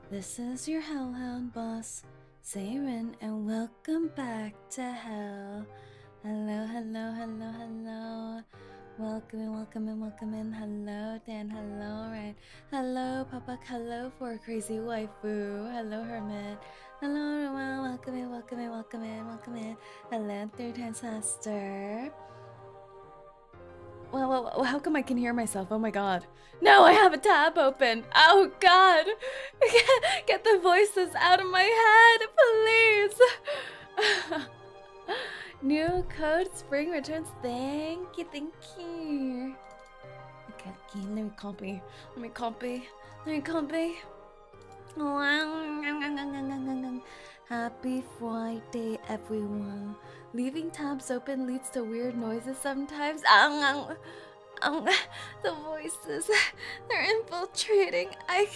This is your hellhound boss, Saerin, and welcome back to hell. Hello, hello, hello, hello. Welcome in, welcome in, welcome in. Hello, Dan. Hello, Ryan. Hello, Papa. Hello, for crazy waifu. Hello, Hermit. Hello, Roman. Welcome in, welcome in, welcome in, welcome in. Hello, third ancestor. Well, how come I can hear myself? Oh my god. No, I have a tab open. Oh god. Get the voices out of my head, please. New code spring returns. Thank you, thank you. Okay, let me copy. Let me copy. Let me copy. Happy Friday, everyone. Leaving tabs open leads to weird noises sometimes. The voices, they're infiltrating. I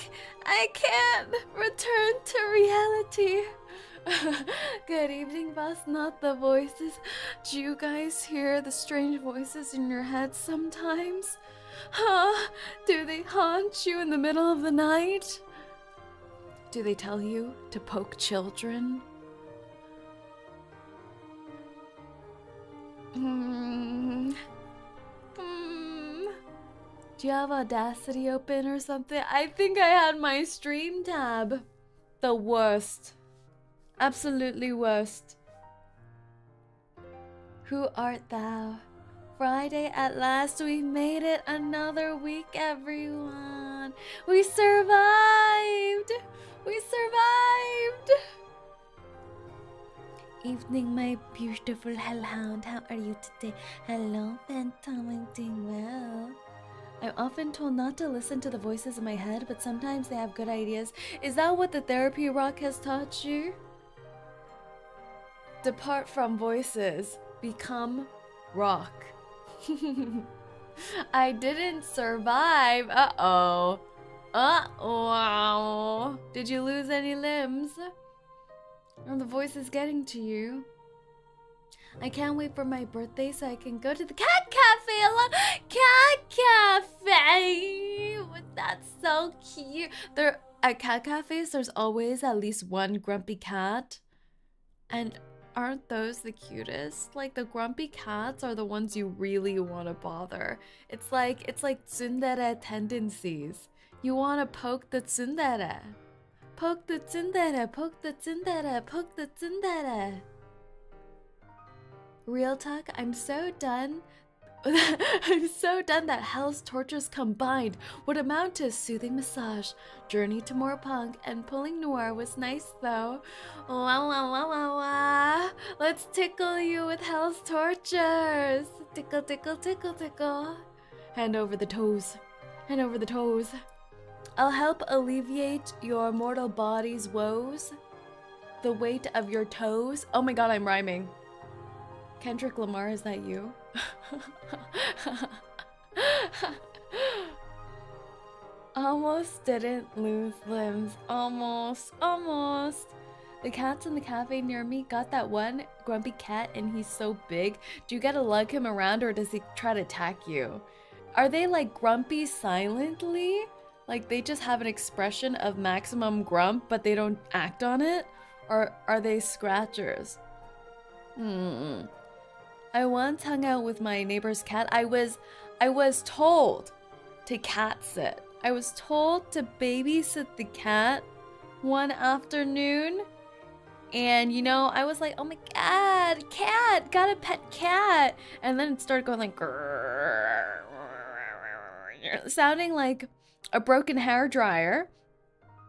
can't return to reality. Good evening, boss. Not the voices. Do you guys hear the strange voices in your head sometimes? Huh? Do they haunt you in the middle of the night? Do they tell you to poke children? Do you have Audacity open or something? I think I had my stream tab. The worst. Absolutely worst. Who art thou? Friday at last, we made it. Another week, everyone. We survived. We survived. Evening, my beautiful hellhound. How are you today? Hello, Phantom. I'm doing well. I'm often told not to listen to the voices in my head, but sometimes they have good ideas. Is that what the therapy rock has taught you? Depart from voices. Become rock. I didn't survive. Uh-oh. Uh-oh. Did you lose any limbs? Are the voices getting to you? I can't wait for my birthday so I can go to the cat cafe. I love cat cafe. That's so cute. There at cat cafes, there's always at least one grumpy cat. And aren't those the cutest? Like, the grumpy cats are the ones you really want to bother. It's like tsundere tendencies. You want to poke the tsundere. Poke the tsundere, poke the tsundere, poke the tsundere. Real talk, I'm so done. I'm so done that hell's tortures combined would amount to a soothing massage. Journey to more punk and pulling noir was nice though. Wah, wah, wah, wah, wah. Let's tickle you with hell's tortures. Tickle, tickle, tickle, tickle. Hand over the toes. Hand over the toes. I'll help alleviate your mortal body's woes. The weight of your toes. Oh my god, I'm rhyming. Kendrick Lamar, is that you? Almost didn't lose limbs. Almost. The cats in the cafe near me got that one grumpy cat and he's so big. Do you gotta lug him around or does he try to attack you? Are they like grumpy silently? Like they just have an expression of maximum grump but they don't act on it? Or are they scratchers? I once hung out with my neighbor's cat. I was told to cat sit. I was told to babysit the cat one afternoon. And you know, I was like, oh my god, cat, got a pet cat. And then it started going like grrr, sounding like a broken hair dryer.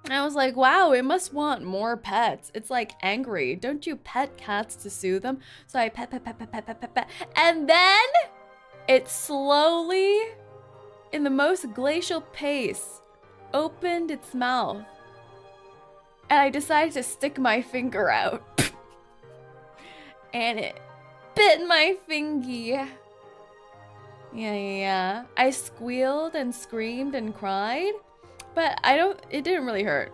And I was like, wow, it must want more pets. It's like angry. Don't you pet cats to soothe them? So I pet. And then it slowly, in the most glacial pace, opened its mouth. And I decided to stick my finger out. And it bit my fingy. Yeah. I squealed and screamed and cried. But it didn't really hurt.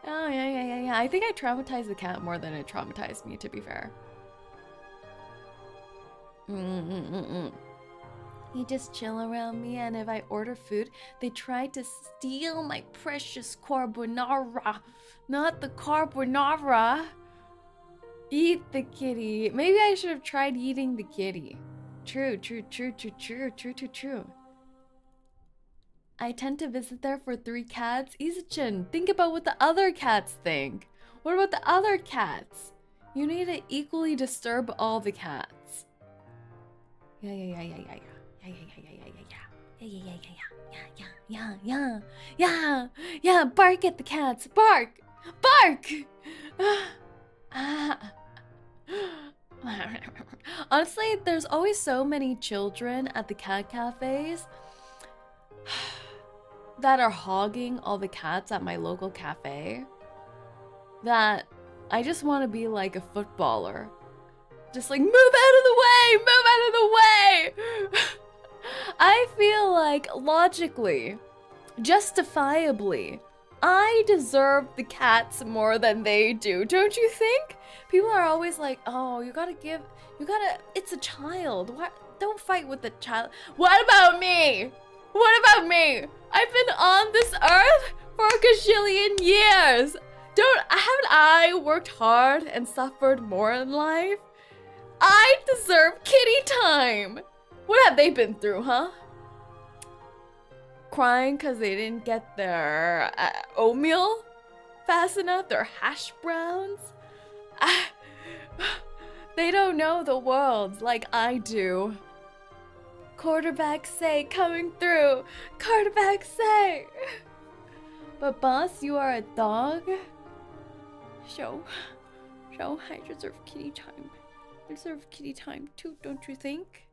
Oh, yeah. I think I traumatized the cat more than it traumatized me, to be fair. You just chill around me, and if I order food, they try to steal my precious carbonara. Not the carbonara. Eat the kitty. Maybe I should have tried eating the kitty. True. I tend to visit there for 3 cats. 𝐒𝐴𝐚, think about what the other cats think. What about the other cats? You need to equally disturb all the cats. Yeah. Bark at the cats. Bark. Honestly, there's always so many children at the cat cafes that are hogging all the cats at my local cafe that I just want to be like a footballer. Just like, move out of the way! I feel like logically, justifiably, I deserve the cats more than they do. Don't you think? People are always like, oh, it's a child. What? Don't fight with the child. What about me? I've been on this earth for a gazillion years. Haven't I worked hard and suffered more in life? I deserve kitty time. What have they been through, huh? Crying because they didn't get their oatmeal fast enough, their hash browns. They don't know the world like I do. Quarterback say coming through. Quarterback say. But boss, you are a dog. So I deserve kitty time. I deserve kitty time too, don't you think?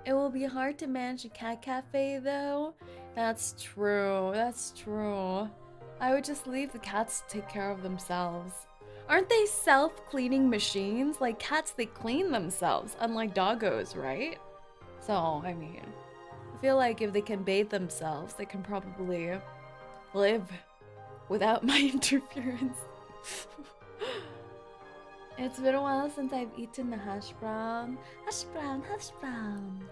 It will be hard to manage a cat cafe though. That's true. I would just leave the cats to take care of themselves. Aren't they self-cleaning machines? Like cats, they clean themselves, unlike doggos, right? So, I mean, I feel like if they can bathe themselves, they can probably live without my interference. It's been a while since I've eaten the hash brown. Hash brown.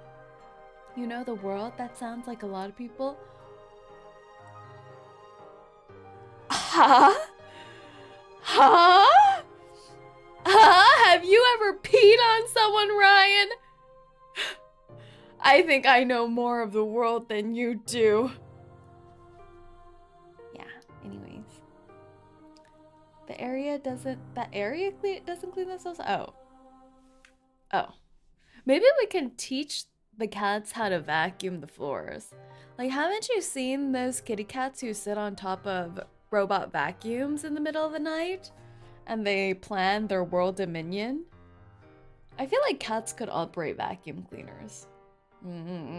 You know the world? That sounds like a lot of people. Huh? Have you ever peed on someone, Ryan? I think I know more of the world than you do. Yeah, anyways. That area doesn't clean themselves? Oh. Maybe we can teach the cats how to vacuum the floors. Like, haven't you seen those kitty cats who sit on top of robot vacuums in the middle of the night? And they plan their world dominion? I feel like cats could operate vacuum cleaners. Yeah.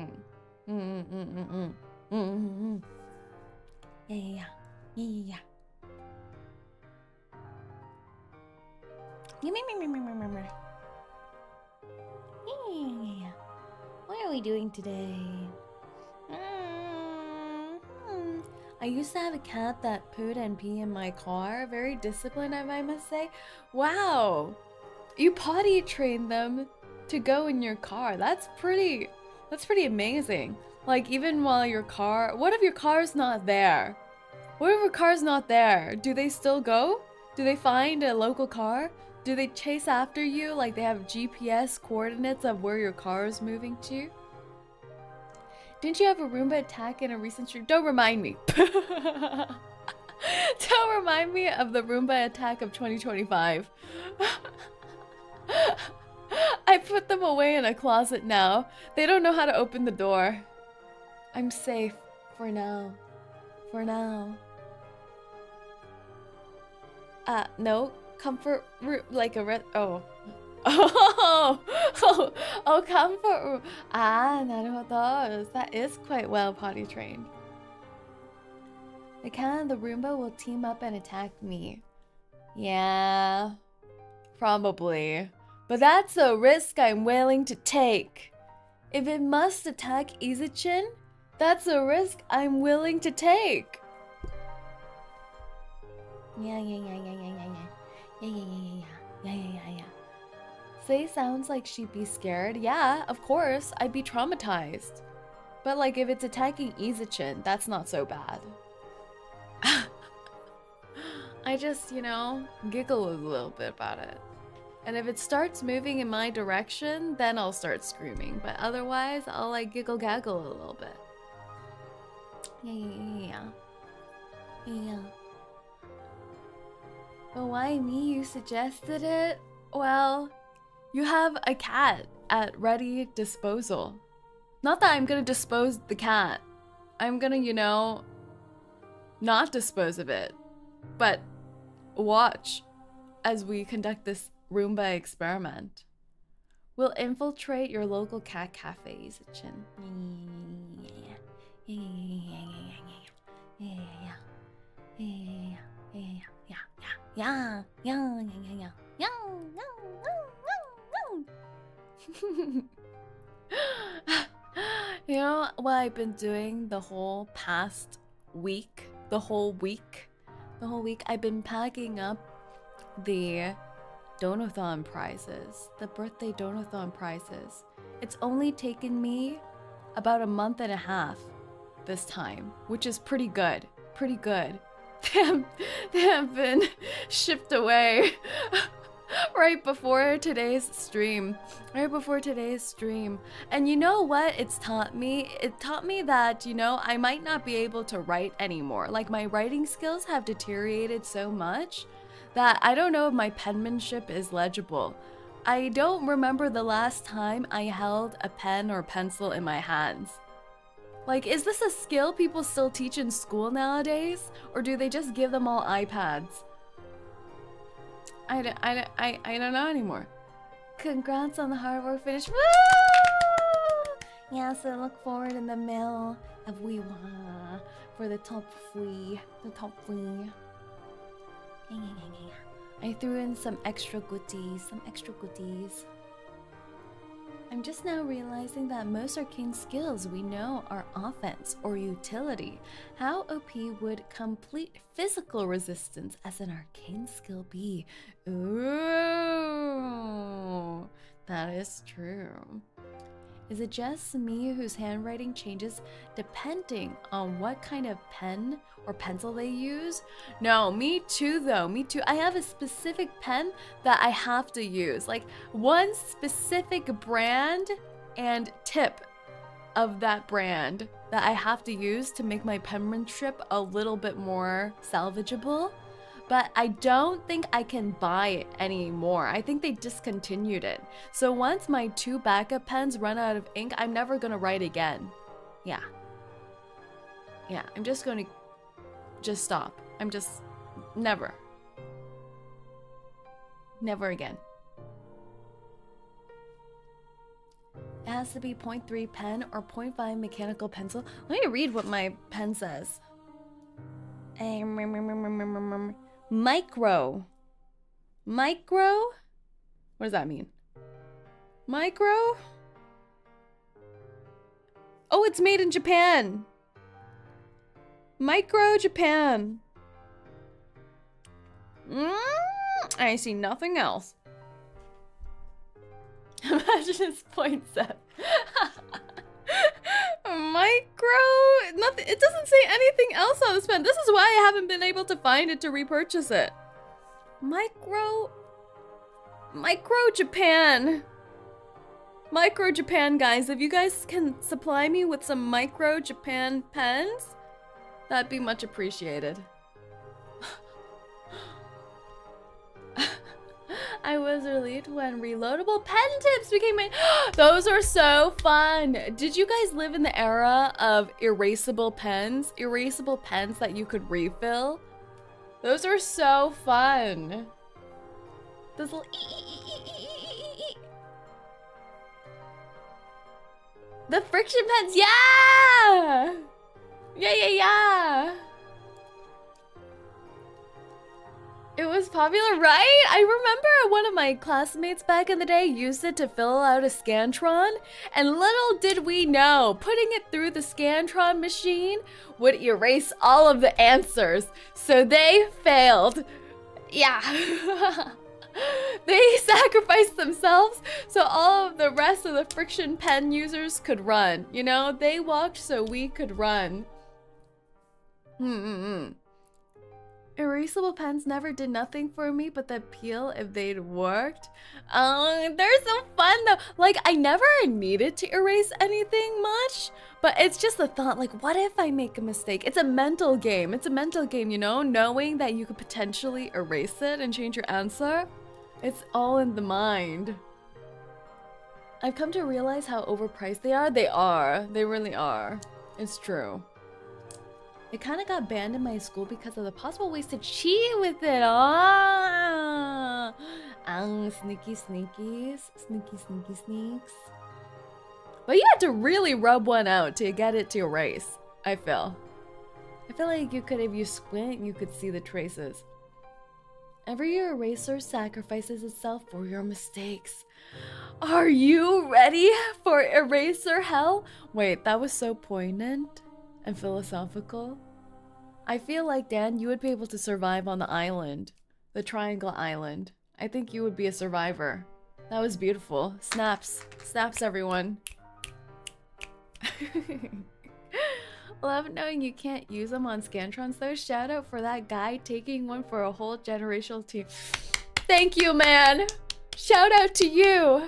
What are we doing today? I used to have a cat that pooed and peed in my car. Very disciplined, I must say. Wow! You potty trained them to go in your car. That's pretty amazing. Like, even while your car... What if your car's not there? Do they still go? Do they find a local car? Do they chase after you like they have GPS coordinates of where your car is moving to? Didn't you have a Roomba attack in a recent stream? Don't remind me. Don't remind me of the Roomba attack of 2025. I put them away in a closet now. They don't know how to open the door. I'm safe for now. No. Comfort room, like a comfort room. 나루호도. That is quite well potty trained. The cat and the Roomba will team up and attack me. Yeah, probably. But that's a risk I'm willing to take. If it must attack 𝐒𝐴𝐚, that's a risk I'm willing to take. Yeah. Birthday sounds like she'd be scared. Yeah, of course, I'd be traumatized. But like if it's attacking 𝐒𝐴𝐻, that's not so bad. I just, you know, giggle a little bit about it. And if it starts moving in my direction, then I'll start screaming. But otherwise, I'll like giggle gaggle a little bit. Yeah. But why me? You suggested it? Well, you have a cat at ready disposal. Not that I'm gonna dispose the cat. I'm gonna, you know, not dispose of it. But watch as we conduct this Roomba experiment. We'll infiltrate your local cat cafes. You know what I've been doing the whole past week? The whole week I've been packing up the donathon prizes, the birthday donathon prizes. It's only taken me about a month and a half this time, which is pretty good. They have been shipped away right before today's stream. And you know what it's taught me? It taught me that, you know, I might not be able to write anymore. Like, my writing skills have deteriorated so much that I don't know if my penmanship is legible. I don't remember the last time I held a pen or pencil in my hands. Like, is this a skill people still teach in school nowadays? Or do they just give them all iPads? I don't know anymore. Congrats on the hard work finish. Woo! Yeah, so look forward in the mail of we want for the top three. I threw in some extra goodies. I'm just now realizing that most arcane skills we know are offense or utility. How OP would complete physical resistance as an arcane skill be? Ooh, that is true. Is it just me whose handwriting changes depending on what kind of pen or pencil they use? No, me too though, me too. I have a specific pen that I have to use. Like, one specific brand and tip of that brand that I have to use to make my penmanship a little bit more salvageable. But I don't think I can buy it anymore. I think they discontinued it. So once my 2 backup pens run out of ink, I'm never gonna write again. Yeah, I'm just gonna stop. I'm just never again. It has to be 0.3 pen or 0.5 mechanical pencil. Let me read what my pen says. Micro. What does that mean? Micro? Oh, it's made in Japan. Micro Japan. I see nothing else. Imagine his point set. Micro, nothing. It doesn't say anything else on this pen. This is why I haven't been able to find it to repurchase it. Micro Japan. Micro Japan, guys. If you guys can supply me with some Micro Japan pens, that'd be much appreciated. I was relieved when reloadable pen tips became made. Those are so fun. Did you guys live in the era of erasable pens? Erasable pens that you could refill? Those are so fun. Those little the friction pens, yeah! Yeah. It was popular, right? I remember one of my classmates back in the day used it to fill out a Scantron, and little did we know, putting it through the Scantron machine would erase all of the answers, so they failed. Yeah. They sacrificed themselves so all of the rest of the friction pen users could run. You know, they walked so we could run. Erasable pens never did nothing for me but the peel if they'd worked. They're so fun though. Like, I never needed to erase anything much, but it's just a thought, like, what if I make a mistake? It's a mental game. It's a mental game, you know? Knowing that you could potentially erase it and change your answer. It's all in the mind. I've come to realize how overpriced they are. They are. They really are. It's true. It kind of got banned in my school because of the possible ways to cheat with it. Sneaky sneakies. Sneaky sneaky sneaks. But you had to really rub one out to get it to erase, I feel. I feel like you could, if you squint, you could see the traces. Every eraser sacrifices itself for your mistakes. Are you ready for eraser hell? Wait, that was so poignant and philosophical. I feel like, Dan, you would be able to survive on the island. The Triangle Island. I think you would be a survivor. That was beautiful. Snaps. Snaps, everyone. Love knowing you can't use them on Scantrons though. Shout out for that guy taking one for a whole generational team. Thank you, man. Shout out to you.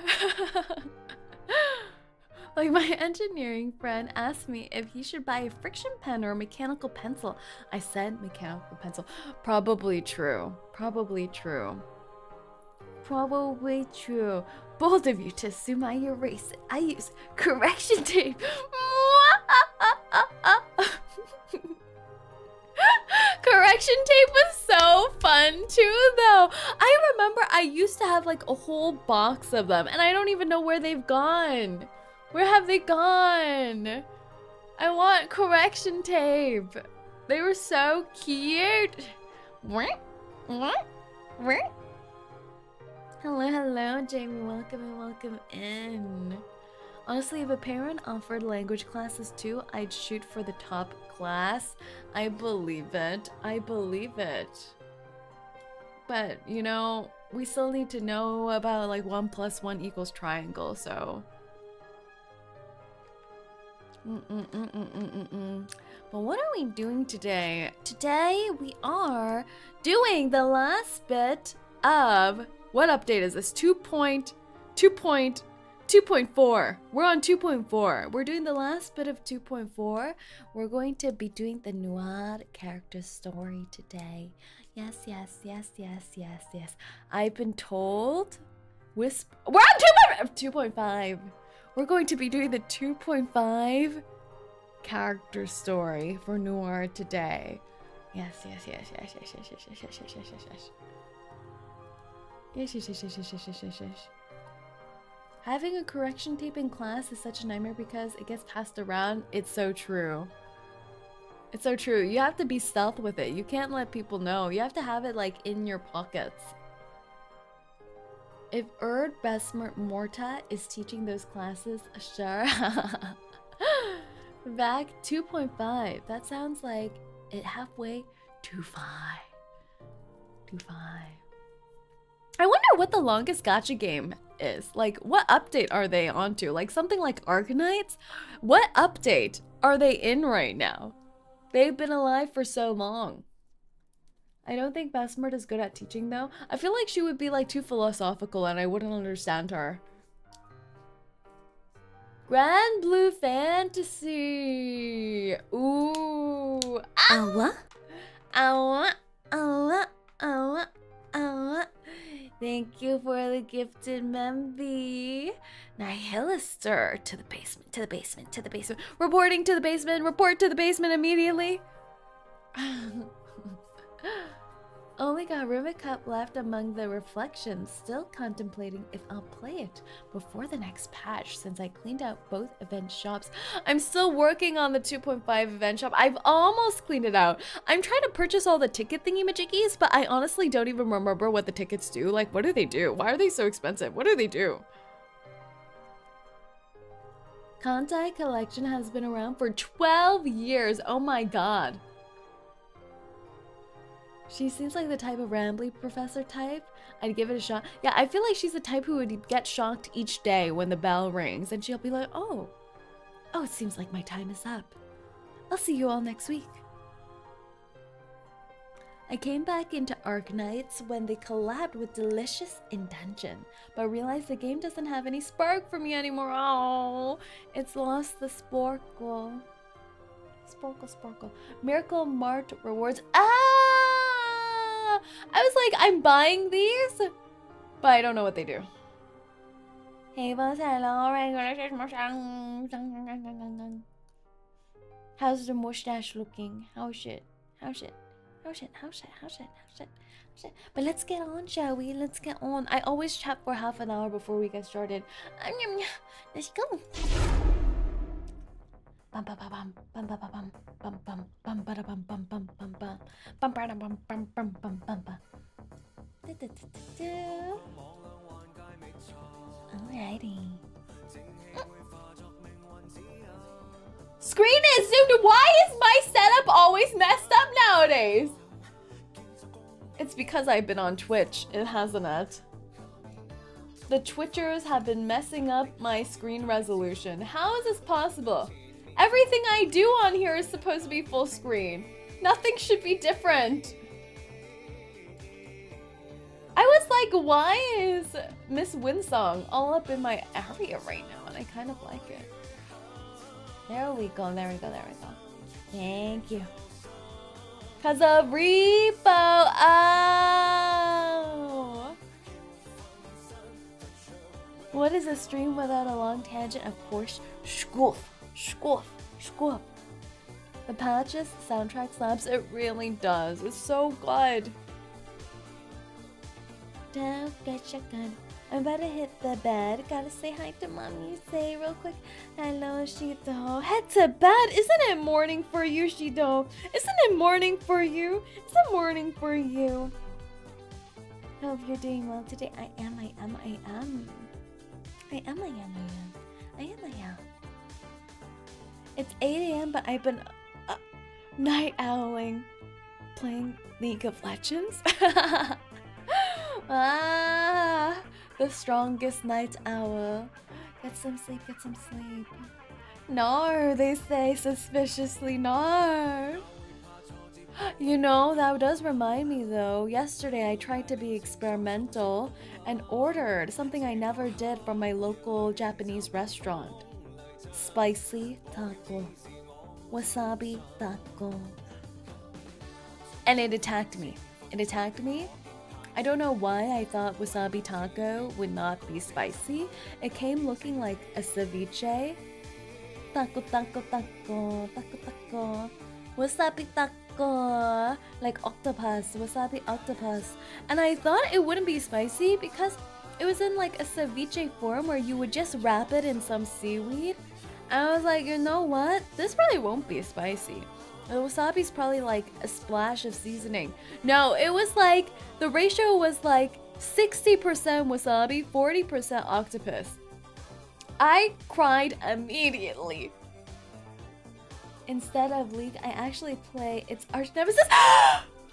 Like, my engineering friend asked me if he should buy a friction pen or a mechanical pencil. I said mechanical pencil. Probably true. Probably true. Probably true. Bold of you to assume I erase it. I use correction tape. Correction tape was so fun too, though. I remember I used to have like a whole box of them, and I don't even know where they've gone. Where have they gone? I want correction tape. They were so cute. Hello, hello, Jamie. Welcome and welcome in. Honestly, if a parent offered language classes too, I'd shoot for the top class. I believe it. I believe it. But, you know, we still need to know about like 1 + 1 = triangle, so... But what are we doing today? Today we are doing the last bit of... What update is this? 2.4. We're on 2.4. We're doing the last bit of 2.4. We're going to be doing the Noir character story today. Yes, yes, yes, yes, yes, yes. I've been told... We're on 2.5. We're going to be doing the 2.5 character story for Noir today. Yes, yes, yes, yes, yes, yes, yes, yes, yes, yes, yes, yes, yes. Yes, yes, yes, yes, yes, yes, yes, yes, yes. Having a correction tape in class is such a nightmare because it gets passed around. It's so true. It's so true. You have to be stealth with it. You can't let people know. You have to have it like in your pockets. If Erd Besmer Morta is teaching those classes, sure. Back 2.5. That sounds like it halfway to 5. To 5. I wonder what the longest gacha game is. Like, what update are they onto? Like something like Arkanites? What update are they in right now? They've been alive for so long. I don't think Besmert is good at teaching though. I feel like she would be like too philosophical and I wouldn't understand her. Grand Blue Fantasy. Ooh. What? Thank you for the gifted memby. Nihilister. To the basement, to the basement, to the basement. Reporting to the basement. Report to the basement immediately. Only got Rubik Cup left among the reflections. Still contemplating if I'll play it before the next patch since I cleaned out both event shops. I'm still working on the 2.5 event shop. I've almost cleaned it out. I'm trying to purchase all the ticket thingy-majiggies, but I honestly don't even remember what the tickets do. Like, what do they do? Why are they so expensive? What do they do? Kantai Collection has been around for 12 years. Oh my god. She seems like the type of rambly professor type. I'd give it a shot. Yeah, I feel like she's the type who would get shocked each day when the bell rings, and she'll be like, oh, it seems like my time is up. I'll see you all next week. I came back into Arknights when they collabed with Delicious in Dungeon, but realized the game doesn't have any spark for me anymore. Oh, it's lost the sporkle. Sporkle. Miracle Mart rewards. Ah! I was like, I'm buying these, but I don't know what they do. Hey, boss, hello. How's the mustache looking? How's it? But let's get on, shall we? Let's get on. I always chat for half an hour before we get started. Let's go. Alrighty. Screen is zoomed. Why is my setup always messed up nowadays? It's because I've been on Twitch, it hasn't it? The Twitchers have been messing up my screen resolution. How is this possible? Everything I do on here is supposed to be full screen. Nothing should be different. I was like, why is Miss Winsong all up in my area right now? And I kind of like it. There we go. Thank you. Cause of Repo. Oh. What is a stream without a long tangent? Of course, Schoof. The patches, soundtrack slaps. It really does. It's so good. Don't get your gun. I'm about to hit the bed. Gotta say hi to mommy. Say real quick. Hello, Shido. Head to bed. Isn't it morning for you, Shido? Isn't it morning for you? It's a morning for you. Hope you're doing well today. I am. It's 8 AM, but I've been night owling, playing League of Legends. The strongest night owl. Get some sleep. No, they say suspiciously no. You know, that does remind me though. Yesterday I tried to be experimental and ordered something I never did from my local Japanese restaurant. Spicy taco. Wasabi taco. And it attacked me. I don't know why I thought wasabi taco would not be spicy. It came looking like a ceviche. Taco. Wasabi taco. Like octopus. Wasabi octopus. And I thought it wouldn't be spicy because it was in like a ceviche form where you would just wrap it in some seaweed. And I was like, you know what? This probably won't be spicy. The wasabi's probably like a splash of seasoning. No, it was like, the ratio was like 60% wasabi, 40% octopus. I cried immediately. Instead of League, I actually play its arch nemesis.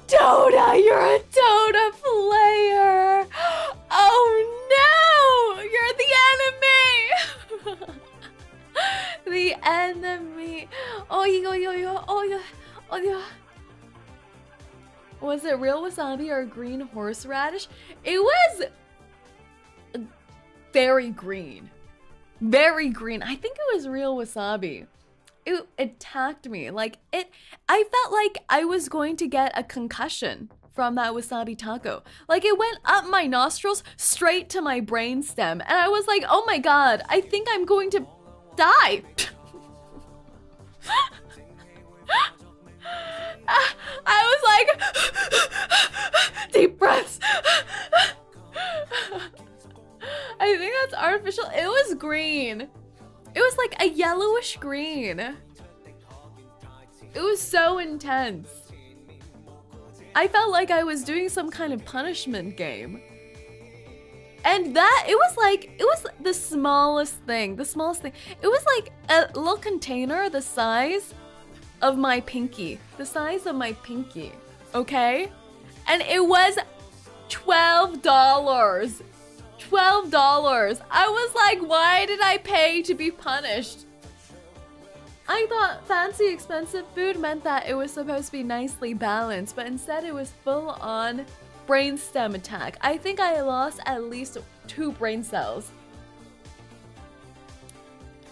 Dota, you're a Dota player. Oh no, you're the enemy. The enemy. Oh, yeah. Was it real wasabi or green horseradish? It was very green. I think it was real wasabi. It attacked me. Like I felt like I was going to get a concussion from that wasabi taco. Like it went up my nostrils straight to my brainstem. And I was like, oh my god, I think I'm going to die. I was like, deep breaths. I think that's artificial. It was green. It was like a yellowish green. It was so intense. I felt like I was doing some kind of punishment game. And that, it was the smallest thing. It was like a little container the size of my pinky. Okay? And it was $12. $12. I was like, why did I pay to be punished? I thought fancy expensive food meant that it was supposed to be nicely balanced, but instead it was full on brainstem attack. I think I lost at least 2 brain cells.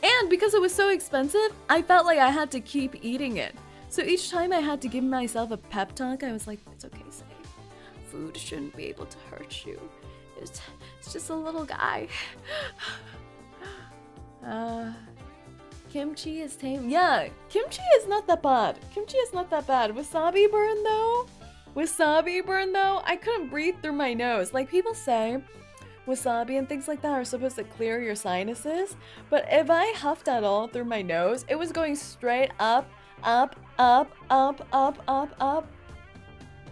And because it was so expensive, I felt like I had to keep eating it. So each time I had to give myself a pep talk, I was like, it's okay, Sae. Food shouldn't be able to hurt you. It's just a little guy. Kimchi is tame. Yeah, kimchi is not that bad. Kimchi is not that bad. Wasabi burn though? Wasabi burn though? I couldn't breathe through my nose. Like people say, wasabi and things like that are supposed to clear your sinuses. But if I huffed at all through my nose, it was going straight up, up, up, up, up, up, up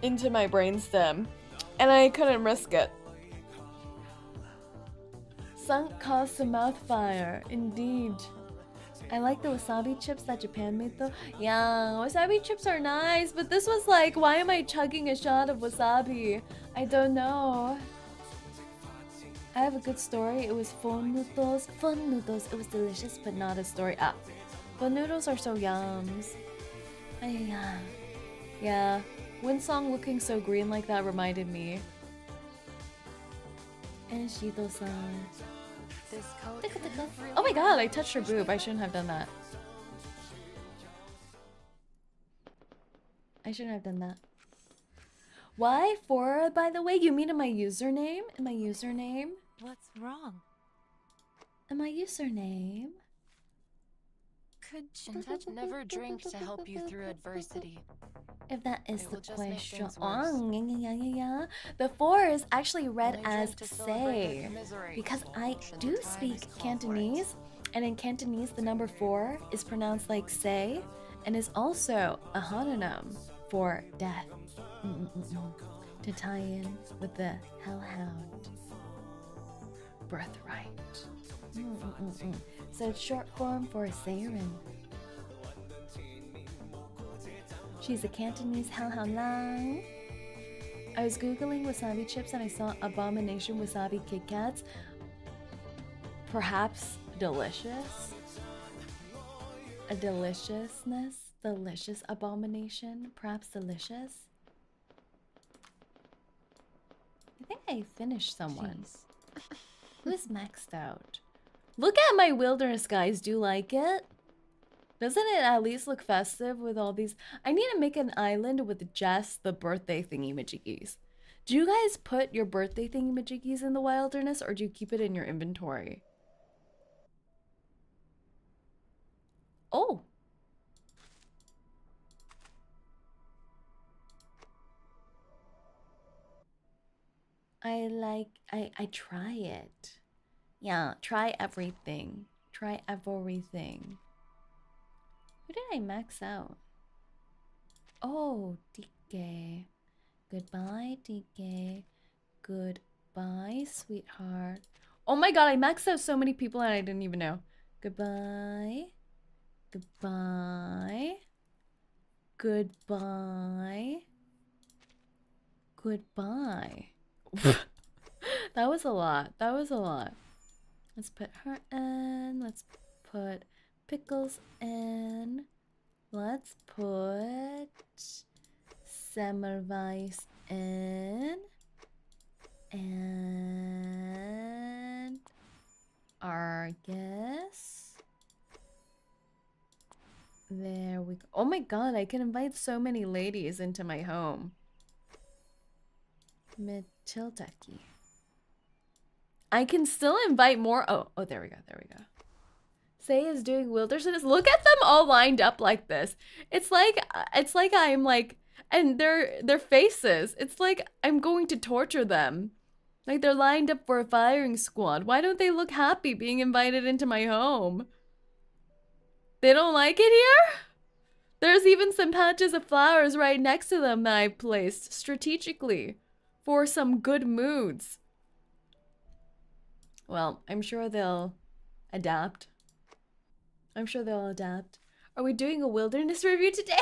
into my brainstem. And I couldn't risk it. Sunk caused some mouth fire. Indeed. I like the wasabi chips that Japan made though. Yeah, wasabi chips are nice, but this was like, why am I chugging a shot of wasabi? I don't know. I have a good story. It was phone noodles. Phone noodles. It was delicious, but not a story. Ah, phone noodles are so yums. Yeah. Winsong looking so green like that reminded me. And Shido-san. Oh my god, I touched her boob. I shouldn't have done that. I shouldn't have done that. Why? For, by the way, you mean in my username? In my username? What's wrong? In my username? Could Shintat never drink to help you through adversity? If that is the question. Yeah. The 4 is actually read as say, because I do speak Cantonese, and in Cantonese the number 4 is pronounced like say, and is also a homonym for death. To tie in with the hellhound birthright. So it's short form for Saerin. She's a Cantonese hellhound lang. I was googling wasabi chips and I saw abomination wasabi Kit Kats. Perhaps delicious. A delicious abomination. Perhaps delicious. I think I finished someone. Who's maxed out? Look at my wilderness, guys. Do you like it? Doesn't it at least look festive with all these? I need to make an island with just the birthday thingy-majiggies. Do you guys put your birthday thingy-majiggies in the wilderness, or do you keep it in your inventory? Oh. I try it. Yeah, try everything. Try everything. Who did I max out? Oh, DK. Goodbye, DK. Goodbye, sweetheart. Oh my god, I maxed out so many people and I didn't even know. Goodbye. Goodbye. Goodbye. Goodbye. That was a lot. That was a lot. Let's put her in. Let's put pickles in. Let's put Semmelweis in. And Argus. There we go. Oh my god, I can invite so many ladies into my home. Mitildeki. I can still invite more. Oh, there we go. There we go. Say is doing wilderness. Look at them all lined up like this. It's like I'm like, and their faces. It's like I'm going to torture them. Like they're lined up for a firing squad. Why don't they look happy being invited into my home? They don't like it here? There's even some patches of flowers right next to them that I placed strategically for some good moods. Well, I'm sure they'll adapt. I'm sure they'll adapt. Are we doing a wilderness review today?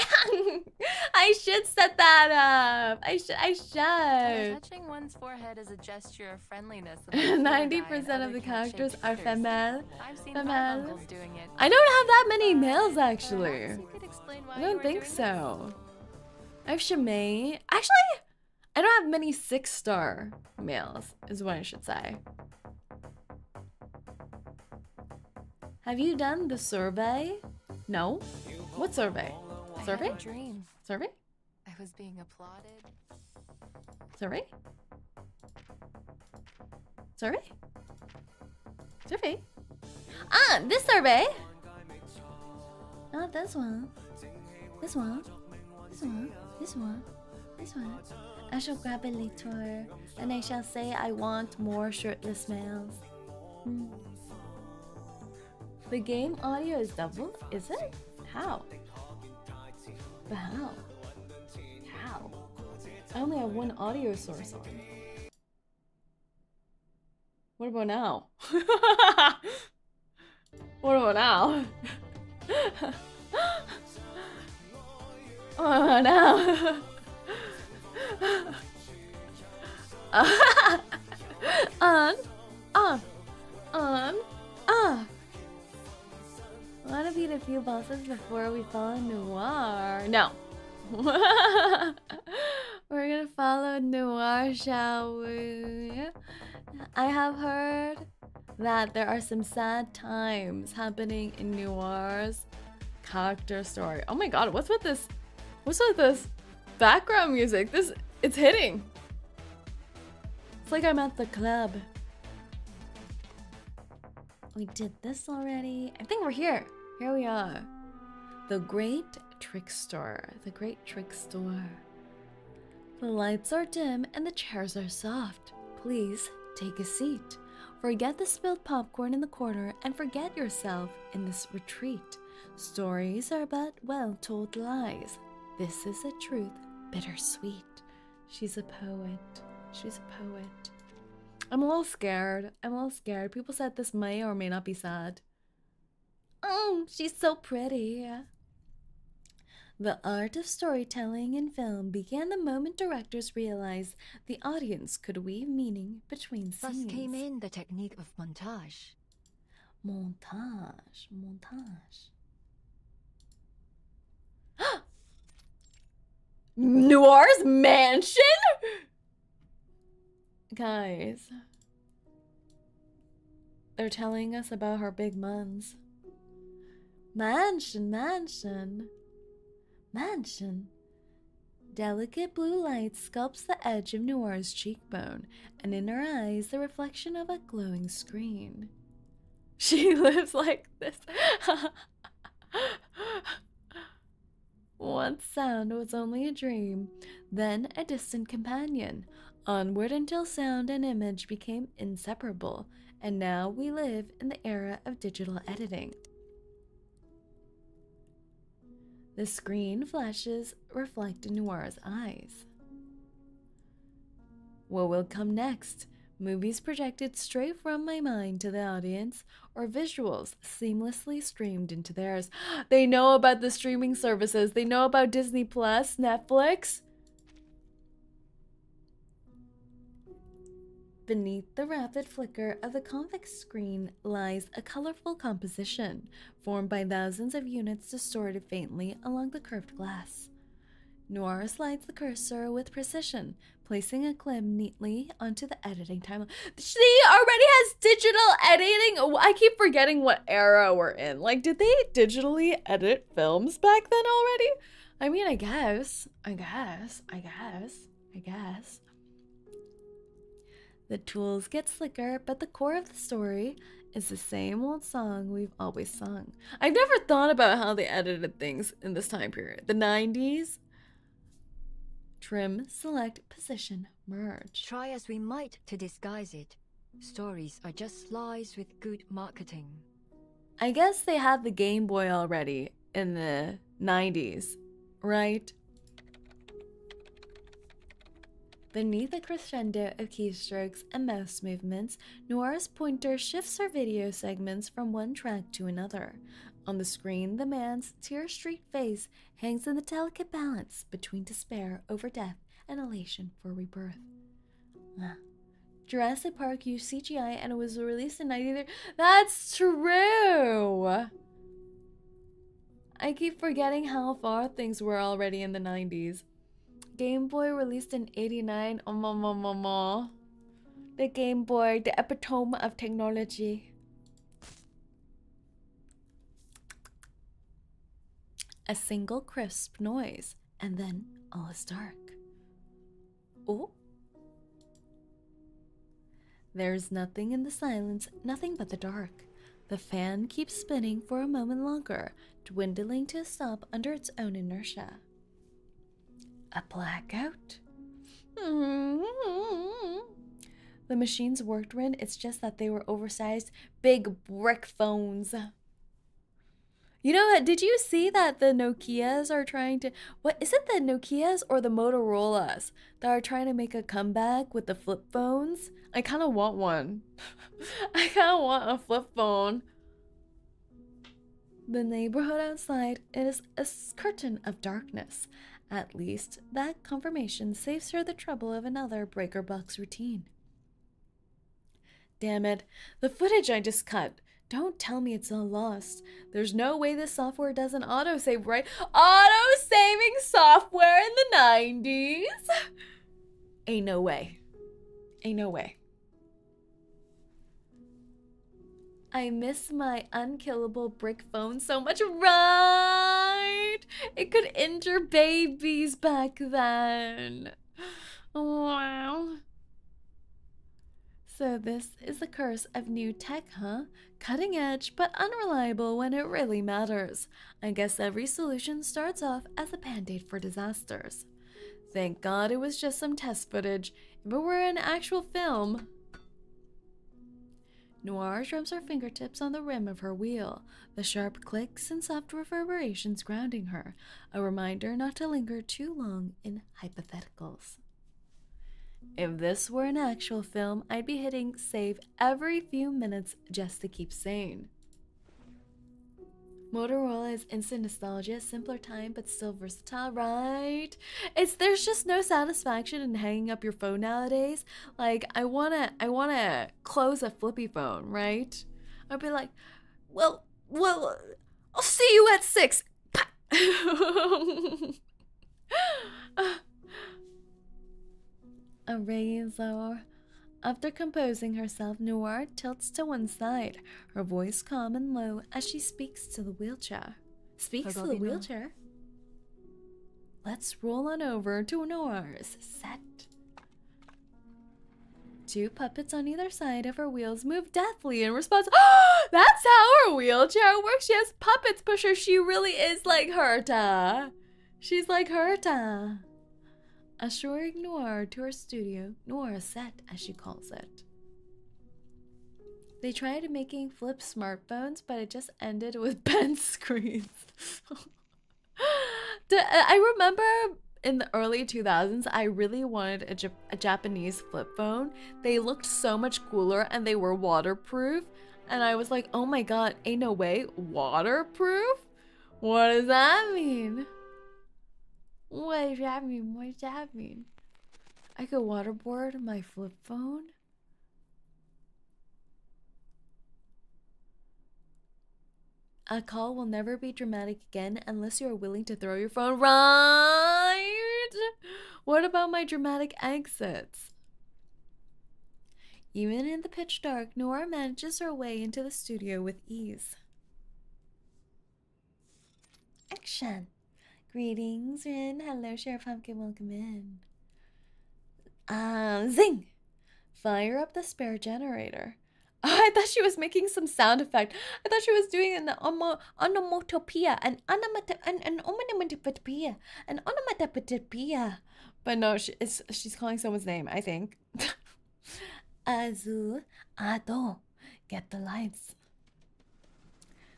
I should set that up. I should. Touching one's forehead is a gesture of friendliness. 90% of the characters are female. I've seen Female. uncles doing it. I don't have that many males actually. Perhaps you could explain why I you don't were think doing so. I have 𝐒𝐚𝐭. Actually, I don't have many 6-star males, is what I should say. Have you done the survey? No? What survey? this. Survey? I had a dream. Survey? I was being applauded. Survey? Survey? Survey? Ah, this survey! Not this one. This one. This one. This one. This one. I shall grab it later, and I shall say I want more shirtless males. The game audio is doubled? Is it? How? But how? How? I only have one audio source on. What about now? What about now? What about now? Wanna beat a few bosses before we follow Noir? No. We're gonna follow Noir, shall we? I have heard that there are some sad times happening in Noir's character story. Oh my god, what's with this? What's with this background music? It's hitting. It's like I'm at the club. We did this already. I think we're here. Here we are. The Great Trickster. The Great Trickster. The lights are dim and the chairs are soft. Please take a seat. Forget the spilled popcorn in the corner and forget yourself in this retreat. Stories are but well-told lies. This is a truth bittersweet. She's a poet. She's a poet. I'm a little scared. I'm a little scared. People said this may or may not be sad. Oh, she's so pretty. The art of storytelling in film began the moment directors realized the audience could weave meaning between Thus scenes. came in the technique of montage. Montage. Montage. Noir's mansion? Guys. They're telling us about her big muns. Mansion, mansion. Mansion. Delicate blue light sculpts the edge of Noir's cheekbone, and in her eyes the reflection of a glowing screen. She lives like this. Once sound was only a dream, then a distant companion. Onward until sound and image became inseparable, and now we live in the era of digital editing. The screen flashes reflect in Noir's eyes. What will come next? Movies projected straight from my mind to the audience, or visuals seamlessly streamed into theirs. They know about the streaming services. They know about Disney Plus, Netflix. Beneath the rapid flicker of the convex screen lies a colorful composition, formed by thousands of units distorted faintly along the curved glass. Noir slides the cursor with precision, placing a clip neatly onto the editing timeline. She already has digital editing! I keep forgetting what era we're in. Like, did they digitally edit films back then already? I mean, I guess. The tools get slicker, but the core of the story is the same old song we've always sung. I've never thought about how they edited things in this time period. The 90s. Trim, select, position, merge. Try as we might to disguise it, stories are just lies with good marketing. I guess they had the Game Boy already in the 90s, right? Beneath a crescendo of keystrokes and mouse movements, Noir's pointer shifts her video segments from one track to another. On the screen, the man's tear-streaked face hangs in the delicate balance between despair over death and elation for rebirth. Jurassic Park used CGI and it was released in 1993. That's true! I keep forgetting how far things were already in the 90s. Game Boy released in 89. The Game Boy, the epitome of technology. A single crisp noise, and then all is dark. Oh. There's nothing in the silence, nothing but the dark. The fan keeps spinning for a moment longer, dwindling to a stop under its own inertia. A blackout? The machines worked, Rin. It's just that they were oversized big brick phones. You know what? Did you see that the Nokias are trying to... What is it, the Nokias or the Motorola's that are trying to make a comeback with the flip phones? I kind of want one. I kind of want a flip phone. The neighborhood outside is a curtain of darkness. At least that confirmation saves her the trouble of another breaker box routine. Damn it. The footage I just cut. Don't tell me it's all lost. There's no way this software doesn't autosave, right? Auto-saving software in the 90s? Ain't no way. Ain't no way. I miss my unkillable brick phone so much, right? It could injure babies back then. Wow. So this is the curse of new tech, huh? Cutting edge, but unreliable when it really matters. I guess every solution starts off as a band-aid for disasters. Thank God it was just some test footage. If it were an actual film... Noir drums her fingertips on the rim of her wheel, the sharp clicks and soft reverberations grounding her, a reminder not to linger too long in hypotheticals. If this were an actual film, I'd be hitting save every few minutes just to keep sane. Motorola is instant nostalgia, simpler time, but still versatile, right? There's just no satisfaction in hanging up your phone nowadays. Like, I wanna close a flippy phone, right? I'd be like, well, I'll see you at 6. A razor. After composing herself, Noire tilts to one side, her voice calm and low as she speaks to the wheelchair. Let's roll on over to Noire's set. Two puppets on either side of her wheels move deftly in response. Oh, that's how her wheelchair works. She has puppets push her. She really is like Herta. She's like Herta. Assuring Noire to her studio, Noire's set, as she calls it. They tried making flip smartphones, but it just ended with bent screens. I remember in the early 2000s, I really wanted a Japanese flip phone. They looked so much cooler and they were waterproof. And I was like, oh my god, ain't no way, waterproof? What does that mean? What does that mean? What does that mean? I could waterboard my flip phone? A call will never be dramatic again unless you are willing to throw your phone, right? What about my dramatic exits? Even in the pitch dark, Noire manages her way into the studio with ease. Action! Greetings, Rin. Hello, Sheriff Pumpkin. Welcome in. Zing! Fire up the spare generator. Oh, I thought she was making some sound effect. I thought she was doing an onomatopoeia, an onomatopoeia. But no, she's calling someone's name, I think. Azu, Ado, get the lights.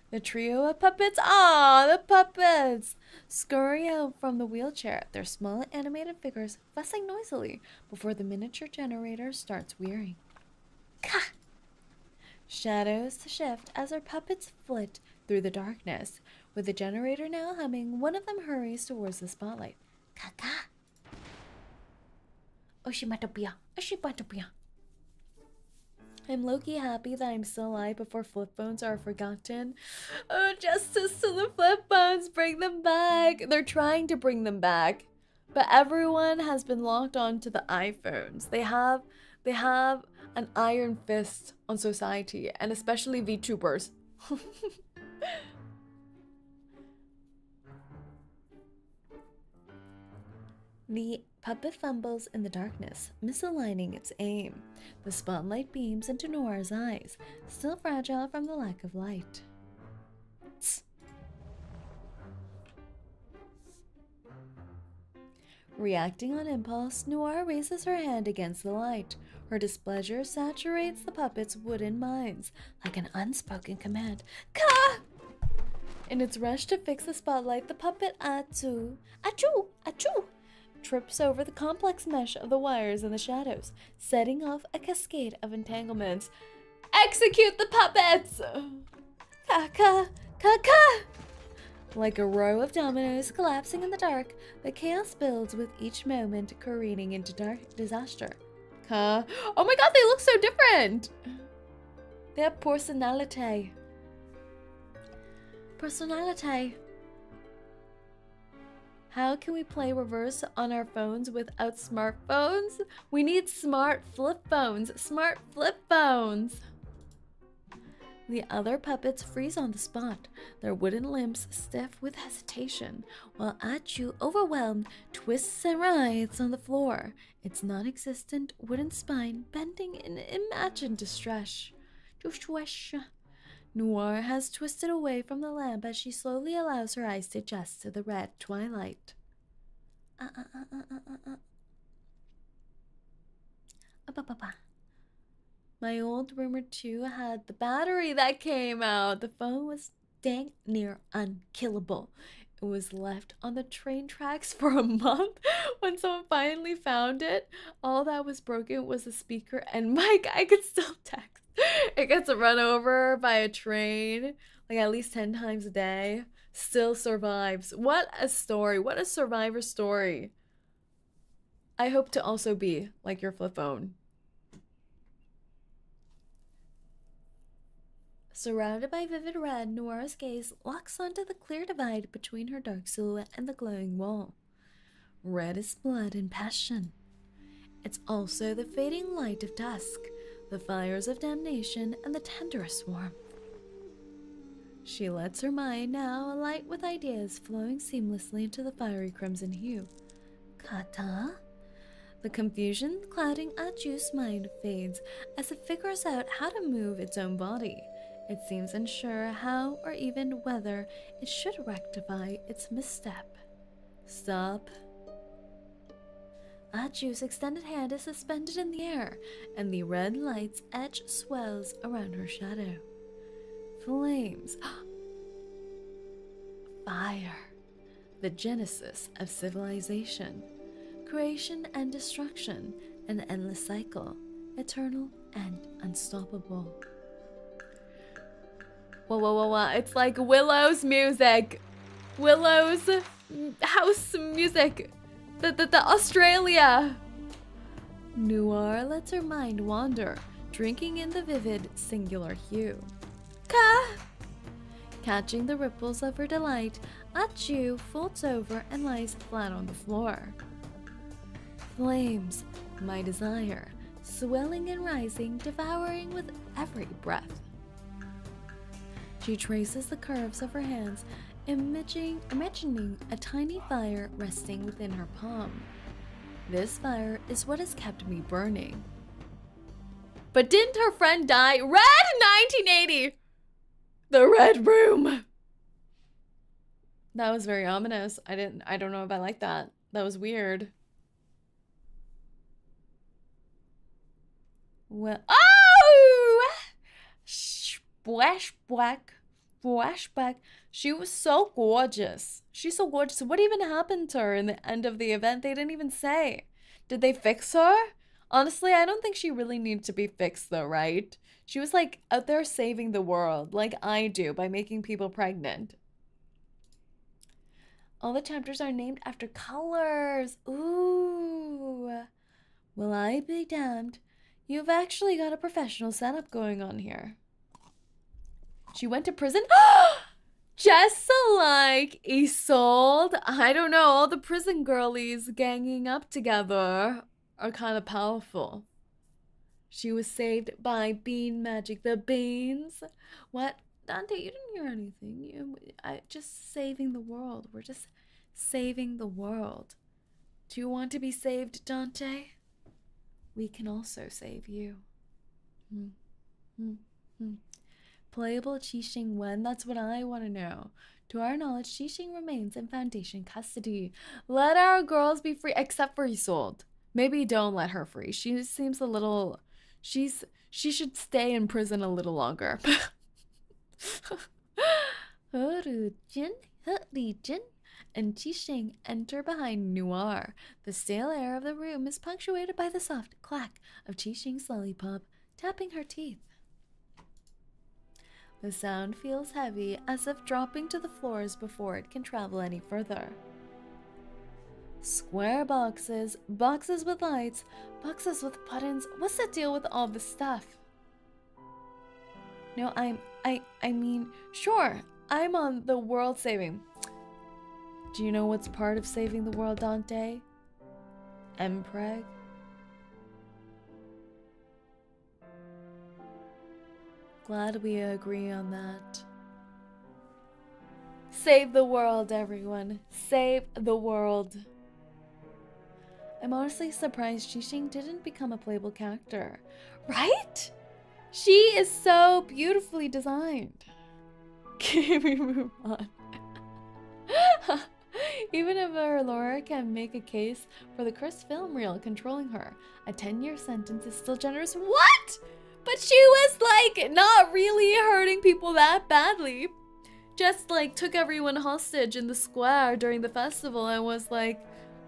The trio of puppets, the puppets, scurry out from the wheelchair, their small animated figures fussing noisily before the miniature generator starts whirring. Ka! Shadows shift as our puppets flit through the darkness. With the generator now humming, one of them hurries towards the spotlight. Kaka! Oshimatopia! Oshimatopia! I'm low-key happy that I'm still alive before flip phones are forgotten. Oh, justice to the flip phones! Bring them back! They're trying to bring them back. But everyone has been locked onto the iPhones. They have an iron fist on society, and especially VTubers. The puppet fumbles in the darkness, misaligning its aim. The spotlight beams into Noir's eyes, still fragile from the lack of light. Tss. Reacting on impulse, Noir raises her hand against the light. Her displeasure saturates the puppet's wooden minds like an unspoken command. Ka! In its rush to fix the spotlight, the puppet achoo, trips over the complex mesh of the wires in the shadows, setting off a cascade of entanglements. Execute the puppets! Ka-ka! Ka-ka! Like a row of dominoes collapsing in the dark, the chaos builds with each moment careening into dark disaster. Oh my god, they look so different! They have personality. Personality. How can we play reverse on our phones without smartphones? We need smart flip phones. Smart flip phones. The other puppets freeze on the spot, their wooden limbs stiff with hesitation, while Achoo, overwhelmed, twists and writhes on the floor, its non-existent wooden spine bending in imagined distress. Noir has twisted away from the lamp as she slowly allows her eyes to adjust to the red twilight. My old Rumor 2 had the battery that came out. The phone was dang near unkillable. It was left on the train tracks for a month. When someone finally found it, all that was broken was the speaker and mic. I could still text. It gets run over by a train like at least 10 times a day. Still survives. What a story. What a survivor story. I hope to also be like your flip phone. Surrounded by vivid red, Noira's gaze locks onto the clear divide between her dark silhouette and the glowing wall. Red is blood and passion. It's also the fading light of dusk, the fires of damnation, and the tenderest warmth. She lets her mind now alight with ideas flowing seamlessly into the fiery crimson hue. Kata? The confusion clouding Achoo's mind fades as it figures out how to move its own body. It seems unsure how or even whether it should rectify its misstep. Stop. Achoo's extended hand is suspended in the air, and the red light's edge swells around her shadow. Flames. Fire. The genesis of civilization. Creation and destruction, an endless cycle, eternal and unstoppable. Whoa. It's like Willow's music. Willow's house music. The Australia. Noir lets her mind wander, drinking in the vivid singular hue. Catching the ripples of her delight, Achoo folds over and lies flat on the floor. Flames, my desire, swelling and rising, devouring with every breath. She traces the curves of her hands, imagining a tiny fire resting within her palm. This fire is what has kept me burning. But didn't her friend die? Red 1980! The Red Room! That was very ominous. I don't know if I like that. That was weird. Well, oh! Flashback. She was so gorgeous. She's so gorgeous. What even happened to her in the end of the event? They didn't even say. Did they fix her? Honestly, I don't think she really needed to be fixed though, right? She was like out there saving the world like I do by making people pregnant. All the chapters are named after colors. Ooh. Well, I be damned. You've actually got a professional setup going on here. She went to prison? Just like 𝐒𝐴𝐡𝐚𝐭. I don't know, all the prison girlies ganging up together are kind of powerful. She was saved by bean magic. The beans? What? Dante, you didn't hear anything. Just saving the world. We're just saving the world. Do you want to be saved, Dante? We can also save you. Playable 𝐒𝐴𝐡𝐚𝐭. That's what I want to know. To our knowledge, 𝐒𝐴𝐴𝐚 remains in Foundation custody. Let our girls be free, except for 𝐒𝐴𝐡. Maybe don't let her free. She seems a little... She should stay in prison a little longer. 𝐒𝐴𝐡𝐚 and 𝐒𝐴𝐴𝐚 enter behind Noir. The stale air of the room is punctuated by the soft clack of 𝐒𝐴𝐴𝐚's lollipop tapping her teeth. The sound feels heavy, as if dropping to the floors before it can travel any further. Square boxes, boxes with lights, boxes with buttons. What's the deal with all this stuff? No, I mean, sure, I'm on the world saving. Do you know what's part of saving the world, Dante? Mpreg? Glad we agree on that. Save the world, everyone. Save the world. I'm honestly surprised 𝐒𝐴𝐴𝐚 didn't become a playable character. Right? She is so beautifully designed. Can we move on? Even if her lawyer can make a case for the cursed film reel controlling her, a 10-year sentence is still generous. What? But she was like not really hurting people that badly. Just like took everyone hostage in the square during the festival and was like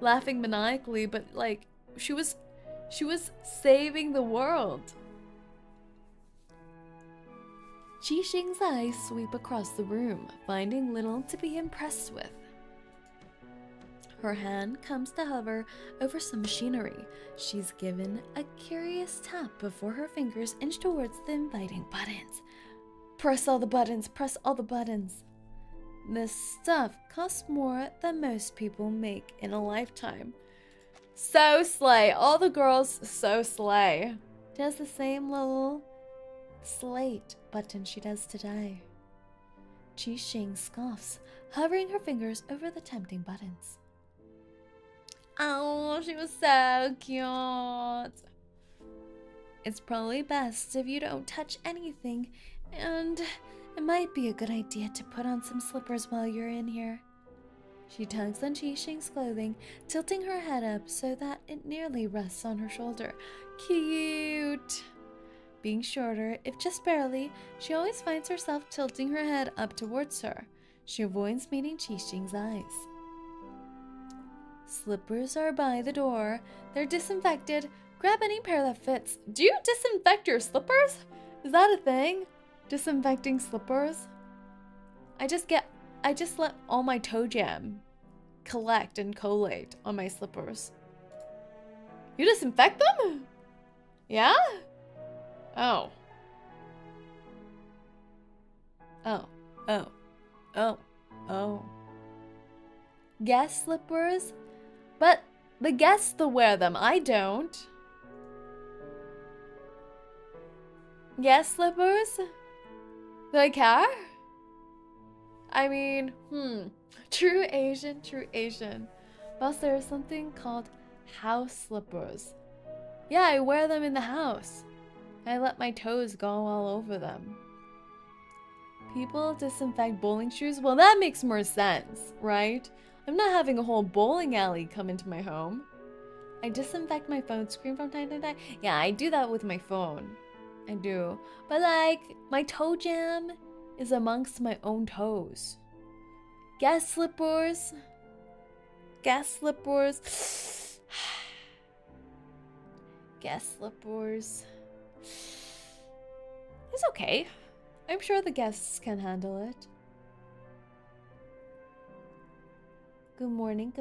laughing maniacally, but like she was saving the world. 𝐒𝐴𝐴𝐚's eyes sweep across the room, finding little to be impressed with. Her hand comes to hover over some machinery. She's given a curious tap before her fingers inch towards the inviting buttons. Press all the buttons, press all the buttons. This stuff costs more than most people make in a lifetime. So slay. All the girls so slay. She has the same little slate button she does today. 𝐒𝐴𝐴𝐚 scoffs, hovering her fingers over the tempting buttons. Oh, she was so cute. It's probably best if you don't touch anything, and it might be a good idea to put on some slippers while you're in here. She tugs on 𝐒𝐴𝐴𝐚's clothing, tilting her head up so that it nearly rests on her shoulder. Cute! Being shorter, if just barely, she always finds herself tilting her head up towards her. She avoids meeting 𝐒𝐴𝐴𝐚's eyes. Slippers are by the door. They're disinfected. Grab any pair that fits. Do you disinfect your slippers? Is that a thing? Disinfecting slippers? I just let all my toe jam collect and collate on my slippers. You disinfect them? Yeah? Oh. Oh. Guest slippers? But the guests will wear them. I don't. Guest slippers? Do I care? I mean, True Asian, true Asian. Plus, there's something called house slippers. Yeah, I wear them in the house. I let my toes go all over them. People disinfect bowling shoes? Well, that makes more sense, right? I'm not having a whole bowling alley come into my home. I disinfect my phone screen from time to time. Yeah, I do that with my phone. I do. But like, my toe jam is amongst my own toes. Guest slippers. Guest slippers. Guest slippers. It's okay. I'm sure the guests can handle it. Good morning,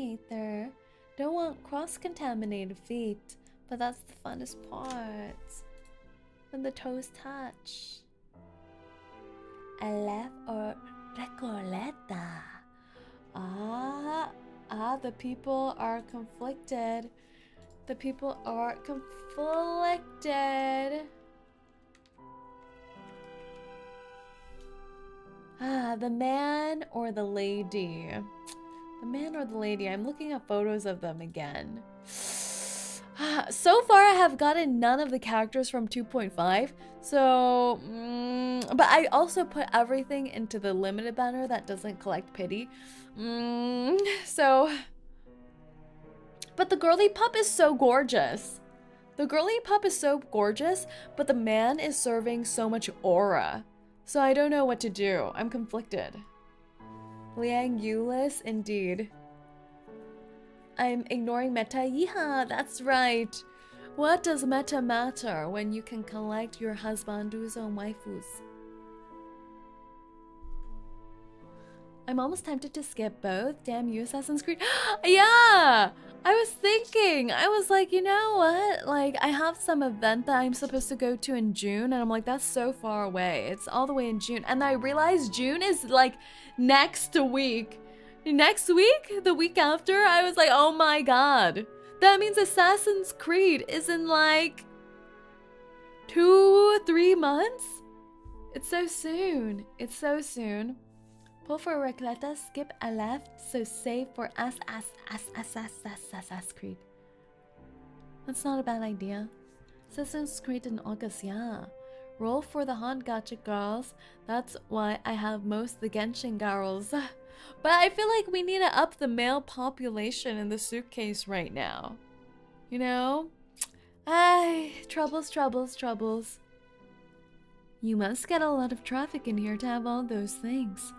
Aether. Don't want cross-contaminated feet, but that's the funnest part. When the toes touch. Aleph or Recoleta. The people are conflicted. The people are conflicted. The man or the lady? The man or the lady? I'm looking at photos of them again. So far, I have gotten none of the characters from 2.5. So, but I also put everything into the limited banner that doesn't collect pity. So, but the girly pup is so gorgeous. The girly pup is so gorgeous, but the man is serving so much aura. So I don't know what to do. I'm conflicted. Liang Yulis, indeed. I'm ignoring meta. Yeah, that's right. What does meta matter when you can collect your husbandus and waifus? I'm almost tempted to skip both. Damn you, Assassin's Creed. Yeah! I was thinking. I was like, you know what? Like, I have some event that I'm supposed to go to in June, and I'm like, that's so far away. It's all the way in June. And I realized June is like next week. Next week? The week after? I was like, oh my god. That means Assassin's Creed is in like 2-3 months? It's so soon. It's so soon. Pull for Recleta, skip a left, so save for Assassin's Creed. That's not a bad idea. Assassin's Creed in August, yeah. Roll for the hot gacha girls. That's why I have most of the Genshin girls. But I feel like we need to up the male population in the suitcase right now. You know? Ay, troubles. You must get a lot of traffic in here to have all those things.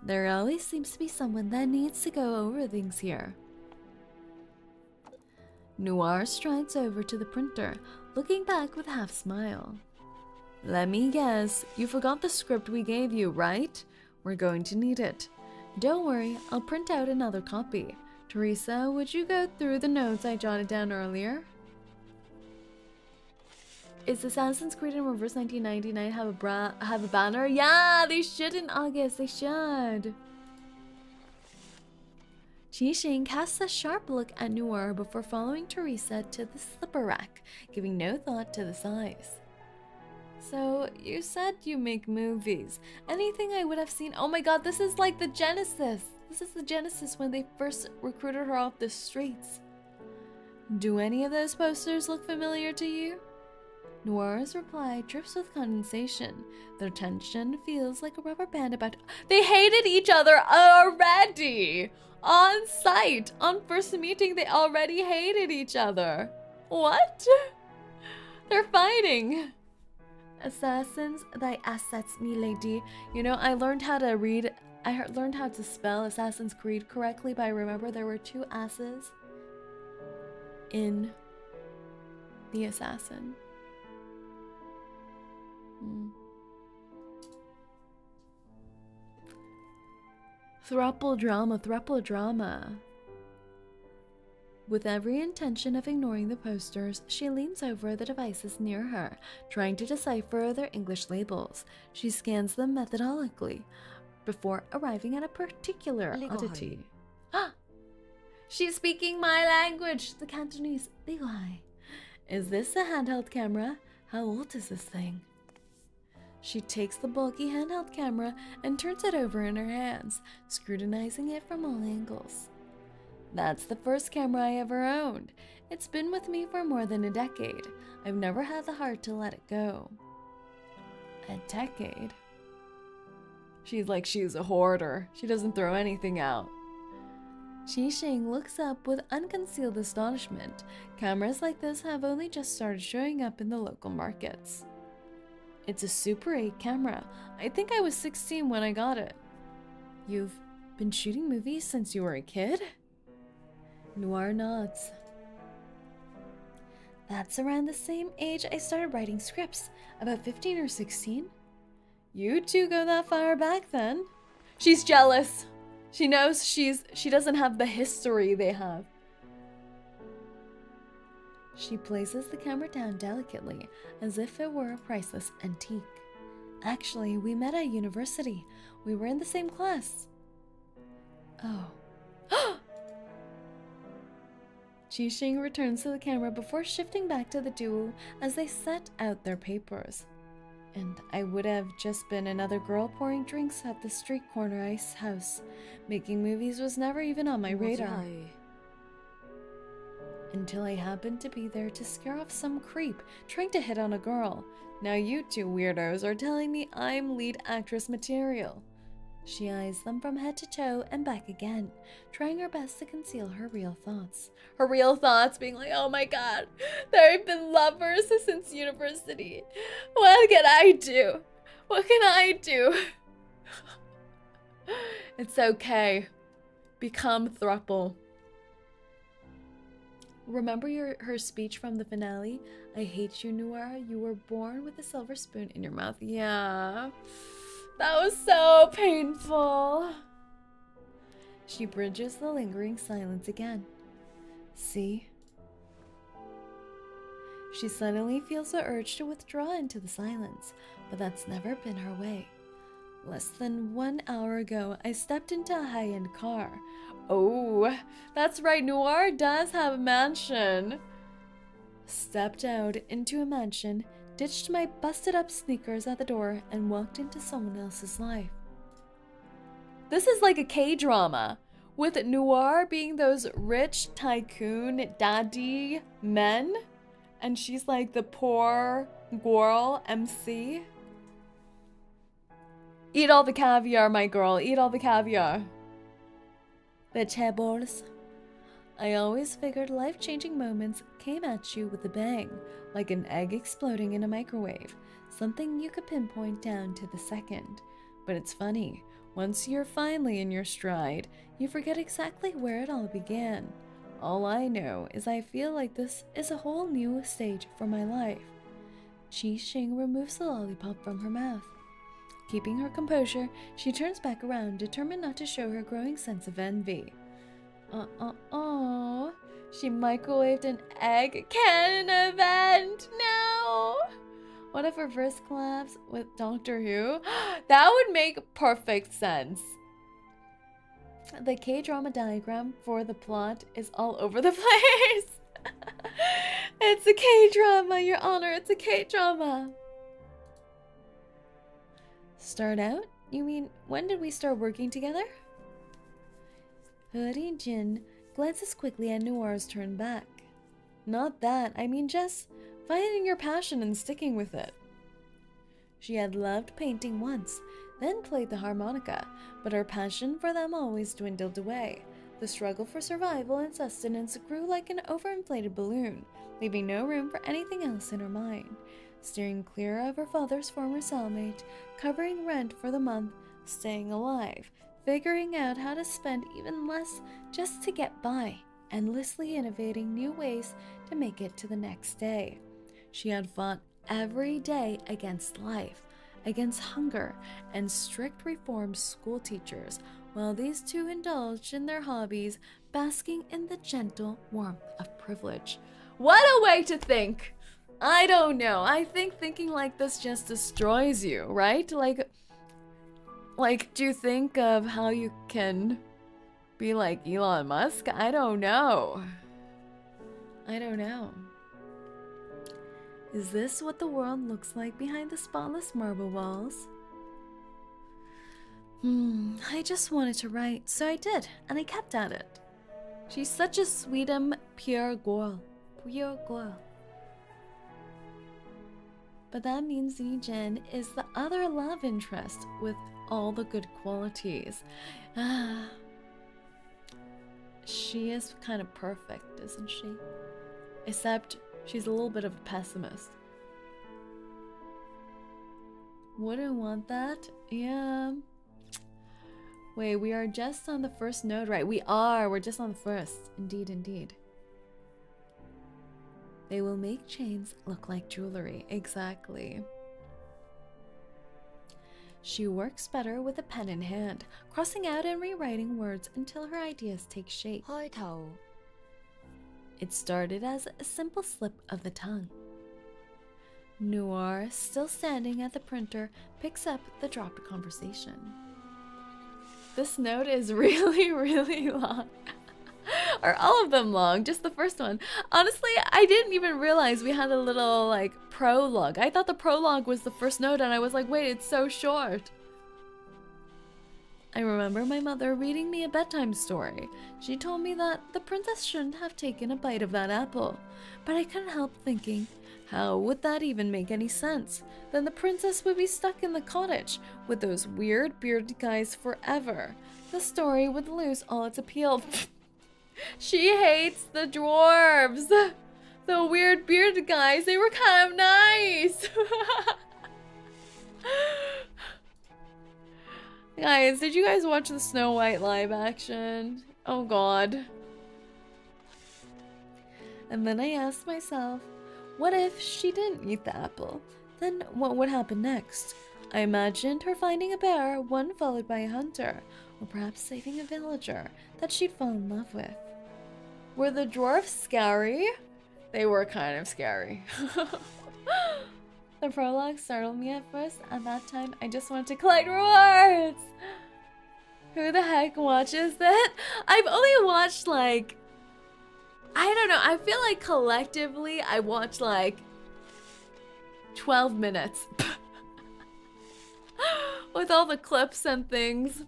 There always seems to be someone that needs to go over things here. Noir strides over to the printer, looking back with a half smile. Let me guess, you forgot the script we gave you, right? We're going to need it. Don't worry, I'll print out another copy. Teresa, would you go through the notes I jotted down earlier? Is Assassin's Creed in Reverse 1999 have a banner? Yeah, they should in August. They should. Qixing casts a sharp look at Noir before following Teresa to the slipper rack, giving no thought to the size. So, you said you make movies. Anything I would have seen? Oh my god, this is like the Genesis. This is the Genesis when they first recruited her off the streets. Do any of those posters look familiar to you? Noir's reply drips with condensation. Their tension feels like a rubber band about— They hated each other already! On sight! On first meeting, they already hated each other. What? They're fighting. Assassins, thy assets, me lady. You know, I learned how to read— I learned how to spell Assassin's Creed correctly, but I remember there were 2 asses in the assassin. Thruple drama. With every intention of ignoring the posters, she leans over the devices near her, trying to decipher their English labels. She scans them methodically before arriving at a particular oddity. Ah! She's speaking my language, the Cantonese. Is this a handheld camera? How old is this thing? She takes the bulky handheld camera and turns it over in her hands, scrutinizing it from all angles. That's the first camera I ever owned. It's been with me for more than a decade. I've never had the heart to let it go. A decade? She's a hoarder. She doesn't throw anything out. Qixing looks up with unconcealed astonishment. Cameras like this have only just started showing up in the local markets. It's a Super 8 camera. I think I was 16 when I got it. You've been shooting movies since you were a kid? Noir nods. That's around the same age I started writing scripts, about 15 or 16. You two go that far back then. She's jealous. She knows she doesn't have the history they have. She places the camera down delicately, as if it were a priceless antique. Actually, we met at university. We were in the same class. Oh. 𝐒𝐡𝐚𝐭 returns to the camera before shifting back to the duo as they set out their papers. And I would have just been another girl pouring drinks at the street corner ice house. Making movies was never even on my radar. Until I happened to be there to scare off some creep trying to hit on a girl. Now you two weirdos are telling me I'm lead actress material. She eyes them from head to toe and back again, trying her best to conceal her real thoughts. Her real thoughts being like, oh my god, they've been lovers since university. What can I do? What can I do? It's okay. Become throuple. Remember her speech from the finale? I hate you, Noir. You were born with a silver spoon in your mouth. Yeah. That was so painful. She bridges the lingering silence again. See? She suddenly feels the urge to withdraw into the silence, but that's never been her way. Less than 1 hour ago, I stepped into a high-end car. Oh, that's right, Noir does have a mansion. Stepped out into a mansion, ditched my busted-up sneakers at the door, and walked into someone else's life. This is like a K-drama, with Noir being those rich tycoon daddy men, and she's like the poor girl MC. Eat all the caviar, my girl. Eat all the caviar. Vegetables. I always figured life-changing moments came at you with a bang, like an egg exploding in a microwave, something you could pinpoint down to the second. But it's funny, once you're finally in your stride, you forget exactly where it all began. All I know is I feel like this is a whole new stage for my life. 𝐒𝐡𝐭 removes the lollipop from her mouth. Keeping her composure, she turns back around, determined not to show her growing sense of envy. She microwaved an egg cannon event. No! What if reverse collabs with Doctor Who? That would make perfect sense. The K-drama diagram for the plot is all over the place. It's a K-drama, Your Honor. It's a K-drama. Start out? You mean, when did we start working together? 𝐒𝐴𝐷 glances quickly at Noir's turn back. Not that, I mean just finding your passion and sticking with it. She had loved painting once, then played the harmonica, but her passion for them always dwindled away. The struggle for survival and sustenance grew like an overinflated balloon, leaving no room for anything else in her mind. Steering clear of her father's former cellmate, covering rent for the month, staying alive, figuring out how to spend even less just to get by, endlessly innovating new ways to make it to the next day. She had fought every day against life, against hunger, and strict reform school teachers, while these two indulged in their hobbies, basking in the gentle warmth of privilege. What a way to think! I don't know. I think thinking like this just destroys you, right? Like, do you think of how you can be like Elon Musk? I don't know. I don't know. Is this what the world looks like behind the spotless marble walls? I just wanted to write, so I did, and I kept at it. She's such a sweet pure girl. Pure girl. But that means 𝐒𝐡𝐚 is the other love interest with all the good qualities. She is kind of perfect, isn't she? Except she's a little bit of a pessimist. Wouldn't want that? Yeah. Wait, we are just on the first note, right? We are. We're just on the first. Indeed, indeed. They will make chains look like jewelry. Exactly. She works better with a pen in hand, crossing out and rewriting words until her ideas take shape. 開頭 It started as a simple slip of the tongue. Noir, still standing at the printer, picks up the dropped conversation. This note is really, really long. Are all of them long? Just the first one. Honestly, I didn't even realize we had a little, like, prologue. I thought the prologue was the first note, and I was like, wait, it's so short. I remember my mother reading me a bedtime story. She told me that the princess shouldn't have taken a bite of that apple. But I couldn't help thinking, how would that even make any sense? Then the princess would be stuck in the cottage with those weird bearded guys forever. The story would lose all its appeal. She hates the dwarves. The weird bearded guys, they were kind of nice. Guys, did you guys watch the Snow White live action? Oh god. And then I asked myself, what if she didn't eat the apple? Then what would happen next? I imagined her finding a bear, one followed by a hunter, or perhaps saving a villager that she'd fall in love with. Were the dwarfs scary? They were kind of scary. The prologue startled me at first. At that time, I just wanted to collect rewards. Who the heck watches that? I've only watched like, I don't know, I feel like collectively I watched like 12 minutes. With all the clips and things.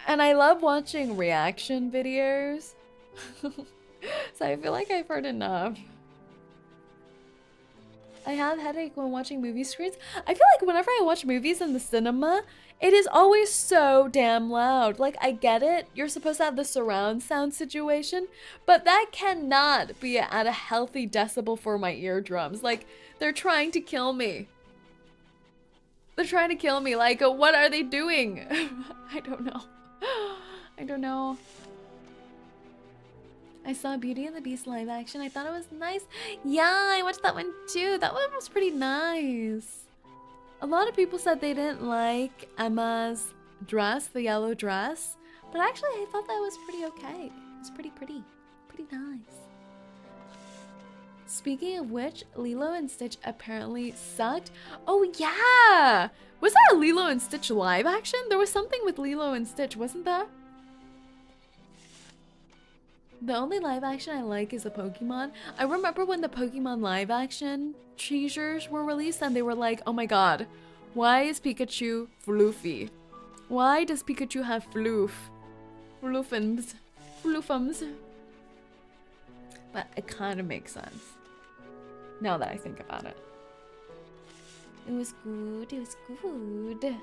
And I love watching reaction videos. So I feel like I've heard enough. I have a headache when watching movie screens. I feel like whenever I watch movies in the cinema, it is always so damn loud. Like, I get it. You're supposed to have the surround sound situation, but that cannot be at a healthy decibel for my eardrums. Like, they're trying to kill me. They're trying to kill me. Like, what are they doing? I don't know. I don't know. I saw Beauty and the Beast live action. I thought it was nice. Yeah, I watched that one too. That one was pretty nice. A lot of people said they didn't like Emma's dress, the yellow dress. But actually, I thought that was pretty okay. It was pretty pretty. Pretty nice. Speaking of which, Lilo and Stitch apparently sucked. Oh yeah! Was that a Lilo and Stitch live action? There was something with Lilo and Stitch, wasn't there? The only live action I like is the Pokemon. I remember when the Pokemon live action teasers were released and they were like, oh my god, why is Pikachu floofy? Why does Pikachu have floof? Floofums. Floofums. But it kind of makes sense. Now that I think about it. It was good, it was good.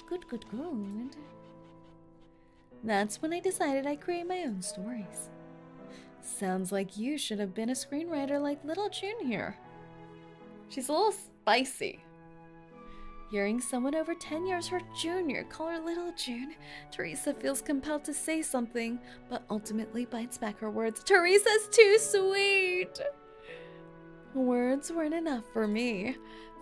Good, good, good. That's when I decided I'd create my own stories. Sounds like you should have been a screenwriter like little June here. She's a little spicy. Hearing someone over 10 years her junior call her little June, Teresa feels compelled to say something, but ultimately bites back her words. Teresa's too sweet! Words weren't enough for me.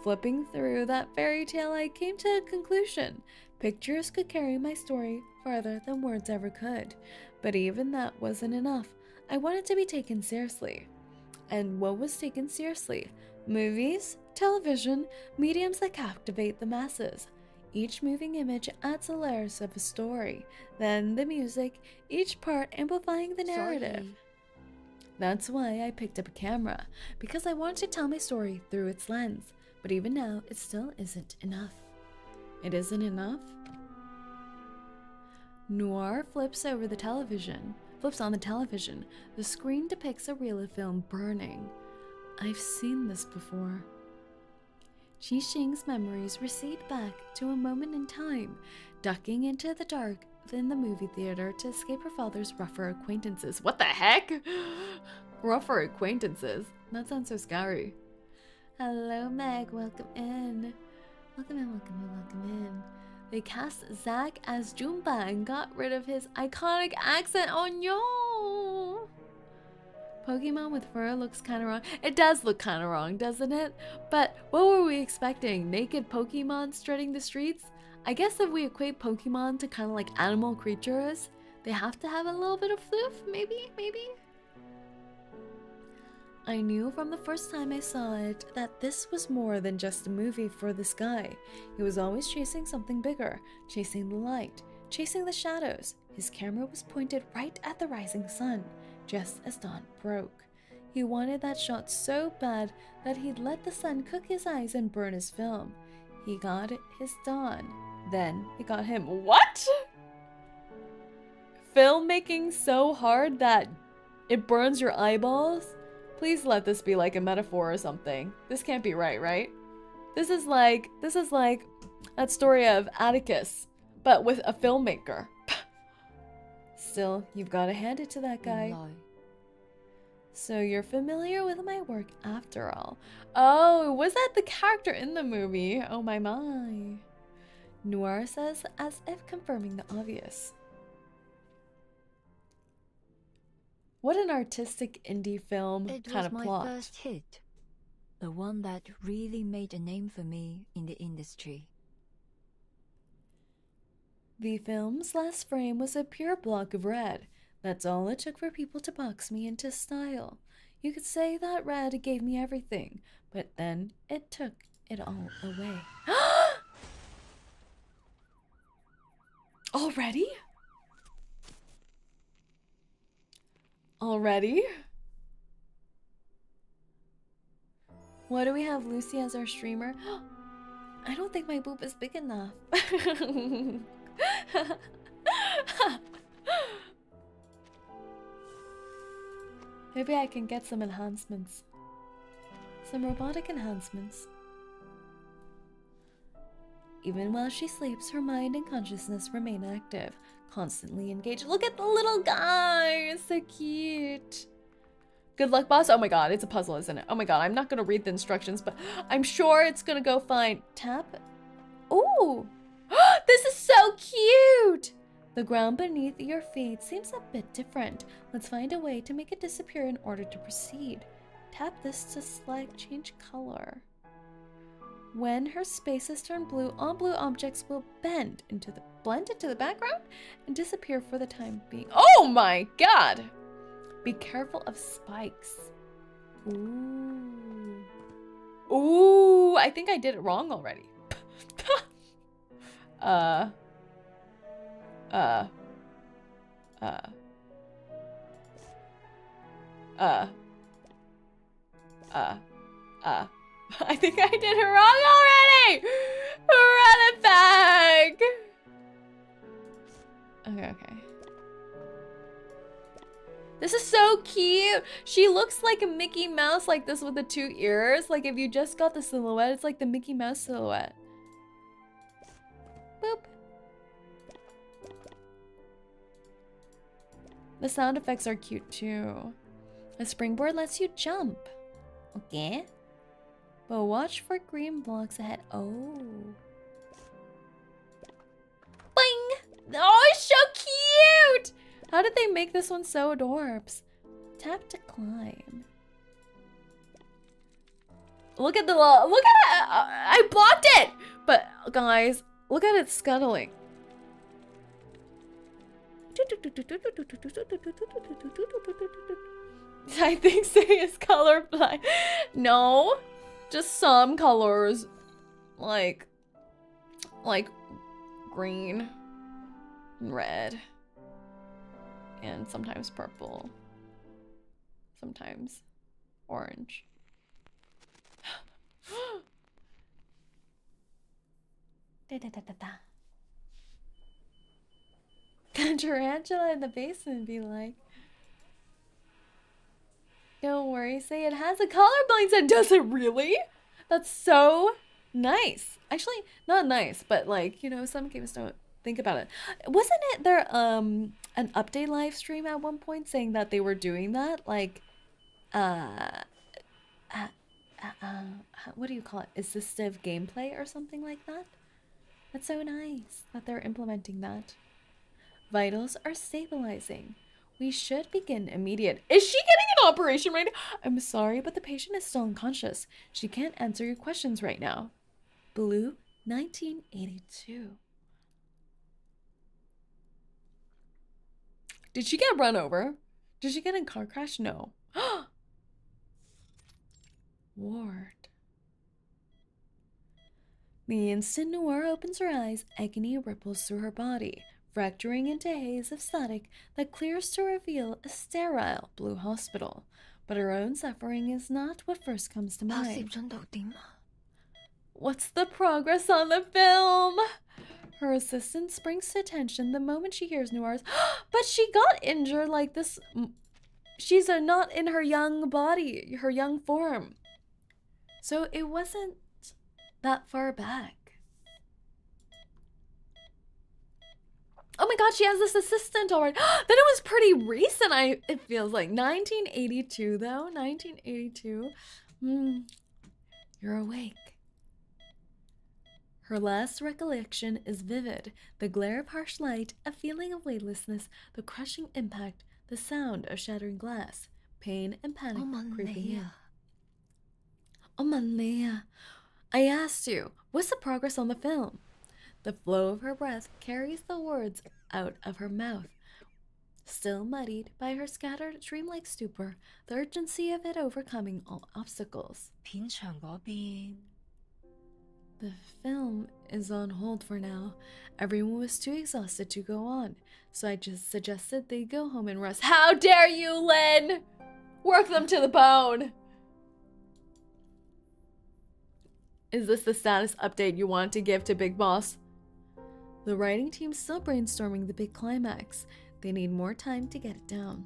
Flipping through that fairy tale, I came to a conclusion. Pictures could carry my story farther than words ever could. But even that wasn't enough. I wanted to be taken seriously. And what was taken seriously? Movies, television, mediums that captivate the masses. Each moving image adds a layers of a story. Then the music, each part amplifying the narrative. Sorry. That's why I picked up a camera, because I wanted to tell my story through its lens. But even now, it still isn't enough. It isn't enough? Noir flips on the television. The screen depicts a reel of film burning. I've seen this before. 𝐒𝐡𝐚's memories recede back to a moment in time, ducking into the dark in the movie theater to escape her father's rougher acquaintances. What the heck? Rougher acquaintances? That sounds so scary. Hello, Meg. Welcome in. Welcome in, welcome in, welcome in. They cast Zach as Jumba and got rid of his iconic accent. Oh no! Pokemon with fur looks kind of wrong. It does look kind of wrong, doesn't it? But what were we expecting? Naked Pokemon strutting the streets? I guess if we equate Pokemon to kind of like animal creatures, they have to have a little bit of floof, maybe? I knew from the first time I saw it that this was more than just a movie for this guy. He was always chasing something bigger, chasing the light, chasing the shadows. His camera was pointed right at the rising sun, just as dawn broke. He wanted that shot so bad that he'd let the sun cook his eyes and burn his film. He got his dawn. Then he got him. What? Filmmaking so hard that it burns your eyeballs? Please let this be like a metaphor or something. This can't be right? This is like that story of Atticus, but with a filmmaker. Still, you've got to hand it to that guy. No. So you're familiar with my work after all. Oh, was that the character in the movie? Oh my. Noir says as if confirming the obvious. What an artistic indie film kind of plot. It was my first hit. The one that really made a name for me in the industry. The film's last frame was a pure block of red. That's all it took for people to box me into style. You could say that red gave me everything, but then it took it all away. Already? Why do we have Lucy as our streamer? I don't think my boob is big enough. Maybe I can get some enhancements. Some robotic enhancements. Even while she sleeps, her mind and consciousness remain active, constantly engaged. Look at the little guy! So cute. Good luck, boss. Oh my god, it's a puzzle, isn't it? Oh my god, I'm not gonna read the instructions, but I'm sure it's gonna go fine. Tap. Ooh! This is so cute! The ground beneath your feet seems a bit different. Let's find a way to make it disappear in order to proceed. Tap this to select change color. When her spaces turn blue, all blue objects will blend into the background and disappear for the time being. Oh my god! Be careful of spikes. Ooh. Ooh, I think I did it wrong already. I think I did it wrong already! Run it back! Okay. This is so cute! She looks like a Mickey Mouse like this with the 2 ears. Like if you just got the silhouette, it's like the Mickey Mouse silhouette. Boop. The sound effects are cute too. A springboard lets you jump. Okay. But watch for green blocks ahead. Oh. Boing! Oh, it's so cute! How did they make this one so adorbs? Tap to climb. Look at the look at it! I blocked it! But guys, look at it scuttling. I think Say is colorblind. No, just some colors, like green, and red, and sometimes purple, sometimes orange. The tarantula in the basement be like, don't worry, Say it has a colorblind set. Does it really? That's so nice. Actually, not nice, but like, you know, some games don't think about it. Wasn't it there an update live stream at one point saying that they were doing that? Like, what do you call it? Assistive gameplay or something like that? That's so nice that they're implementing that. Vitals are stabilizing. We should begin immediate. Is she getting an operation right now? I'm sorry, but the patient is still unconscious. She can't answer your questions right now. Blue, 1982. Did she get run over? Did she get in a car crash? No. Ward. The instant Noir opens her eyes, agony ripples through her body, fracturing into a haze of static that clears to reveal a sterile blue hospital. But her own suffering is not what first comes to mind. What's the progress on the film? Her assistant springs to attention the moment she hears Noir's, but she got injured like this. She's not in her young body, her young form. So it wasn't that far back. Oh my god, she has this assistant already. Then it was pretty recent, it feels like. 1982 though, 1982. You're awake. Her last recollection is vivid. The glare of harsh light, a feeling of weightlessness, the crushing impact, the sound of shattering glass, pain and panic creeping in. Oh Manea, I asked you, what's the progress on the film? The flow of her breath carries the words out of her mouth. Still muddied by her scattered dreamlike stupor, the urgency of it overcoming all obstacles. The film is on hold for now. Everyone was too exhausted to go on, so I just suggested they go home and rest. How dare you, Lynn! Work them to the bone! Is this the status update you want to give to Big Boss? The writing team's still brainstorming the big climax. They need more time to get it down.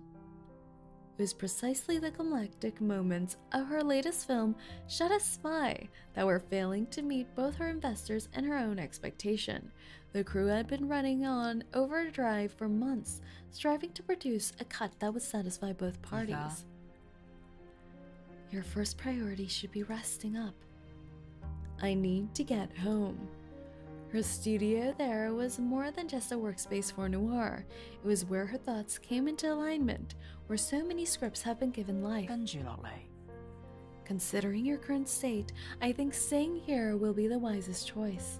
It was precisely the climactic moments of her latest film, Shut a Spy, that were failing to meet both her investors and her own expectation. The crew had been running on overdrive for months, striving to produce a cut that would satisfy both parties. Your first priority should be resting up. I need to get home. Her studio there was more than just a workspace for Noir. It was where her thoughts came into alignment, where so many scripts have been given life. Considering your current state, I think staying here will be the wisest choice.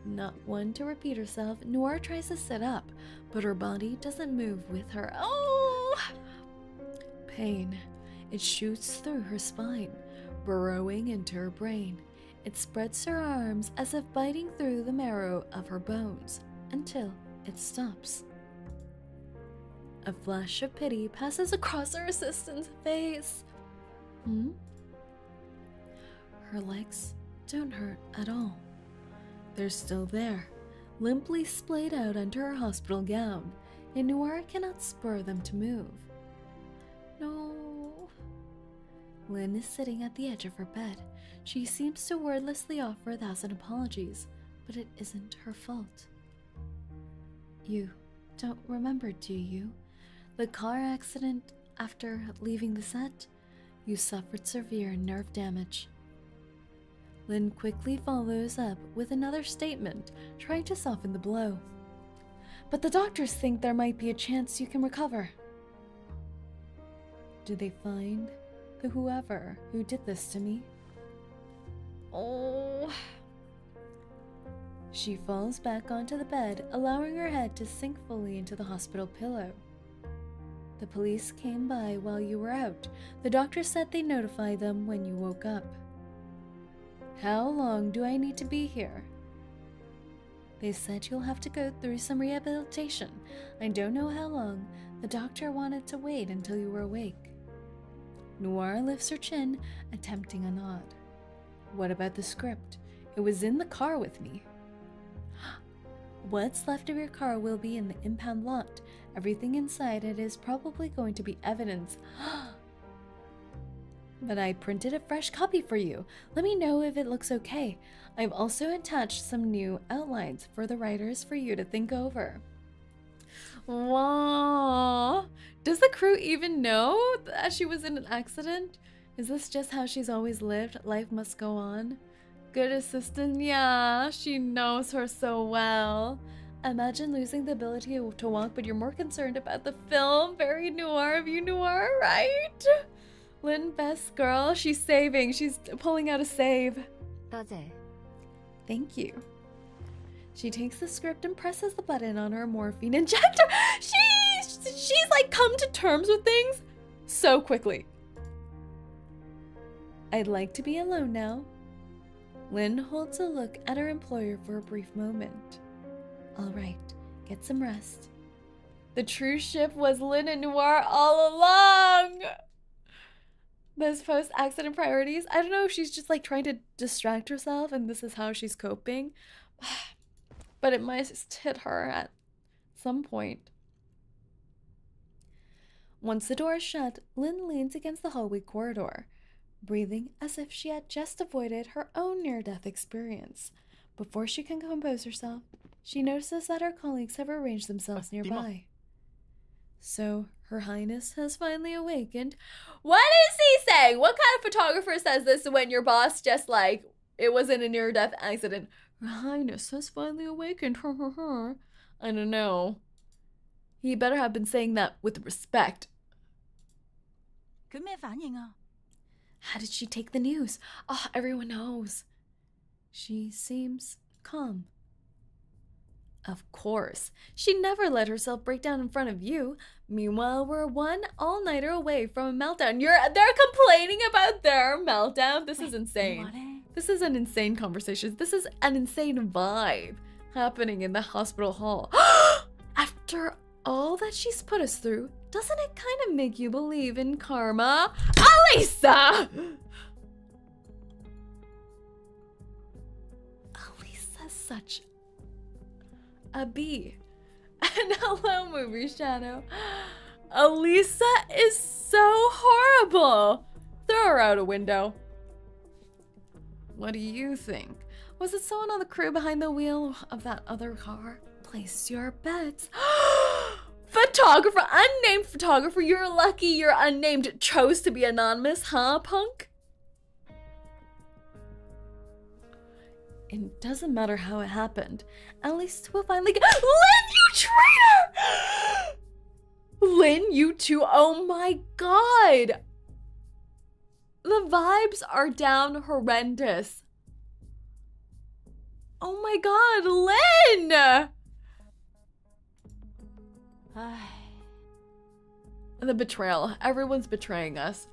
Not one to repeat herself, Noir tries to sit up, but her body doesn't move with her. Oh! Pain. It shoots through her spine, burrowing into her brain. It spreads her arms as if biting through the marrow of her bones, until it stops. A flash of pity passes across her assistant's face. Her legs don't hurt at all. They're still there, limply splayed out under her hospital gown, and Noir cannot spur them to move. No. Lynn is sitting at the edge of her bed. She seems to wordlessly offer 1,000 apologies, but it isn't her fault. You don't remember, do you? The car accident after leaving the set? You suffered severe nerve damage. Lynn quickly follows up with another statement, trying to soften the blow. But the doctors think there might be a chance you can recover. Did they find the whoever who did this to me? Oh. She falls back onto the bed, allowing her head to sink fully into the hospital pillow. The police came by while you were out. The doctor said they notified them when you woke up. How long do I need to be here? They said you'll have to go through some rehabilitation. I don't know how long. The doctor wanted to wait until you were awake. Noir lifts her chin, attempting a nod. What about the script? It was in the car with me. What's left of your car will be in the impound lot. Everything inside it is probably going to be evidence. But I printed a fresh copy for you. Let me know if it looks okay. I've also attached some new outlines for the writers for you to think over. Wow. Does the crew even know that she was in an accident? Is this just how she's always lived? Life must go on. Good assistant, yeah, she knows her so well. Imagine losing the ability to walk, but you're more concerned about the film. Very Noir of you, Noir, right? Lynn, best girl. She's saving. She's pulling out a save. 𝐂𝐡𝐚𝐭 Thank you. She takes the script and presses the button on her morphine injector. She's like come to terms with things so quickly. I'd like to be alone now. Lynn holds a look at her employer for a brief moment. All right, get some rest. The true ship was Lynn and Noir all along. Those post-accident priorities. I don't know if she's just like trying to distract herself and this is how she's coping. But it must hit her at some point. Once the door is shut, Lynn leans against the hallway corridor, breathing as if she had just avoided her own near-death experience. Before she can compose herself, she notices that her colleagues have arranged themselves nearby. So, Her Highness has finally awakened. What is he saying? What kind of photographer says this when your boss just like, it wasn't a near-death accident? Her Highness has finally awakened. I don't know. He better have been saying that with respect. 佢咩反應啊？ How did she take the news? Oh, everyone knows. She seems calm. Of course. She never let herself break down in front of you. Meanwhile, we're one all-nighter away from a meltdown. They're complaining about their meltdown. This is insane. This is an insane conversation. This is an insane vibe happening in the hospital hall. After all that she's put us through, doesn't it kind of make you believe in karma? Alisa! Alisa's such a bee. And hello, movie shadow. Alisa is so horrible. Throw her out a window. What do you think? Was it someone on the crew behind the wheel of that other car? Place your bets. Photographer, unnamed photographer. You're lucky your unnamed chose to be anonymous, huh, punk? It doesn't matter how it happened. At least we'll finally get— Lynn, you traitor! Lynn, you too. Oh my god. The vibes are down horrendous. Oh my god, Lynn! 唉， The betrayal. Everyone's betraying us.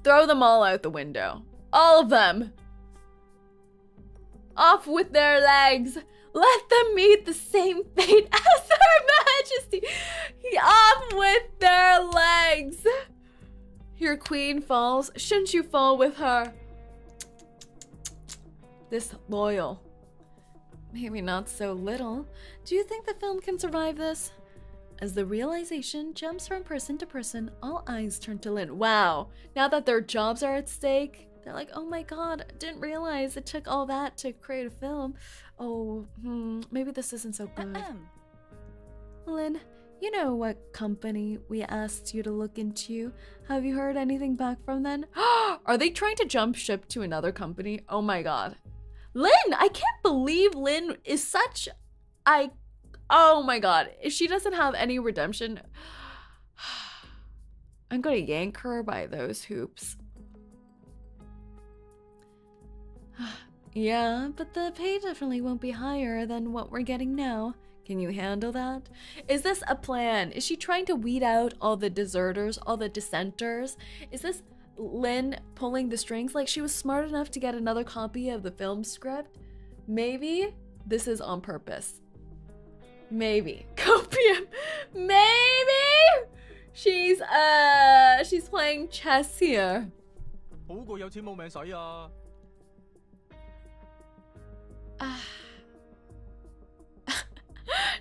Throw them all out the window. All of them. Off with their legs. Let them meet the same fate as their majesty. Off with their legs. Your queen falls. Shouldn't you fall with her? This loyal. Maybe not so little. Do you think the film can survive this? As the realization jumps from person to person, all eyes turn to Lynn. Wow. Now that their jobs are at stake, they're like, oh my god, I didn't realize it took all that to create a film. Oh, maybe this isn't so good. Lynn, you know what company we asked you to look into? Have you heard anything back from them? Are they trying to jump ship to another company? Oh my god. Lynn, I can't believe Lynn is such... Oh my god. If she doesn't have any redemption, I'm gonna yank her by those hoops. Yeah, but the pay definitely won't be higher than what we're getting now. Can you handle that? Is this a plan? Is she trying to weed out all the deserters, all the dissenters? Is this Lynn pulling the strings? Like she was smart enough to get another copy of the film script? Maybe this is on purpose. Maybe. Copium. Maybe she's playing chess here. 好過有錢冇命使啊！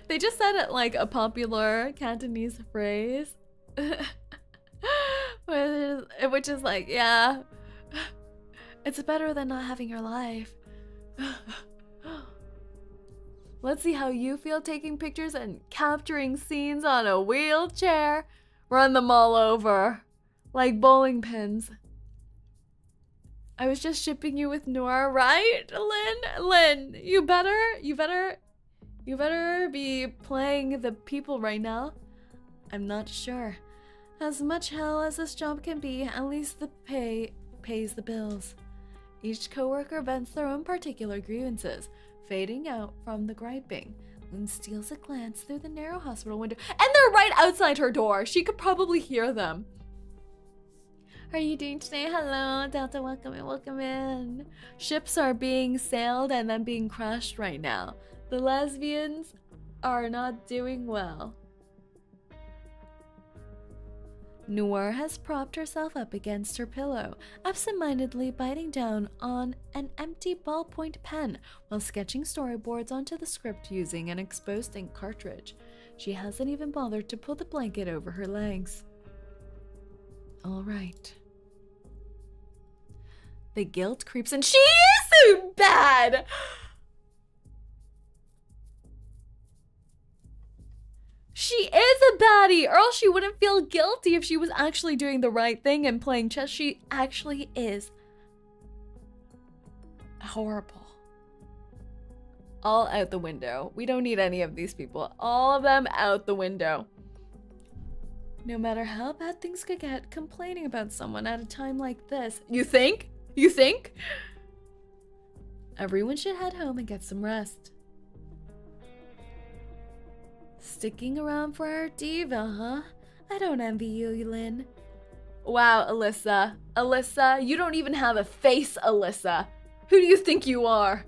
They just said it like a popular Cantonese phrase. Which is like, yeah, it's better than not having your life. Let's see how you feel taking pictures and capturing scenes on a wheelchair. Run them all over like bowling pins. I was just shipping you with Noir, right, Lynn? Lynn, you better You better be playing the people right now. I'm not sure. As much hell as this job can be, at least the pay pays the bills. Each coworker vents their own particular grievances, fading out from the griping. Lynn steals a glance through the narrow hospital window, and they're right outside her door. She could probably hear them. How are you doing today? Hello, Delta, welcome in, welcome in. Ships are being sailed and then being crashed right now. The lesbians are not doing well. Noire has propped herself up against her pillow, absentmindedly biting down on an empty ballpoint pen while sketching storyboards onto the script using an exposed ink cartridge. She hasn't even bothered to pull the blanket over her legs. All right. The guilt creeps in. She is so bad! She is a baddie, or else she wouldn't feel guilty if she was actually doing the right thing and playing chess. She actually is horrible. All out the window. We don't need any of these people. All of them out the window. No matter how bad things could get, complaining about someone at a time like this. You think? You think? Everyone should head home and get some rest. Sticking around for our diva, huh? I don't envy you, Lynn. Wow, Alyssa. Alyssa, you don't even have a face, Alyssa. Who do you think you are?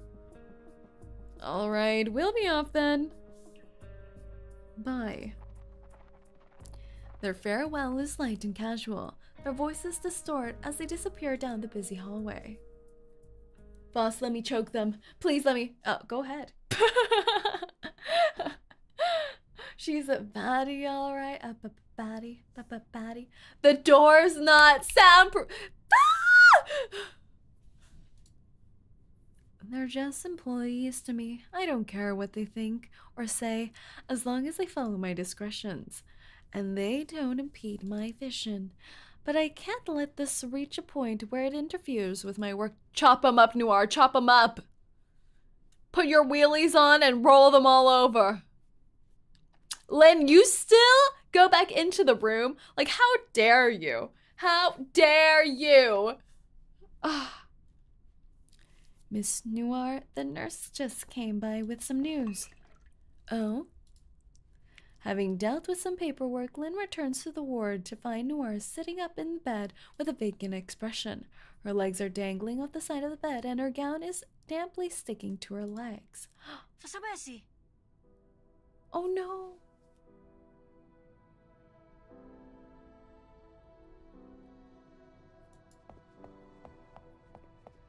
Alright, we'll be off then. Bye. Their farewell is light and casual. Their voices distort as they disappear down the busy hallway. Boss, let me choke them. Please let me... Oh, go ahead. She's a baddie, alright. A baddie. Baddie. The door's not soundproof. Ah! They're just employees to me. I don't care what they think or say, as long as they follow my discretions. And they don't impede my vision. But I can't let this reach a point where it interferes with my work. Chop 'em up, Noir. Chop 'em up. Put your wheelies on and roll them all over. Lynn, you still go back into the room? Like, how dare you? How dare you? Ah. Miss Noir, the nurse just came by with some news. Oh? Having dealt with some paperwork, Lynn returns to the ward to find Noir sitting up in bed with a vacant expression. Her legs are dangling off the side of the bed and her gown is damply sticking to her legs. Oh no!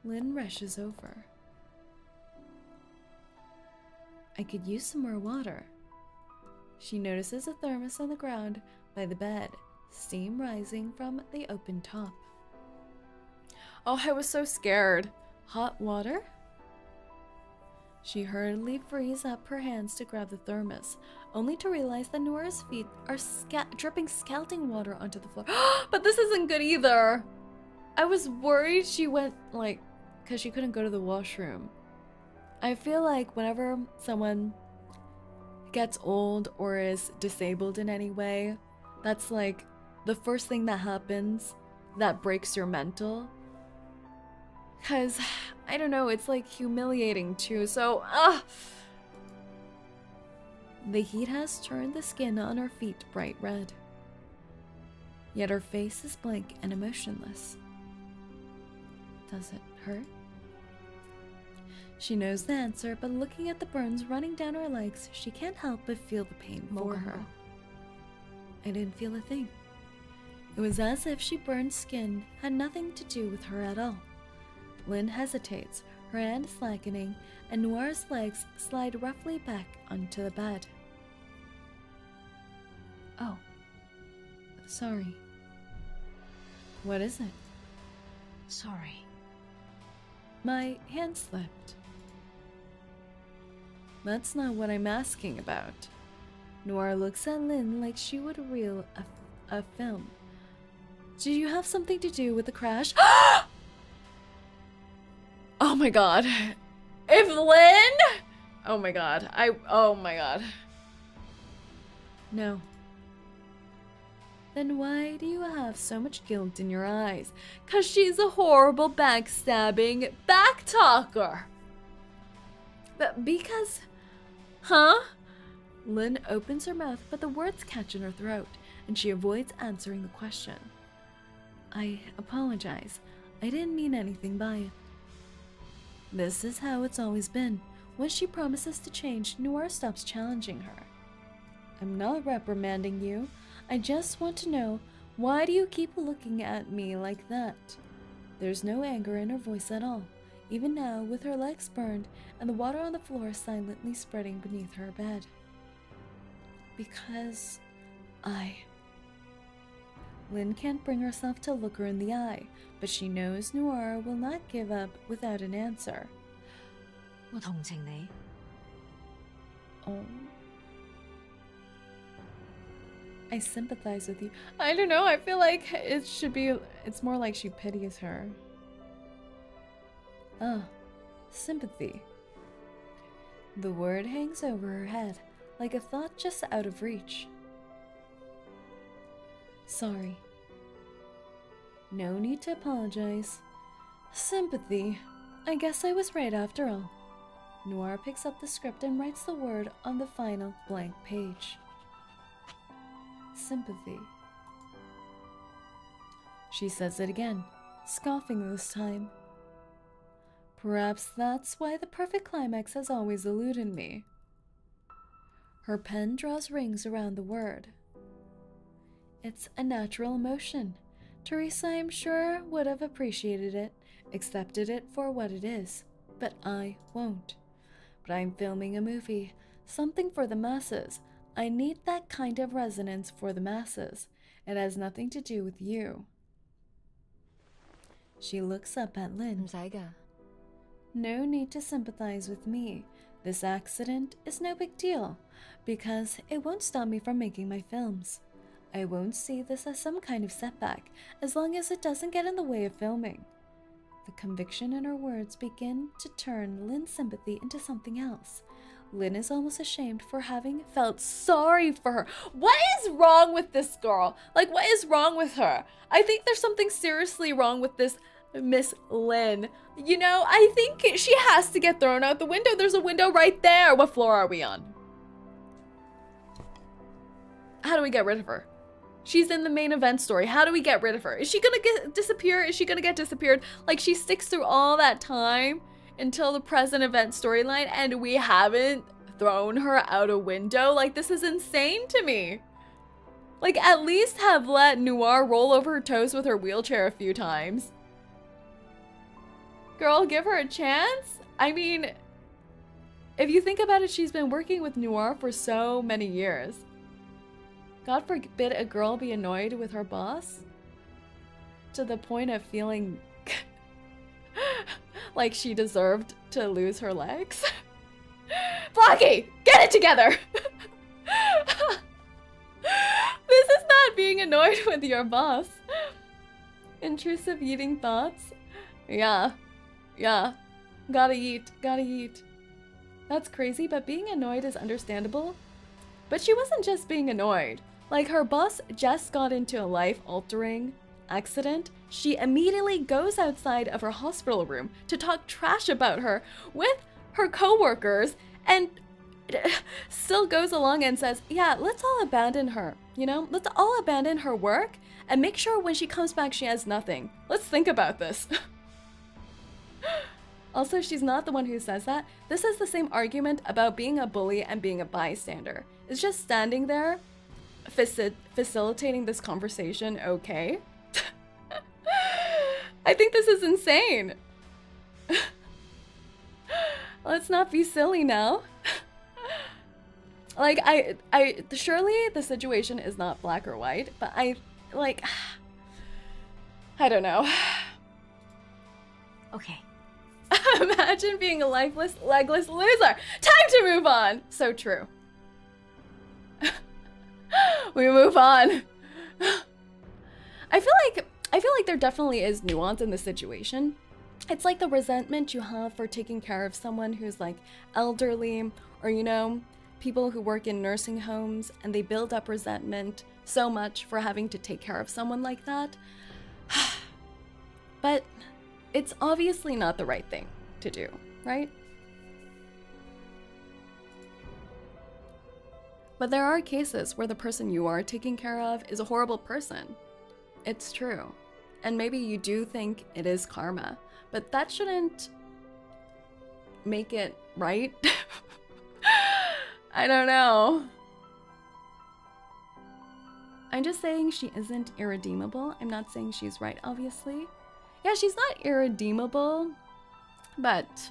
Lynn rushes over. I could use some more water. She notices a thermos on the ground by the bed, steam rising from the open top. Oh, I was so scared. Hot water? She hurriedly frees up her hands to grab the thermos, only to realize that Nora's feet are dripping scalding water onto the floor. But this isn't good either. I was worried she went, like, because she couldn't go to the washroom. I feel like whenever someone gets old or is disabled in any way, that's like the first thing that happens that breaks your mental. Because, I don't know, it's like humiliating too, so, The heat has turned the skin on her feet bright red. Yet her face is blank and emotionless. Does it hurt? She knows the answer, but looking at the burns running down her legs, she can't help but feel the pain for her. I didn't feel a thing. It was as if she burned skin had nothing to do with her at all. Lynn hesitates, her hand slackening, and Noir's legs slide roughly back onto the bed. Oh. Sorry. What is it? Sorry. My hand slipped. That's not what I'm asking about. Noir looks at Lynn like she would reel a film. Did you have something to do with the crash? Oh my god. If Lynn Oh my god. Oh my god. No. Then why do you have so much guilt in your eyes? 'Cause she's a horrible backstabbing backtalker. But because... Huh? Lynn opens her mouth, but the words catch in her throat, and she avoids answering the question. I apologize. I didn't mean anything by it. This is how it's always been. Once she promises to change, Noir stops challenging her. I'm not reprimanding you. I just want to know, why do you keep looking at me like that? There's no anger in her voice at all, even now with her legs burned and the water on the floor silently spreading beneath her bed. Because Lynn can't bring herself to look her in the eye, but she knows Noir will not give up without an answer. 我同情你。 Oh. I sympathize with you. I don't know, I feel like it's more like she pities her. Ah, sympathy. The word hangs over her head, like a thought just out of reach. Sorry. No need to apologize. Sympathy. I guess I was right after all. Noir picks up the script and writes the word on the final blank page. Sympathy. She says it again, scoffing this time. Perhaps that's why the perfect climax has always eluded me. Her pen draws rings around the word. It's a natural emotion. Teresa, I'm sure, would have appreciated it, accepted it for what it is, but I won't. But I'm filming a movie, something for the masses. I need that kind of resonance for the masses. It has nothing to do with you. She looks up at Lynn. 唔使㗎。 No need to sympathize with me. This accident is no big deal, because it won't stop me from making my films. I won't see this as some kind of setback, as long as it doesn't get in the way of filming. The conviction in her words begin to turn Lynn's sympathy into something else. Lynn is almost ashamed for having felt sorry for her. What is wrong with this girl? Like, what is wrong with her? I think there's something seriously wrong with this Miss Lynn. You know, I think she has to get thrown out the window. There's a window right there. What floor are we on? How do we get rid of her? She's in the main event story. How do we get rid of her? Is she gonna disappear? Is she gonna get disappeared? Like, she sticks through all that time until the present event storyline and we haven't thrown her out a window? Like, this is insane to me. Like, at least have let Noir roll over her toes with her wheelchair a few times. Girl, give her a chance? I mean, if you think about it, she's been working with Noir for so many years. God forbid a girl be annoyed with her boss to the point of feeling like she deserved to lose her legs. Blocky, get it together! This is not being annoyed with your boss. Intrusive eating thoughts? Yeah. Gotta eat. That's crazy, but being annoyed is understandable. But she wasn't just being annoyed. Like, her boss just got into a life-altering accident. She immediately goes outside of her hospital room to talk trash about her with her co-workers and still goes along and says, yeah, let's all abandon her, you know? Let's all abandon her work and make sure when she comes back she has nothing. Let's think about this. Also, she's not the one who says that. This is the same argument about being a bully and being a bystander. It's just standing there, facilitating this conversation, okay? I think this is insane. Let's not be silly now. Like, surely the situation is not black or white, but I don't know. Okay. Imagine being a lifeless, legless loser. Time to move on. So true. We move on. I feel like there definitely is nuance in the situation. It's like the resentment you have for taking care of someone who's like elderly, or you know, people who work in nursing homes and they build up resentment so much for having to take care of someone like that. But it's obviously not the right thing to do, right? But there are cases where the person you are taking care of is a horrible person. It's true. And maybe you do think it is karma, but that shouldn't make it right. I don't know. I'm just saying she isn't irredeemable. I'm not saying she's right, obviously. Yeah, she's not irredeemable, but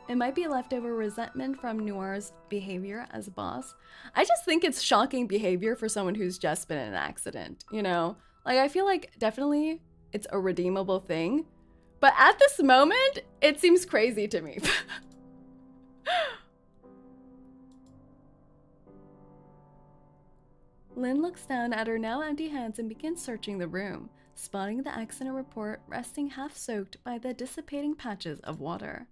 it might be leftover resentment from Noir's behavior as a boss. I just think it's shocking behavior for someone who's just been in an accident, you know? Like, I feel like definitely it's a redeemable thing, but at this moment, it seems crazy to me. Lynn looks down at her now empty hands and begins searching the room, spotting the accident report resting half-soaked by the dissipating patches of water.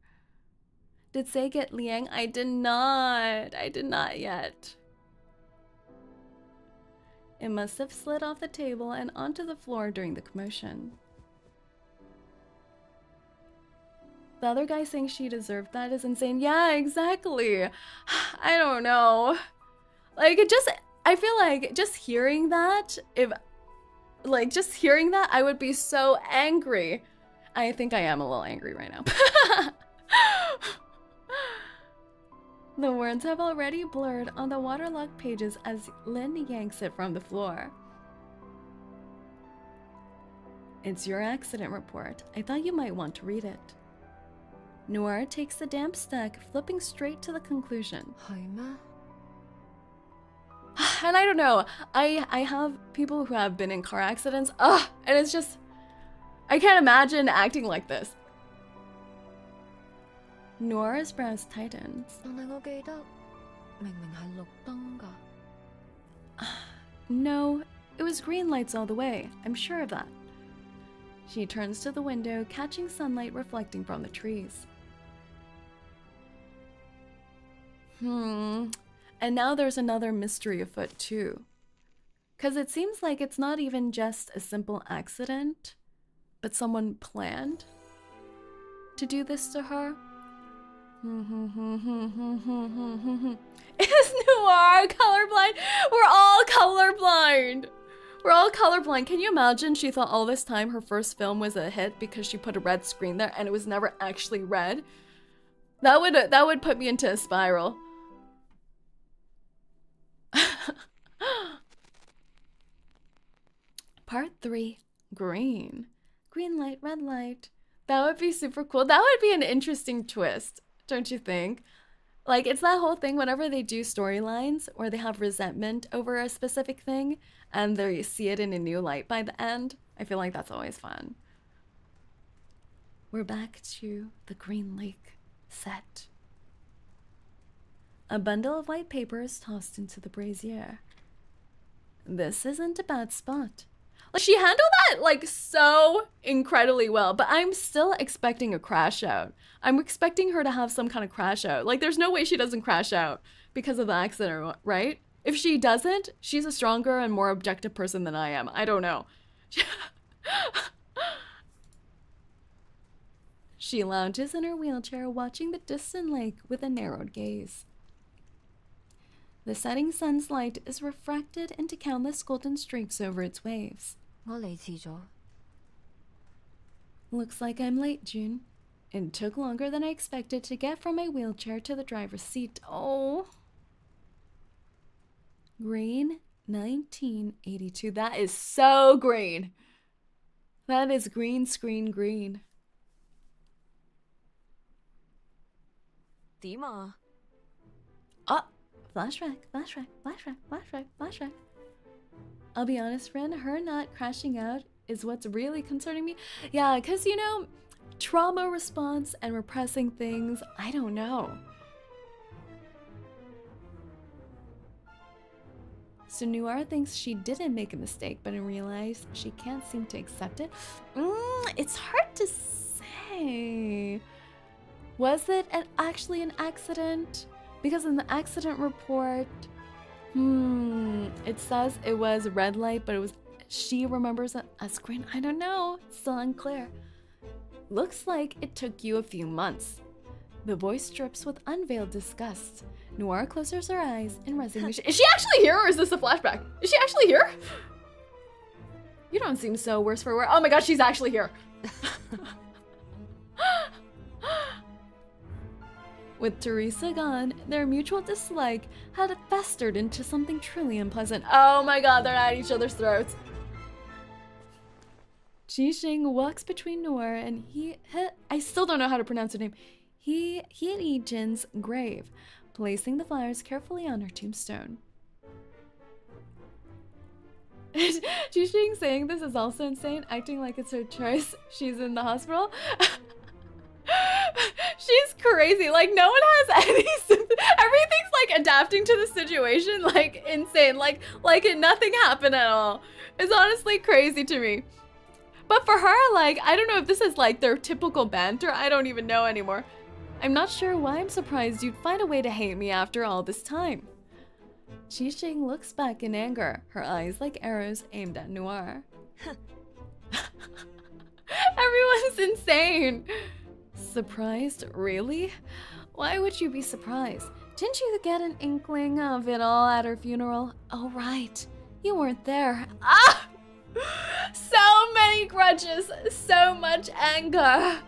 Did Say get Liang? I did not. I did not yet. It must have slid off the table and onto the floor during the commotion. The other guy saying she deserved that is insane. Yeah, exactly. I don't know. Like, it just... I feel like just hearing that, I would be so angry. I think I am a little angry right now. The words have already blurred on the waterlogged pages as Lynn yanks it from the floor. It's your accident report. I thought you might want to read it. Noir takes the damp stack, flipping straight to the conclusion. And I don't know, I have people who have been in car accidents, and it's just, I can't imagine acting like this. Nora's brows tightens. No, it was green lights all the way, I'm sure of that. She turns to the window, catching sunlight reflecting from the trees. And now there's another mystery afoot too. Because it seems like it's not even just a simple accident, but someone planned to do this to her. Is Noir colorblind? We're all colorblind! We're all colorblind. Can you imagine she thought all this time her first film was a hit because she put a red screen there and it was never actually red? That would put me into a spiral. Part 3, green. Green light, red light. That would be super cool. That would be an interesting twist, don't you think? Like, it's that whole thing whenever they do storylines or they have resentment over a specific thing and they see it in a new light by the end. I feel like that's always fun. We're back to the Green Lake set. A bundle of white paper is tossed into the brazier. This isn't a bad spot. Like, she handled that like so incredibly well, but I'm still expecting a crash out. I'm expecting her to have some kind of crash out. Like, there's no way she doesn't crash out because of the accident, right? If she doesn't, she's a stronger and more objective person than I am. I don't know. She lounges in her wheelchair, watching the distant lake with a narrowed gaze. The setting sun's light is refracted into countless golden streaks over its waves. Looks like I'm late, June. It took longer than I expected to get from my wheelchair to the driver's seat. Oh. Green 1982. That is so green. That is green screen green. Dima. Oh. Flashback, flashback, flashback, flashback, flashback. I'll be honest, friend, her not crashing out is what's really concerning me. Yeah, because, you know, trauma response and repressing things, I don't know. So Noir thinks she didn't make a mistake, but in real life, she can't seem to accept it. It's hard to say. Was it actually an accident? Because in the accident report, it says it was a red light, but it was, she remembers it as green. I don't know. It's still unclear. Looks like it took you a few months. The voice drips with unveiled disgust. Noir closes her eyes in resignation. Is she actually here, or is this a flashback? Is she actually here? You don't seem so worse for wear. Oh my god, she's actually here. With Teresa gone, their mutual dislike had festered into something truly unpleasant. Oh my god, they're at each other's throats. 𝐒𝐴𝐚𝐭 walks between Noir and I still don't know how to pronounce her name. 𝐒𝐴𝐚𝐥𝐬's grave, placing the flowers carefully on her tombstone. 𝐒𝐴𝐚 saying this is also insane, acting like it's her choice. She's in the hospital. She's crazy. Like, no one has any everything's like adapting to the situation like insane. Like nothing happened at all. It's honestly crazy to me. But for her, like, I don't know if this is like their typical banter. I don't even know anymore. I'm not sure why I'm surprised you'd find a way to hate me after all this time. 𝐒𝐴𝐚 looks back in anger, her eyes like arrows aimed at Noir. Everyone's insane. Surprised? Really? Why would you be surprised? Didn't you get an inkling of it all at her funeral? Oh, right. You weren't there. Ah! So many grudges, so much anger.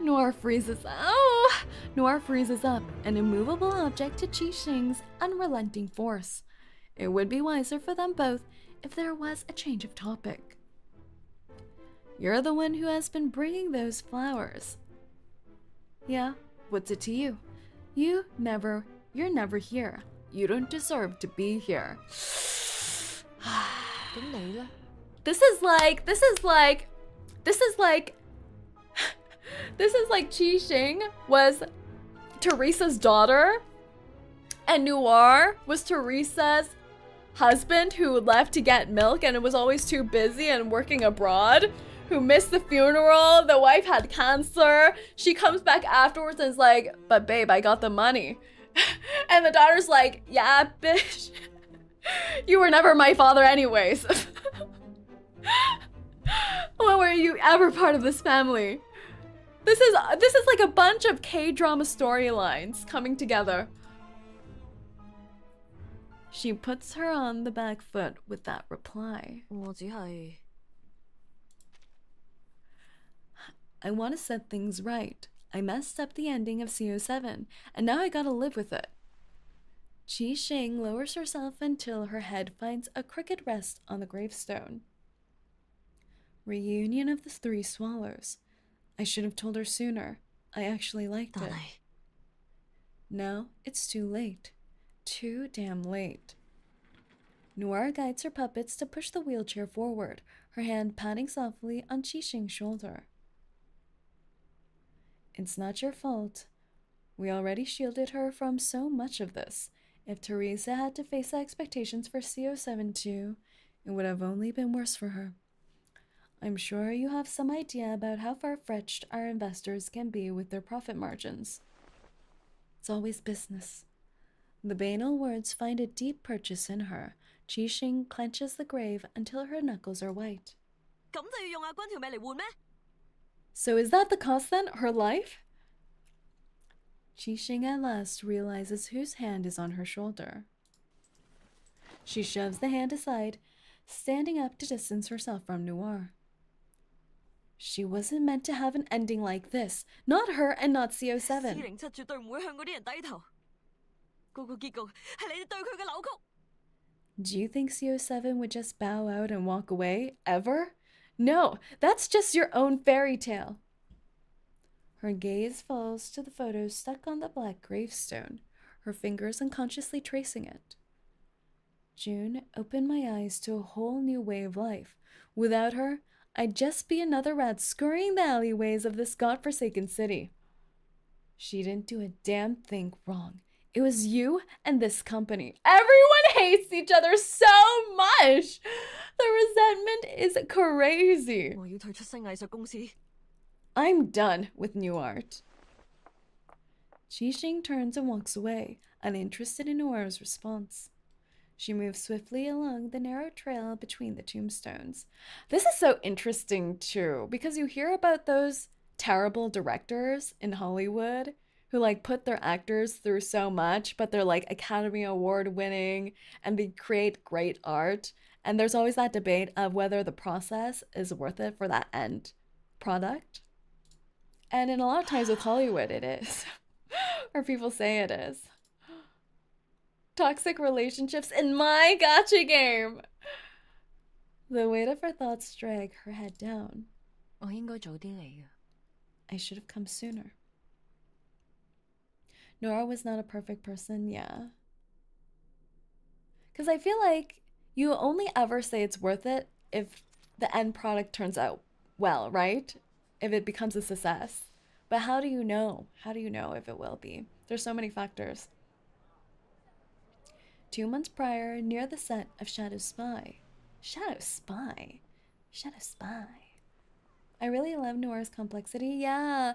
Noir freezes. Oh! Noir freezes up, an immovable object to 𝐒𝐴𝐚's unrelenting force. It would be wiser for them both if there was a change of topic. You're the one who has been bringing those flowers. Yeah, what's it to you? You're never here. You don't deserve to be here. This is like 𝐒𝐴𝐚 was Teresa's daughter and Noir was Teresa's husband who left to get milk and was always too busy and working abroad, who missed the funeral. The wife had cancer. She comes back afterwards and is like, but babe, I got the money. And the daughter's like, yeah, bitch. You were never my father anyways. When were you ever part of this family? This is like a bunch of K-drama storylines coming together. She puts her on the back foot with that reply. I want to set things right. I messed up the ending of CO7, and now I gotta live with it. 𝐒𝐴𝐚 lowers herself until her head finds a crooked rest on the gravestone. Reunion of the three swallows. I should have told her sooner. I actually liked it. Now it's too late. Too damn late. Noir guides her puppets to push the wheelchair forward, her hand patting softly on 𝐒𝐴𝐚's shoulder. It's not your fault. We already shielded her from so much of this. If Teresa had to face the expectations for CO7 too, it would have only been worse for her. I'm sure you have some idea about how far-fetched our investors can be with their profit margins. It's always business. The banal words find a deep purchase in her. 𝐒𝐴𝐚 clenches the grave until her knuckles are white. So is that the cost then? Her life? 𝐒𝐴𝐚 at last realizes whose hand is on her shoulder. She shoves the hand aside, standing up to distance herself from Noir. She wasn't meant to have an ending like this. Not her and not CO7. Do you think CO7 would just bow out and walk away? Ever? No, that's just your own fairy tale. Her gaze falls to the photos stuck on the black gravestone, her fingers unconsciously tracing it. June opened my eyes to a whole new way of life. Without her, I'd just be another rat scurrying the alleyways of this godforsaken city. She didn't do a damn thing wrong. It was you and this company. Everyone hates each other so much. The resentment is crazy. 我要退出新藝術公司。 I'm done with new art. Qixing turns and walks away, uninterested in Noir's response. She moves swiftly along the narrow trail between the tombstones. This is so interesting too, because you hear about those terrible directors in Hollywood who like put their actors through so much, but they're like Academy Award winning and they create great art. And there's always that debate of whether the process is worth it for that end product. And in a lot of times with Hollywood, it is. Or people say it is. Toxic relationships in my gacha game. The weight of her thoughts drag her head down. 我應該早啲嚟嘅。 I should have come sooner. Nora was not a perfect person, yeah. Because I feel like you only ever say it's worth it if the end product turns out well, right? If it becomes a success. But how do you know? How do you know if it will be? There's so many factors. 2 months prior, near the set of Shadow Spy. Shadow Spy? Shadow Spy. I really love Noira's complexity. Yeah.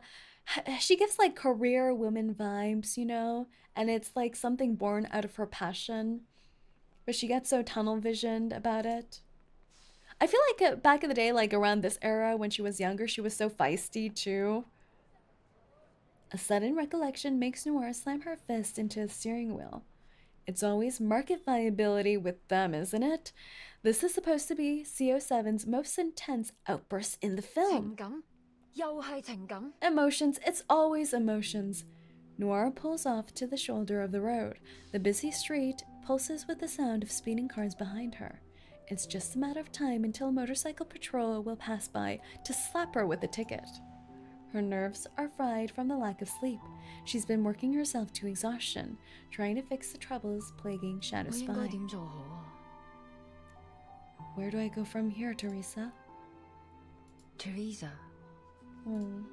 She gives like career woman vibes, you know? And it's like something born out of her passion. But she gets so tunnel visioned about it. I feel like back in the day, like around this era when she was younger, she was so feisty too. A sudden recollection makes Noir slam her fist into the steering wheel. It's always market viability with them, isn't it? This is supposed to be CO7's most intense outburst in the film. 情感，又係情感。 Emotions, it's always emotions. Noir pulls off to the shoulder of the road. The busy street pulses with the sound of speeding cars behind her. It's just a matter of time until a motorcycle patrol will pass by to slap her with a ticket. Her nerves are fried from the lack of sleep. She's been working herself to exhaustion, trying to fix the troubles plaguing Shadow 我應該 Spy. 點做好啊？ Where do I go from here, Teresa? Teresa， Oh.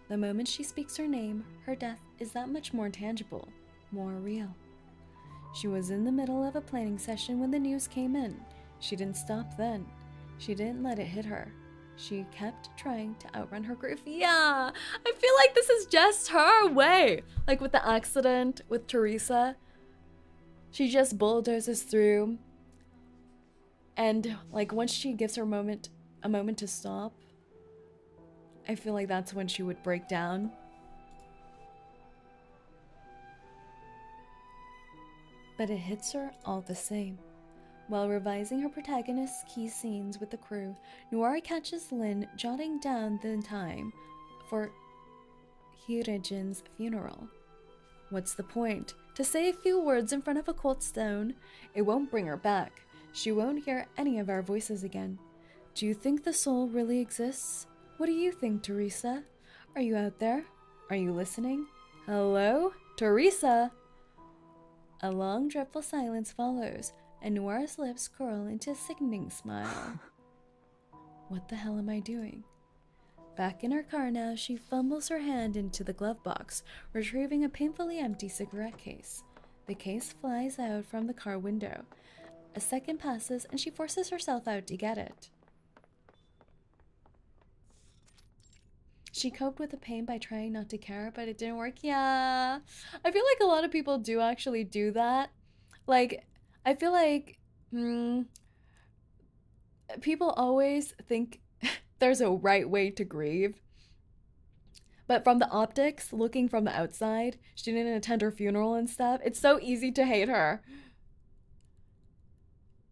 The moment she speaks her name, her death is that much more tangible, more real. She was in the middle of a planning session when the news came in. She didn't stop then. She didn't let it hit her. She kept trying to outrun her grief. Yeah, I feel like this is just her way. Like with the accident with Teresa, she just bulldozes through. And like once she gives her a moment to stop, I feel like that's when she would break down. But it hits her all the same. While revising her protagonist's key scenes with the crew, Noir catches Lin jotting down the time for 𝐒𝐡𝐚𝐭 funeral. What's the point? To say a few words in front of a cold stone? It won't bring her back. She won't hear any of our voices again. Do you think the soul really exists? What do you think, Teresa? Are you out there? Are you listening? Hello? Teresa? A long, dreadful silence follows, and Noir's lips curl into a sickening smile. What the hell am I doing? Back in her car now, she fumbles her hand into the glove box, retrieving a painfully empty cigarette case. The case flies out from the car window. A second passes, and she forces herself out to get it. She coped with the pain by trying not to care, but it didn't work. Yeah, I feel like a lot of people do actually do that. Like, I feel like people always think there's a right way to grieve. But from the optics, looking from the outside, she didn't attend her funeral and stuff. It's so easy to hate her.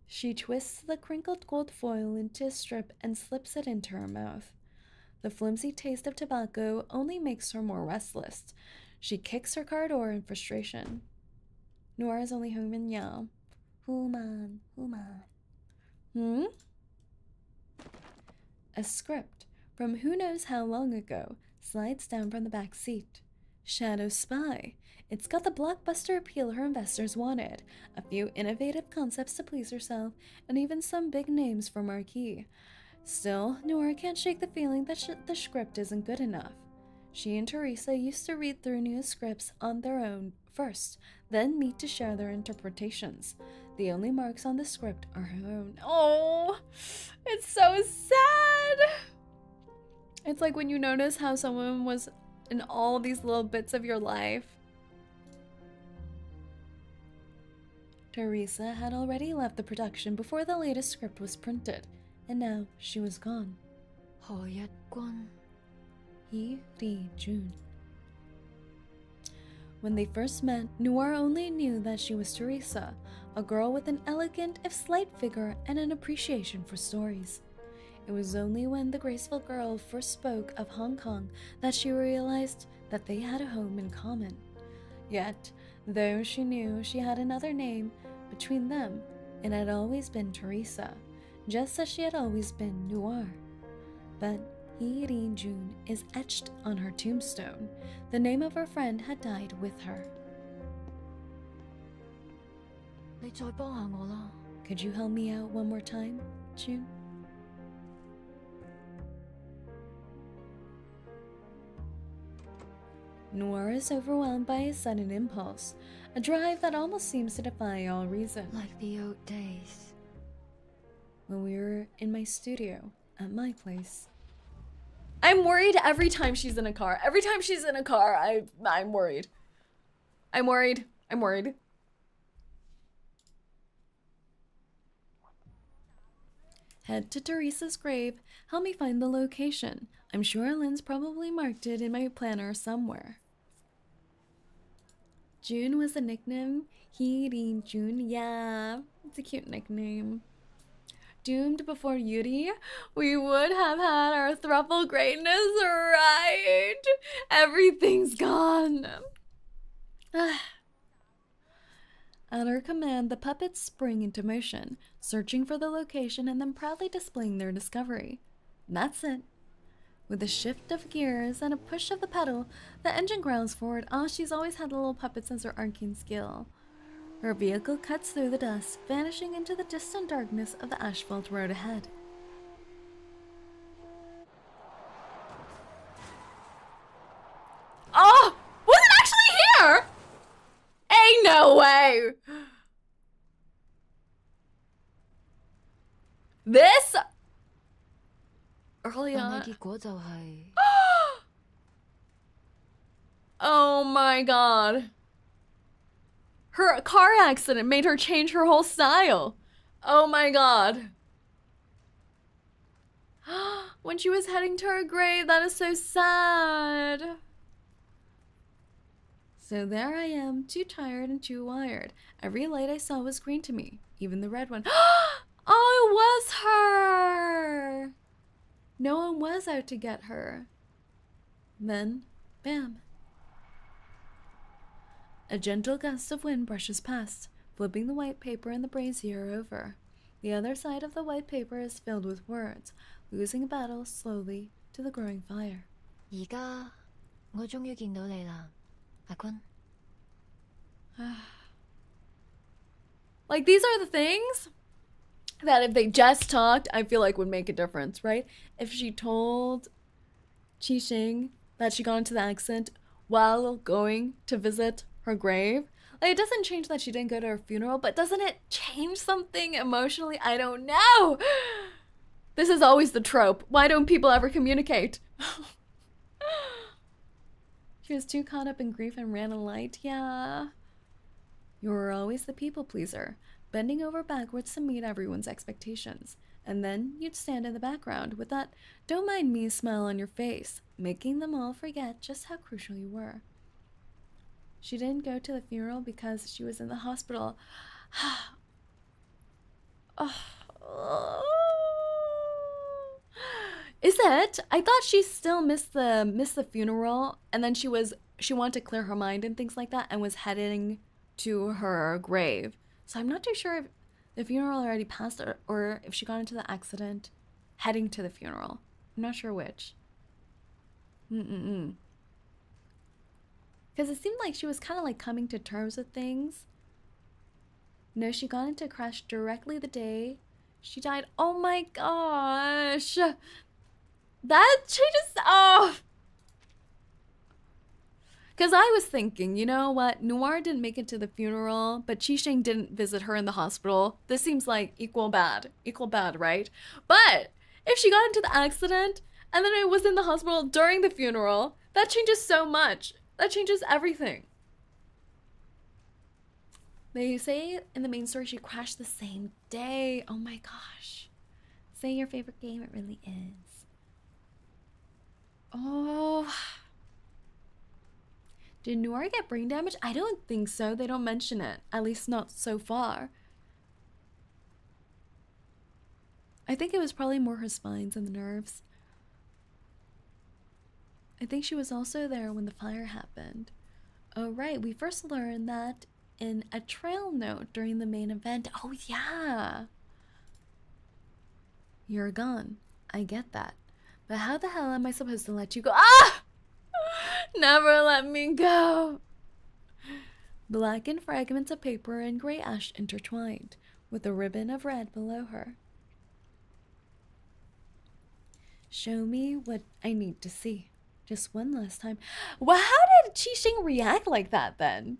She twists the crinkled gold foil into a strip and slips it into her mouth. The flimsy taste of tobacco only makes her more restless. She kicks her car door in frustration. Noir is only human, yeah. Human. A script from who knows how long ago slides down from the back seat. Shadow Spy. It's got the blockbuster appeal her investors wanted, a few innovative concepts to please herself, and even some big names for marquee. Still, Noir can't shake the feeling that the script isn't good enough. She and Teresa used to read through new scripts on their own first, then meet to share their interpretations. The only marks on the script are her own. Oh, it's so sad. It's like when you notice how someone was in all these little bits of your life. Teresa had already left the production before the latest script was printed, and now she was gone. 𝐒𝐸𝐚 𝐒𝐸𝐚. When they first met, Noir only knew that she was Teresa, a girl with an elegant if slight figure and an appreciation for stories. It was only when the graceful girl first spoke of Hong Kong that she realized that they had a home in common. Yet, though she knew she had another name, between them, it had always been Teresa, just as she had always been Noir. But 𝐒𝐸𝐚 is etched on her tombstone. The name of her friend had died with her. 你再幫下我啦。 Could you help me out one more time, June? Noir is overwhelmed by a sudden impulse, a drive that almost seems to defy all reason. Like the old days. When we were in my studio at my place. I'm worried every time she's in a car. Every time she's in a car, I'm worried. I'm worried. I'm worried. Head to Teresa's grave. Help me find the location. I'm sure Lynn's probably marked it in my planner somewhere. June was the nickname. 𝐒𝐸𝐚. Yeah, it's a cute nickname. Doomed before Yuri, we would have had our thruple greatness right. Everything's gone. At her command, the puppets spring into motion, searching for the location and then proudly displaying their discovery. That's it. With a shift of gears and a push of the pedal, the engine grounds forward. Oh, she's always had the little puppets as her arcane skill. Her vehicle cuts through the dust, vanishing into the distant darkness of the asphalt road ahead. Oh! Was it actually here? Ain't no way! This? Early on. 但係結果就係 Oh my god. Her car accident made her change her whole style. Oh my god. When she was heading to her grave, that is so sad. So there I am, too tired and too wired. Every light I saw was green to me, even the red one. Oh, it was her! No one was out to get her. Then, bam. A gentle gust of wind brushes past, flipping the white paper in the brazier over. The other side of the white paper is filled with words, losing battle slowly to the growing fire. 而家我終於見到你啦，阿坤。 Like, these are the things that if they just talked, I feel like would make a difference, right? If she told 𝐒𝐡𝐚 that she got into the accent while going to visit her grave, like, it doesn't change that she didn't go to her funeral, but doesn't it change something emotionally? I don't know. This is always the trope. Why don't people ever communicate? She was too caught up in grief and ran a light. Yeah. You were always the people pleaser, bending over backwards to meet everyone's expectations. And then you'd stand in the background with that "don't mind me" smile on your face, making them all forget just how crucial you were. She didn't go to the funeral because she was in the hospital. Is it? I thought she still missed the funeral, and then she wanted to clear her mind and things like that, and was heading to her grave. So I'm not too sure if the funeral already passed or if she got into the accident heading to the funeral. I'm not sure which. Because it seemed like she was kind of like coming to terms with things. No, she got into a crash directly the day she died. Oh my gosh. That changes. Oh. Because I was thinking, you know what? Noir didn't make it to the funeral, but 𝐒𝐡𝐴n didn't visit her in the hospital. This seems like equal bad, right? But if she got into the accident and then it was in the hospital during the funeral, that changes so much. That changes everything. They say in the main story she crashed the same day. Oh my gosh. Say your favorite game, it really is. Oh. Did Noire get brain damage? I don't think so. They don't mention it. At least not so far. I think it was probably more her spines and the nerves. I think she was also there when the fire happened. Oh right, we first learned that in a trail note during the main event. Oh yeah. You're gone. I get that. But how the hell am I supposed to let you go? Ah! Never let me go. Blackened fragments of paper and gray ash intertwined, with a ribbon of red below her. Show me what I need to see. Just one last time. Well, how did 𝐒𝐴n react like that then?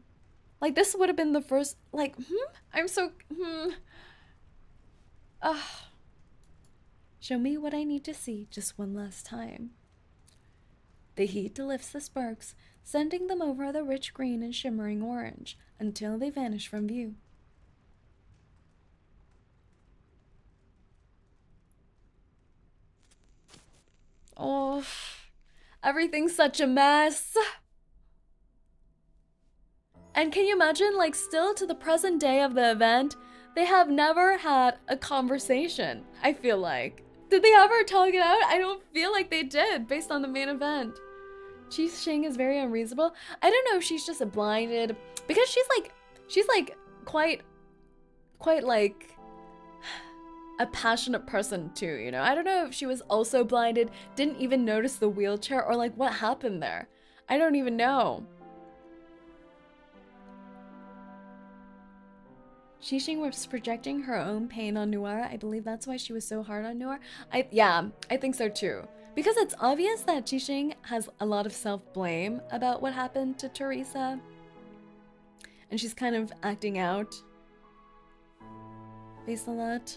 Like, this would have been the first, like, I'm so, Ugh. Show me what I need to see just one last time. The heat lifts the sparks, sending them over the rich green and shimmering orange until they vanish from view. Oh, everything's such a mess. And can you imagine, like, still to the present day of the event, they have never had a conversation, I feel like. Did they ever talk it out? I don't feel like they did, based on the main event. 𝐒𝐴n is very unreasonable. I don't know if she's just a blinded, because she's like quite like a passionate person too, you know? I don't know if she was also blinded, didn't even notice the wheelchair, or like what happened there. I don't even know. 𝐒𝐴n was projecting her own pain on Noire. I believe that's why she was so hard on Noire. Yeah, I think so too. Because it's obvious that 𝐒𝐴n has a lot of self-blame about what happened to Teresa. And she's kind of acting out based on that.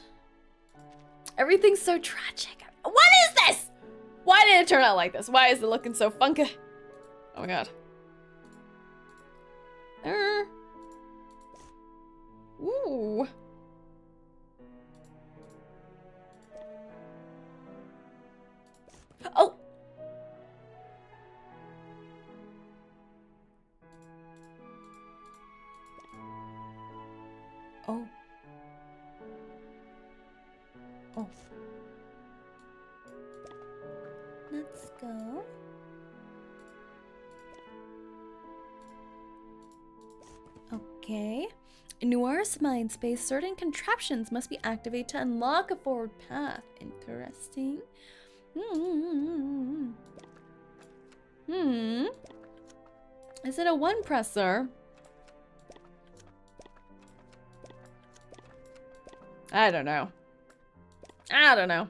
Everything's so tragic. What is this? Why did it turn out like this? Why is it looking so funky? Oh my god. Ooh. Oh. Oh. Oh. Let's go. Okay. In Noire's mind space, certain contraptions must be activated to unlock a forward path. Interesting. Is it a one presser? I don't know. I don't know.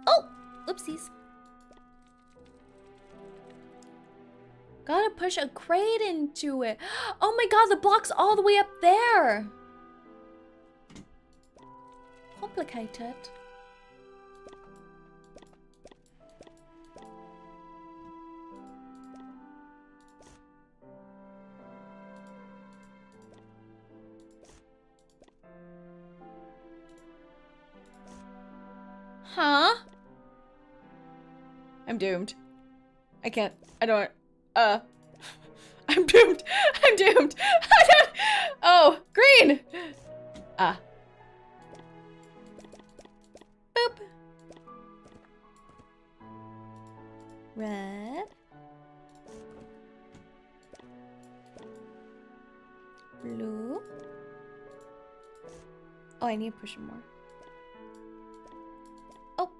Oh! Oopsies. Gotta push a crate into it. Oh my god, the block's all the way up there. Complicated. Huh? I'm doomed. I can't. I don't. I'm doomed. I'm doomed. I don't. Oh, green. Ah. Boop. Red. Blue. Oh, I need to push more. Oh.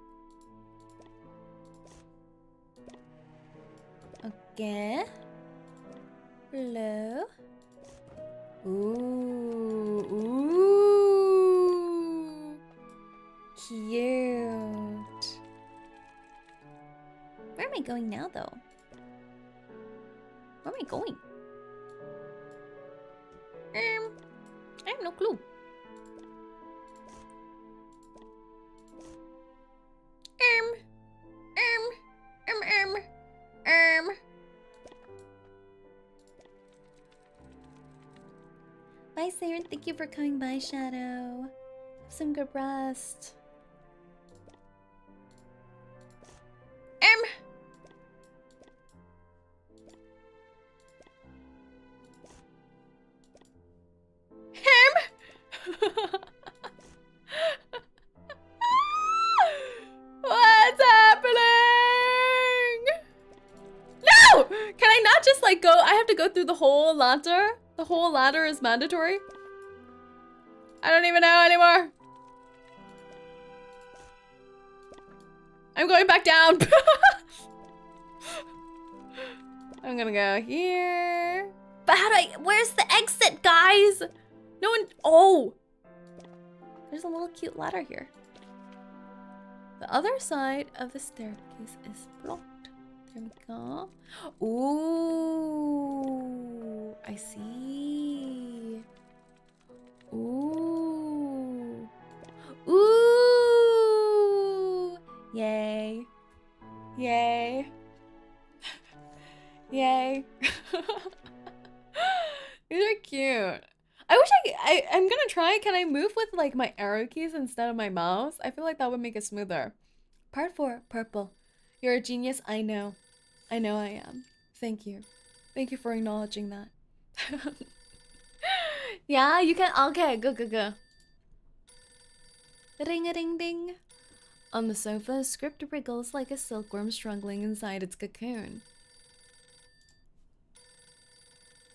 Okay. Blue. Ooh. Ooh. am I going now, though? Where am I going? I have no clue. Bye, Saerin. Thank you for coming by, Shadow. Have some good rest. What's happening? No! Can I not just like go? I have to go through the whole ladder? The whole ladder is mandatory? I don't even know anymore. I'm going back down. I'm gonna go here. But how do I, where's the exit, guys? No one, oh. There's a little cute ladder here. The other side of the staircase is blocked. There we go. Ooh, I see. Ooh. Ooh. Yay. Yay. Yay. These are cute. I wish I'm gonna try. Can I move with like my arrow keys instead of my mouse? I feel like that would make it smoother. Part 4, purple. You're a genius, I know. I know I am. Thank you. Thank you for acknowledging that. Yeah, you can. Okay, go, go, go. Ring-a-ding-ding. On the sofa, a script wriggles like a silkworm struggling inside its cocoon.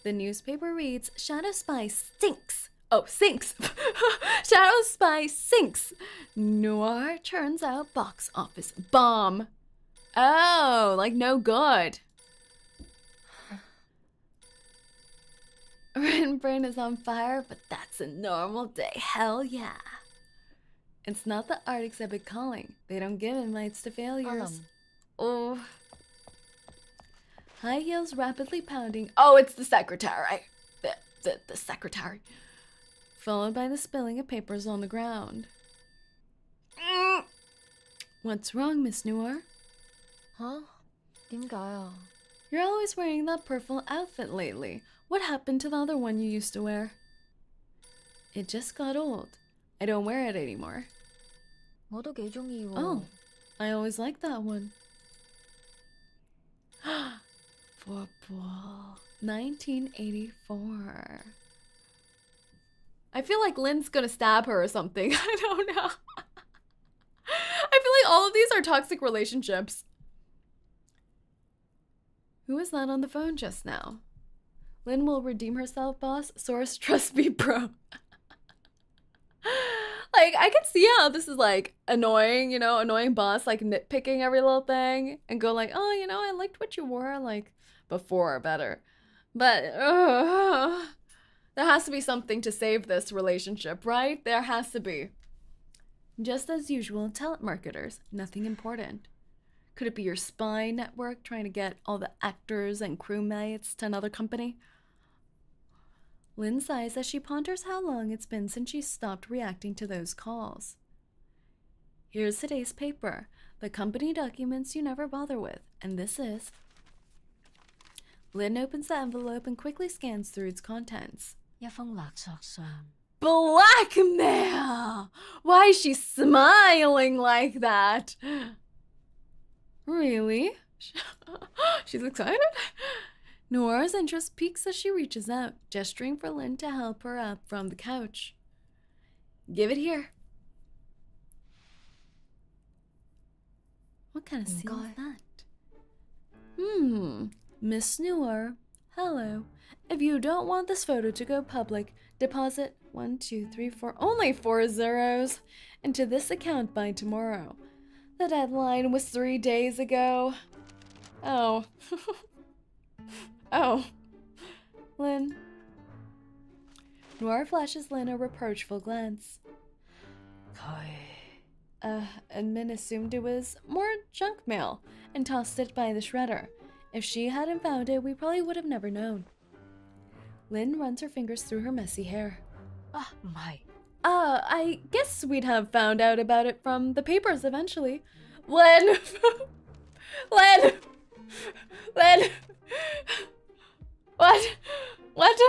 The newspaper reads, Shadow Spy stinks. Oh, sinks. Shadow Spy sinks. Noir turns out box office bomb. Oh, like no good. Written brain is on fire, but that's a normal day. Hell yeah. It's not the art exhibit calling. They don't give invites to failures. Oh. High heels rapidly pounding. Oh, it's the secretary. The secretary. Followed by the spilling of papers on the ground. What's wrong, Miss Noir? Huh? 𝐒𝐴𝐚𝐭? You're always wearing that purple outfit lately. What happened to the other one you used to wear? It just got old. I don't wear it anymore. 모두 𝐒𝐴𝐚𝐭. Oh, I always liked that one. Purple. 1984. I feel like Lynn's gonna stab her or something. I don't know. I feel like all of these are toxic relationships. Who was that on the phone just now? Lynn will redeem herself, boss. Source, trust me, bro. Like, I can see how this is, like, annoying, you know, annoying boss, like, nitpicking every little thing and go like, oh, you know, I liked what you wore, like, before better. But, there has to be something to save this relationship, right? There has to be. Just as usual, telemarketers, nothing important. Could it be your spy network trying to get all the actors and crewmates to another company? Lynn sighs as she ponders how long it's been since she stopped reacting to those calls. Here's today's paper, the company documents you never bother with, and this is... Lynn opens the envelope and quickly scans through its contents. Blackmail! Why is she smiling like that? Really? She's excited? Nora's interest peaks as she reaches out, gesturing for Lynn to help her up from the couch. Give it here. What kind of seal is that? Miss Noir, hello. If you don't want this photo to go public, deposit 1, 2, 3, 4, only 4 zeros into this account by tomorrow. The deadline was 3 days ago. Oh. Oh. Lynn. Noir flashes Lynn a reproachful glance. Admin assumed it was more junk mail and tossed it by the shredder. If she hadn't found it, we probably would have never known. Lynn runs her fingers through her messy hair. My. I guess we'd have found out about it from the papers eventually. Lynn! Lynn! Lynn! What? What?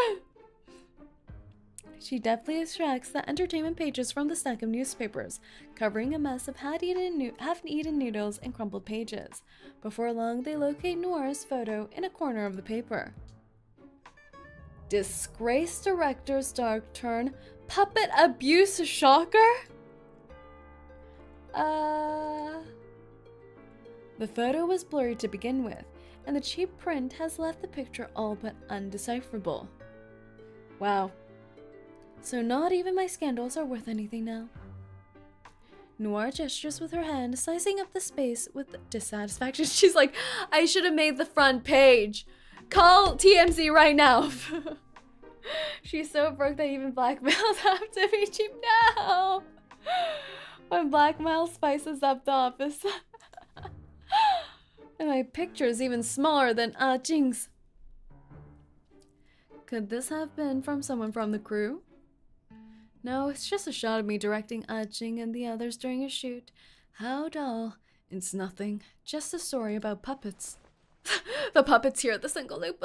She deftly extracts the entertainment pages from the stack of newspapers, covering a mess of half-eaten noodles and crumpled pages. Before long, they locate Noir's photo in a corner of the paper. Disgraced director's dark turn, puppet abuse shocker? The photo was blurry to begin with, and the cheap print has left the picture all but undecipherable. Wow. So not even my scandals are worth anything now. Noir gestures with her hand, sizing up the space with dissatisfaction. She's like, I should have made the front page. Call TMZ right now. She's so broke that even blackmails have to be cheap now. When blackmail spices up the office. And my picture is even smaller than 𝐒𝐡𝐚𝐭 Could this have been from someone from the crew? No, it's just a shot of me directing 𝐒𝐡𝐚 and the others during a shoot. How dull. It's nothing. Just a story about puppets. The puppets here at the single loop.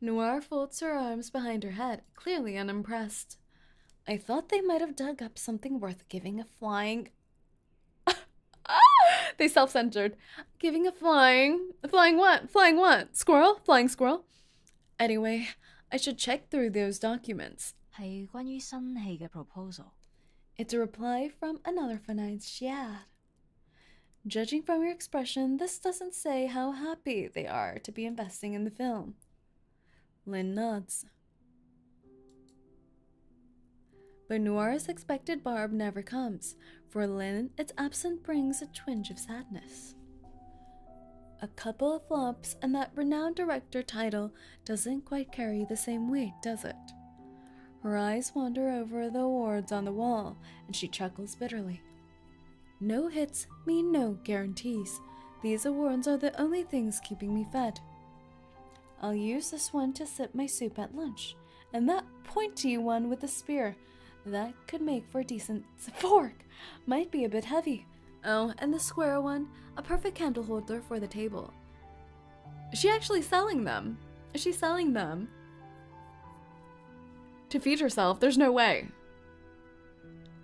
Noir folds her arms behind her head, clearly unimpressed. I thought they might have dug up something worth giving a flying... They self-censored. Giving a flying... Flying what? Flying what? Squirrel? Flying squirrel? Anyway, I should check through those documents. 係關於新戲嘅 proposal。 It's a reply from another financier. Judging from your expression, this doesn't say how happy they are to be investing in the film. Lynn nods. But Noir's expected barb never comes. For Lynn, its absence brings a twinge of sadness. A couple of flops and that renowned director title doesn't quite carry the same weight, does it? Her eyes wander over the awards on the wall, and she chuckles bitterly. No hits mean no guarantees. These awards are the only things keeping me fed. I'll use this one to sip my soup at lunch, and that pointy one with the spear. That could make for a decent fork. Might be a bit heavy. Oh, and the square one, a perfect candle holder for the table. Is she actually selling them? Is she selling them? To feed herself, there's no way.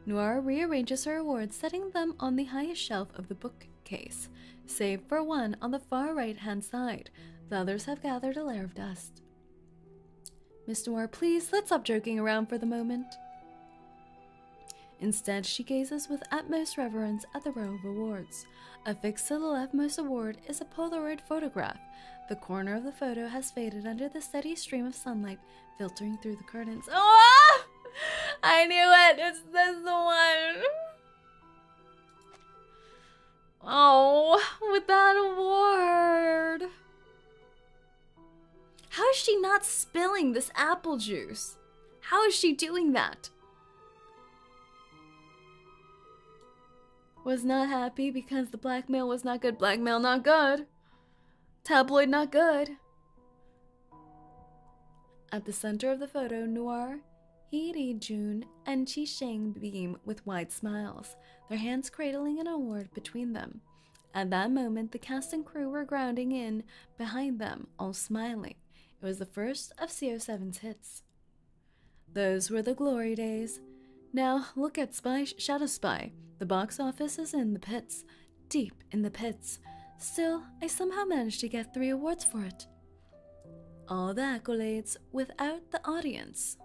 Noir rearranges her awards, setting them on the highest shelf of the bookcase, save for one on the far right-hand side. The others have gathered a layer of dust. Miss Noir, please, let's stop joking around for the moment. Instead, she gazes with utmost reverence at the row of awards. Affixed to the leftmost award is a Polaroid photograph. The corner of the photo has faded under the steady stream of sunlight filtering through the curtains. Oh! I knew it! It's this one! Oh, with that award! How is she not spilling this apple juice? How is she doing that? Was not happy because the blackmail was not good. Blackmail not good. Tabloid not good. At the center of the photo, Noir, 𝐒𝐡𝐚𝐭 and 𝐒𝐡𝐴n beam with wide smiles, their hands cradling an award between them. At that moment, the cast and crew were grounding in behind them, all smiling. It was the first of CO7's hits. Those were the glory days. Now look at Shadow Spy. The box office is in the pits, deep in the pits. Still, I somehow managed to get 3 awards for it. All the accolades without the audience.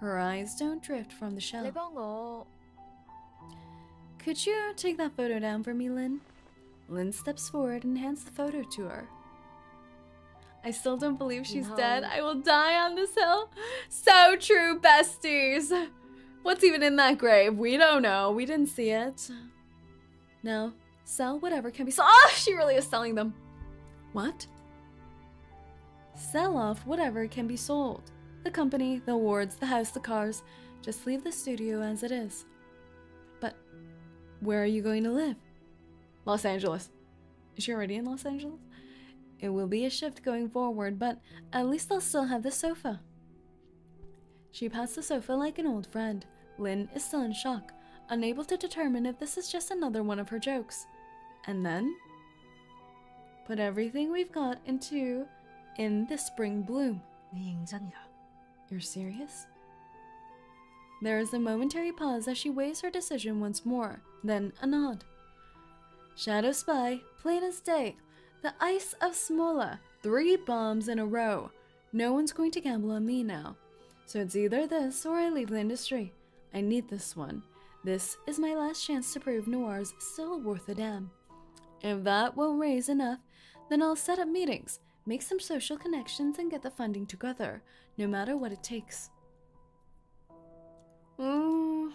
Her eyes don't drift from the shelf. 你幫我 Could you take that photo down for me, Lynn? Lynn steps forward and hands the photo to her. I still don't believe she's No. dead. I will die on this hill. So true, besties. What's even in that grave? We don't know. We didn't see it. No. Sell whatever can be sold. Oh, she really is selling them. What? Sell off whatever can be sold. The company, the awards, the house, the cars. Just leave the studio as it is. But where are you going to live? Los Angeles. Is she already in Los Angeles? It will be a shift going forward, but at least I'll still have the sofa. She pats the sofa like an old friend. Lynn is still in shock, unable to determine if this is just another one of her jokes. And then, put everything we've got in the spring bloom. 니認真㗎? You're serious? There is a momentary pause as she weighs her decision once more, then a nod. Shadow Spy, plain as day. The ice of Smola, 3 bombs in a row. No one's going to gamble on me now. So it's either this or I leave the industry. I need this one. This is my last chance to prove Noir's still worth a damn. If that won't raise enough, then I'll set up meetings, make some social connections, and get the funding together, no matter what it takes. Ooh.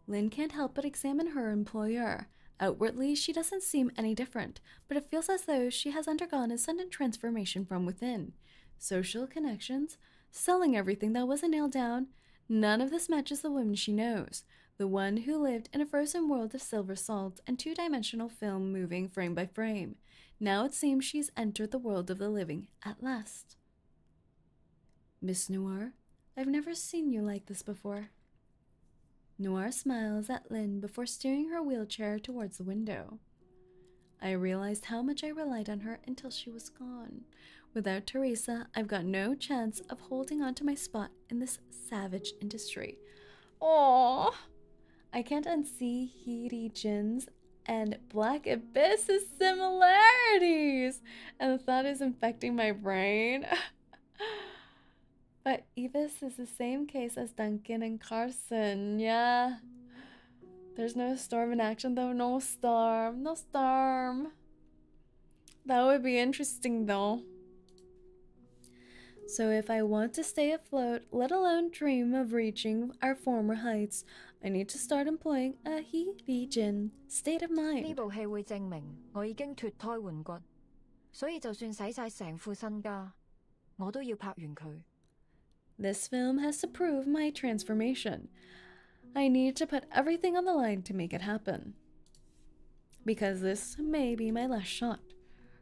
Lynn can't help but examine her employer. Outwardly, she doesn't seem any different, but it feels as though she has undergone a sudden transformation from within. Social connections, selling everything that wasn't nailed down. None of this matches the woman she knows, the one who lived in a frozen world of silver salt and 2-dimensional film moving frame by frame. Now it seems she's entered the world of the living at last. Miss Noir, I've never seen you like this before. Noir smiles at Lynn before steering her wheelchair towards the window. I realized how much I relied on her until she was gone. Without Teresa, I've got no chance of holding on to my spot in this savage industry. Aww! I can't unsee 𝐒𝐡𝐚𝐭 and Black Abyss's similarities, and the thought is infecting my brain. But Evis is the same case as Duncan and Carson, yeah. There's no storm in action though, no storm. That would be interesting though. So if I want to stay afloat, let alone dream of reaching our former heights, I need to start employing a 𝐒𝐡𝐚 state of 呢 mind. 部戲會證明我已經脫胎換骨，所以就算使晒成副身家，我都要拍完佢。 This film has to prove my transformation. I need to put everything on the line to make it happen. Because this may be my last shot.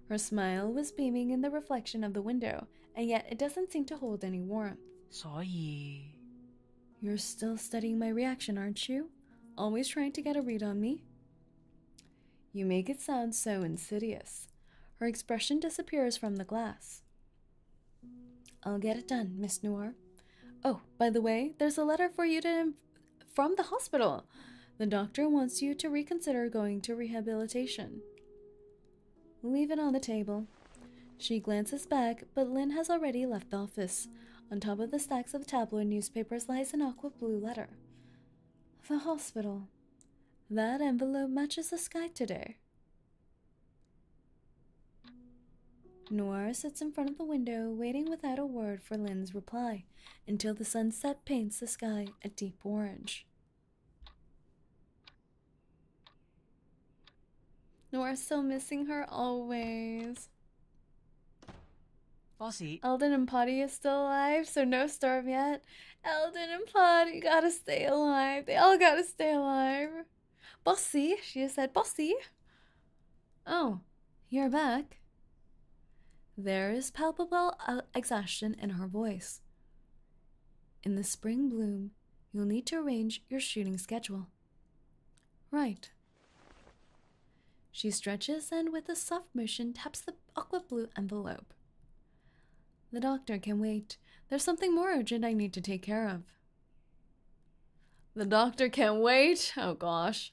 Her smile was beaming in the reflection of the window, and yet it doesn't seem to hold any warmth. 所以 You're still studying my reaction, aren't you? Always trying to get a read on me? You make it sound so insidious. Her expression disappears from the glass. I'll get it done, Miss Noir. Oh, by the way, there's a letter for you from the hospital. The doctor wants you to reconsider going to rehabilitation. Leave it on the table. She glances back, but Lynn has already left the office. On top of the stacks of tabloid newspapers lies an aqua blue letter. The hospital. That envelope matches the sky today. Noir sits in front of the window, waiting without a word for Lynn's reply, until the sunset paints the sky a deep orange. Noir's still missing her always. bossy Eldon and Potty is still alive, so no storm yet. Eldon and Potty gotta stay alive. They all gotta stay alive. Bossy, she just said, Bossy. Oh, you're back. There is palpable exhaustion in her voice. In the spring bloom, you'll need to arrange your shooting schedule. Right. She stretches and with a soft motion taps the aqua blue envelope. The doctor can wait. There's something more urgent I need to take care of. The doctor can wait? Oh gosh.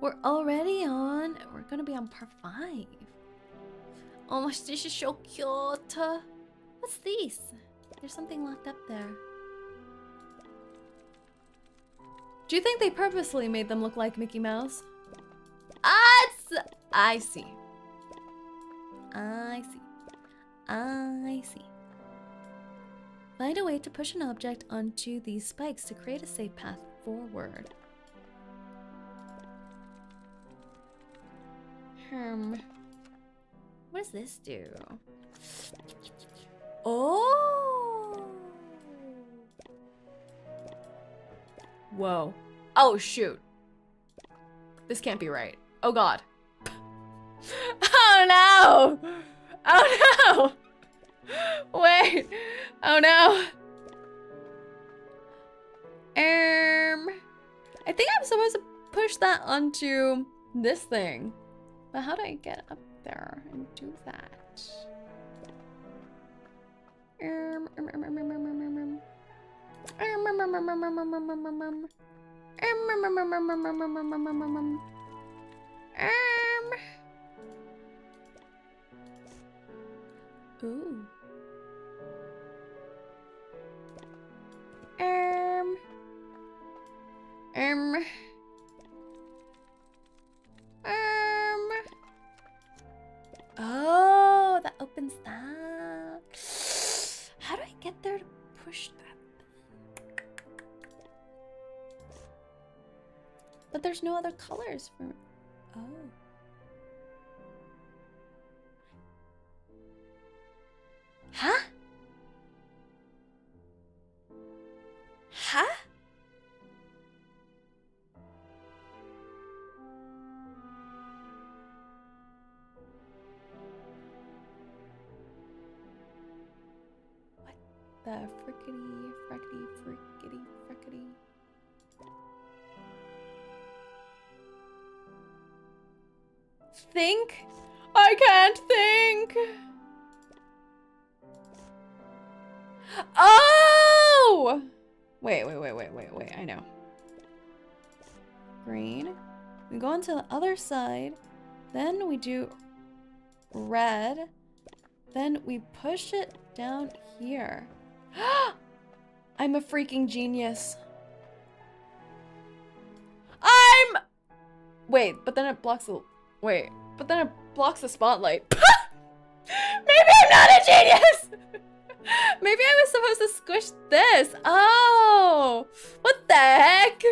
We're already on. We're gonna be on part 5. Oh my, this is so cute. What's this? There's something locked up there. Do you think they purposely made them look like Mickey Mouse? I see. I see. Find a way to push an object onto these spikes to create a safe path forward. What does this do? Oh! Whoa. Oh, shoot. This can't be right. Oh, God. Oh, no! Oh, no! Wait. Oh, no. I think I'm supposed to push that onto this thing. But how do I get up there and do that? Ooh. Oh, that opens that. How do I get there to push that? But there's no other colors for. Oh. Huh? Huh? What the frickety, frackety, frickety, frickety? Think? I can't think. Oh! Wait, I know. Green. We go onto the other side. Then we do red. Then we push it down here. I'm a freaking genius. Wait, but then it blocks the... Wait, but then it blocks the spotlight. Maybe I'm not a genius! Maybe I was supposed to squish this. Oh, what the heck?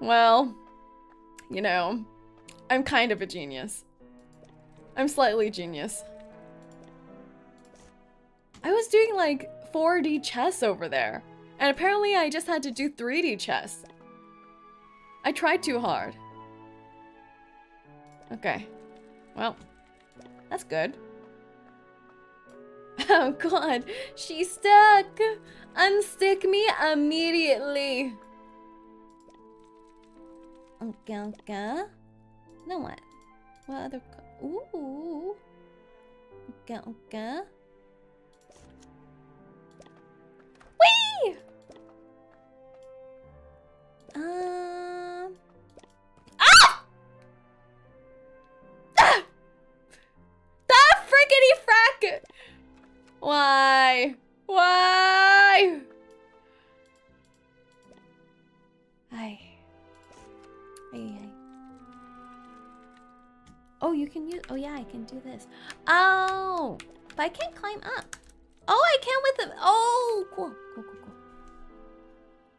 Well, you know, I'm kind of a genius. I'm slightly genius. I was doing like 4D chess over there. And apparently I just had to do 3D chess. I tried too hard. Okay. Well, that's good. Oh God, she's stuck. Unstick me immediately. Okay. Now what? What other? Ooh. Okay. Whee! Ah! That frickety frack! Why? Why? Ay. Oh, you can use. Oh, yeah, I can do this. Oh, but I can't climb up. Oh, I can with the. Oh, cool.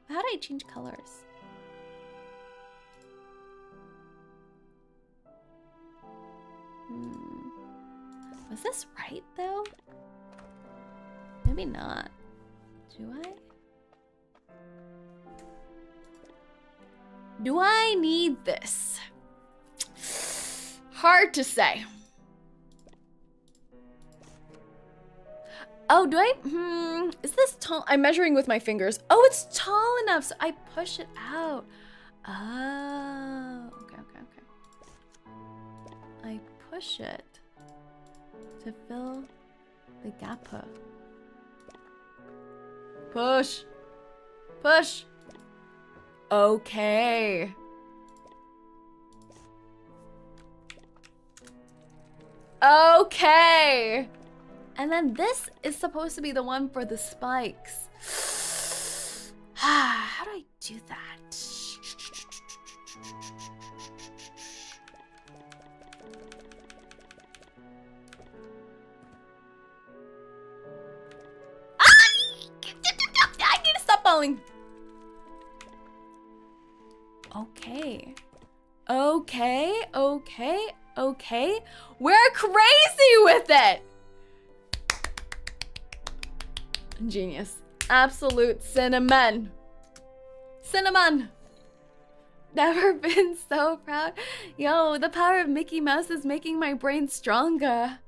How do I change colors? Was this right though? Maybe not. Do I? Do I need this? Hard to say. Oh, do I? Is this tall? I'm measuring with my fingers. Oh, it's tall enough, so I push it out. Oh, okay. I push it to fill the gap. Push. Okay. Okay. And then this is supposed to be the one for the spikes. How do I do that? I need to stop falling. Okay. Okay, okay, okay. We're crazy with it! Genius. Absolute cinnamon. Cinnamon! Never been so proud. Yo, the power of Mickey Mouse is making my brain stronger.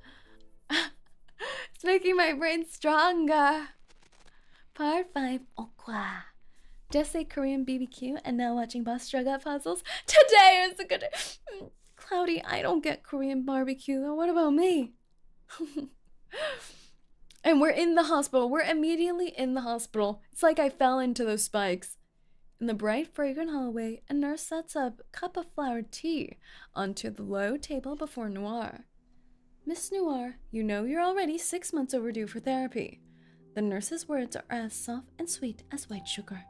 It's making my brain stronger. Part 5. Okwa. Just ate Korean BBQ and now watching Boss Struggle puzzles. Today is a good day. Cloudy, I don't get Korean barbecue. What about me? And we're in the hospital. We're immediately in the hospital. It's like I fell into those spikes. In the bright, fragrant hallway, a nurse sets up a cup of flowered tea onto the low table before Noir. Miss Noir, you know you're already 6 months overdue for therapy. The nurse's words are as soft and sweet as white sugar.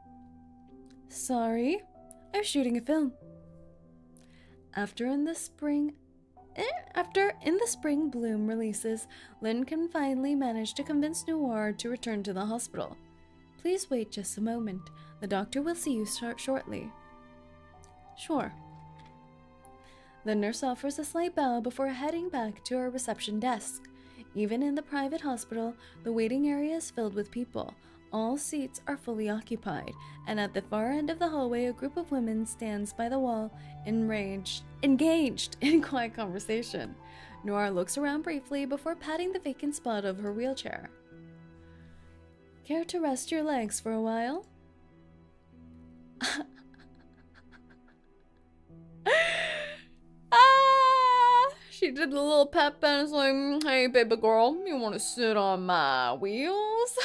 Sorry, I'm shooting a film. After In the Spring Bloom releases, Lynn can finally manage to convince Noir to return to the hospital. Please wait just a moment. The doctor will see you shortly. Sure. The nurse offers a slight bow before heading back to her reception desk. Even in the private hospital, the waiting area is filled with people. All seats are fully occupied, and at the far end of the hallway, a group of women stands by the wall, engaged in quiet conversation. Noir looks around briefly before patting the vacant spot of her wheelchair. Care to rest your legs for a while? She did the little pep and it's like, hey baby girl, you want to sit on my wheels?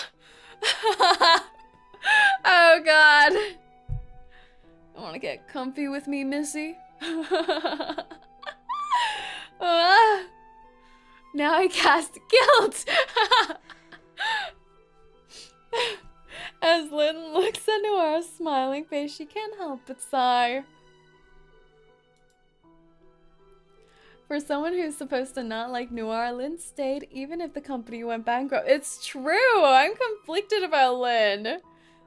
Oh god. You want to get comfy with me, Missy? Now I cast guilt. As Lynn looks at Noir's smiling face, she can't help but sigh. For someone who's supposed to not like Noir, Lynn stayed even if the company went bankrupt. It's true! I'm conflicted about Lynn.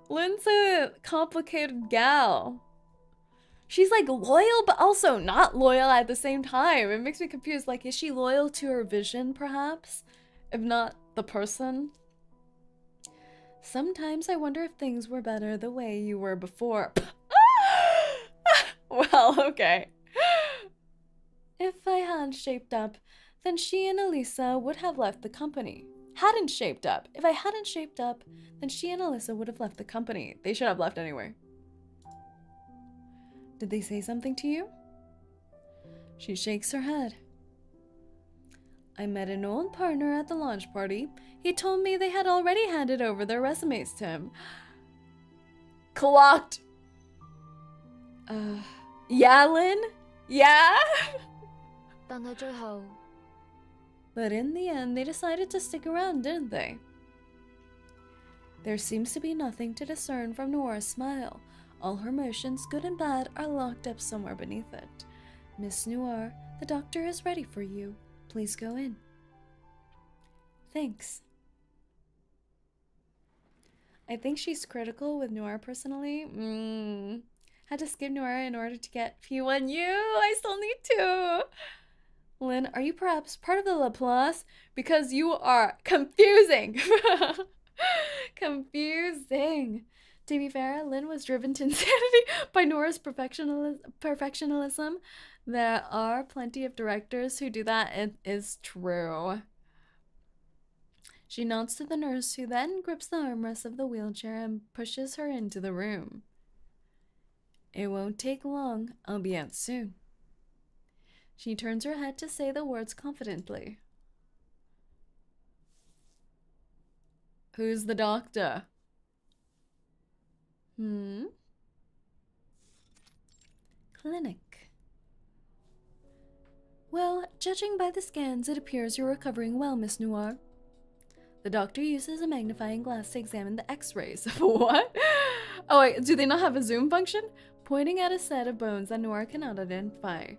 Lynn's a complicated gal. She's like loyal, but also not loyal at the same time. It makes me confused. Like, is she loyal to her vision, perhaps? If not the person? Sometimes I wonder if things were better the way you were before. Well, okay. If I had shaped up, then she and Elisa would have left the company. Hadn't shaped up. If I hadn't shaped up, then she and Elisa would have left the company. They should have left anyway. Did they say something to you? She shakes her head. I met an old partner at the launch party. He told me they had already handed over their resumes to him. Clocked. Yeah, Lynn? Yeah? 但係最後 But in the end, they decided to stick around, didn't they? There seems to be nothing to discern from Noir's smile. All her emotions, good and bad, are locked up somewhere beneath it. Miss Noir, the doctor is ready for you. Please go in. Thanks. I think she's critical with Noir personally. Had to skip Noir in order to get P1U. I still need to. Lynn, are you perhaps part of the Laplace? Because you are confusing. Confusing. To be fair, Lynn was driven to insanity by Nora's perfectionism. There are plenty of directors who do that. It is true. She nods to the nurse, who then grips the armrest of the wheelchair and pushes her into the room. It won't take long. I'll be out soon. She turns her head to say the words confidently. Who's the doctor? Clinic. Well, judging by the scans, it appears you're recovering well, Miss Noir. The doctor uses a magnifying glass to examine the x-rays. What? Oh wait, do they not have a zoom function? Pointing at a set of bones that Noir cannot identify.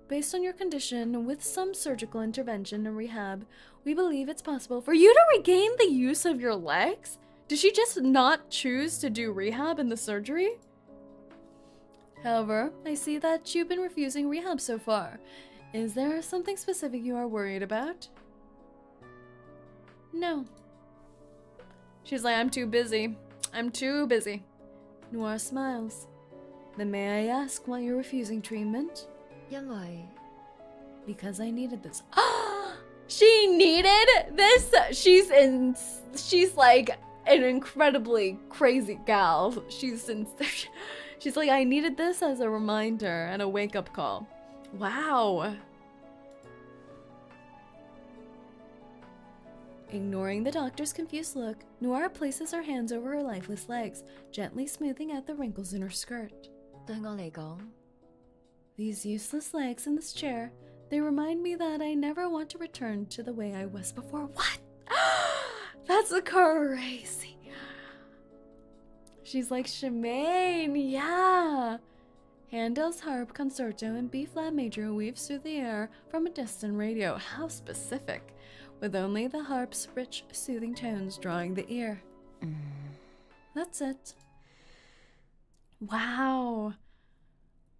Based on your condition, with some surgical intervention and rehab, we believe it's possible for you to regain the use of your legs? Did she just not choose to do rehab in the surgery? However, I see that you've been refusing rehab so far. Is there something specific you are worried about? No. She's like, I'm too busy. I'm too busy. Noir smiles. Then may I ask why you're refusing treatment? 因為 Because I needed this. She needed this? She's like an incredibly crazy gal. She's like, I needed this as a reminder and a wake-up call. Wow. Ignoring the doctor's confused look, Noire places her hands over her lifeless legs, gently smoothing out the wrinkles in her skirt. 對我嚟講， These useless legs in this chair, they remind me that I never want to return to the way I was before. What? That's crazy. She's like, Shemaine, yeah. Handel's harp concerto in B-flat major weaves through the air from a distant radio. How specific. With only the harp's rich, soothing tones drawing the ear. That's it. Wow.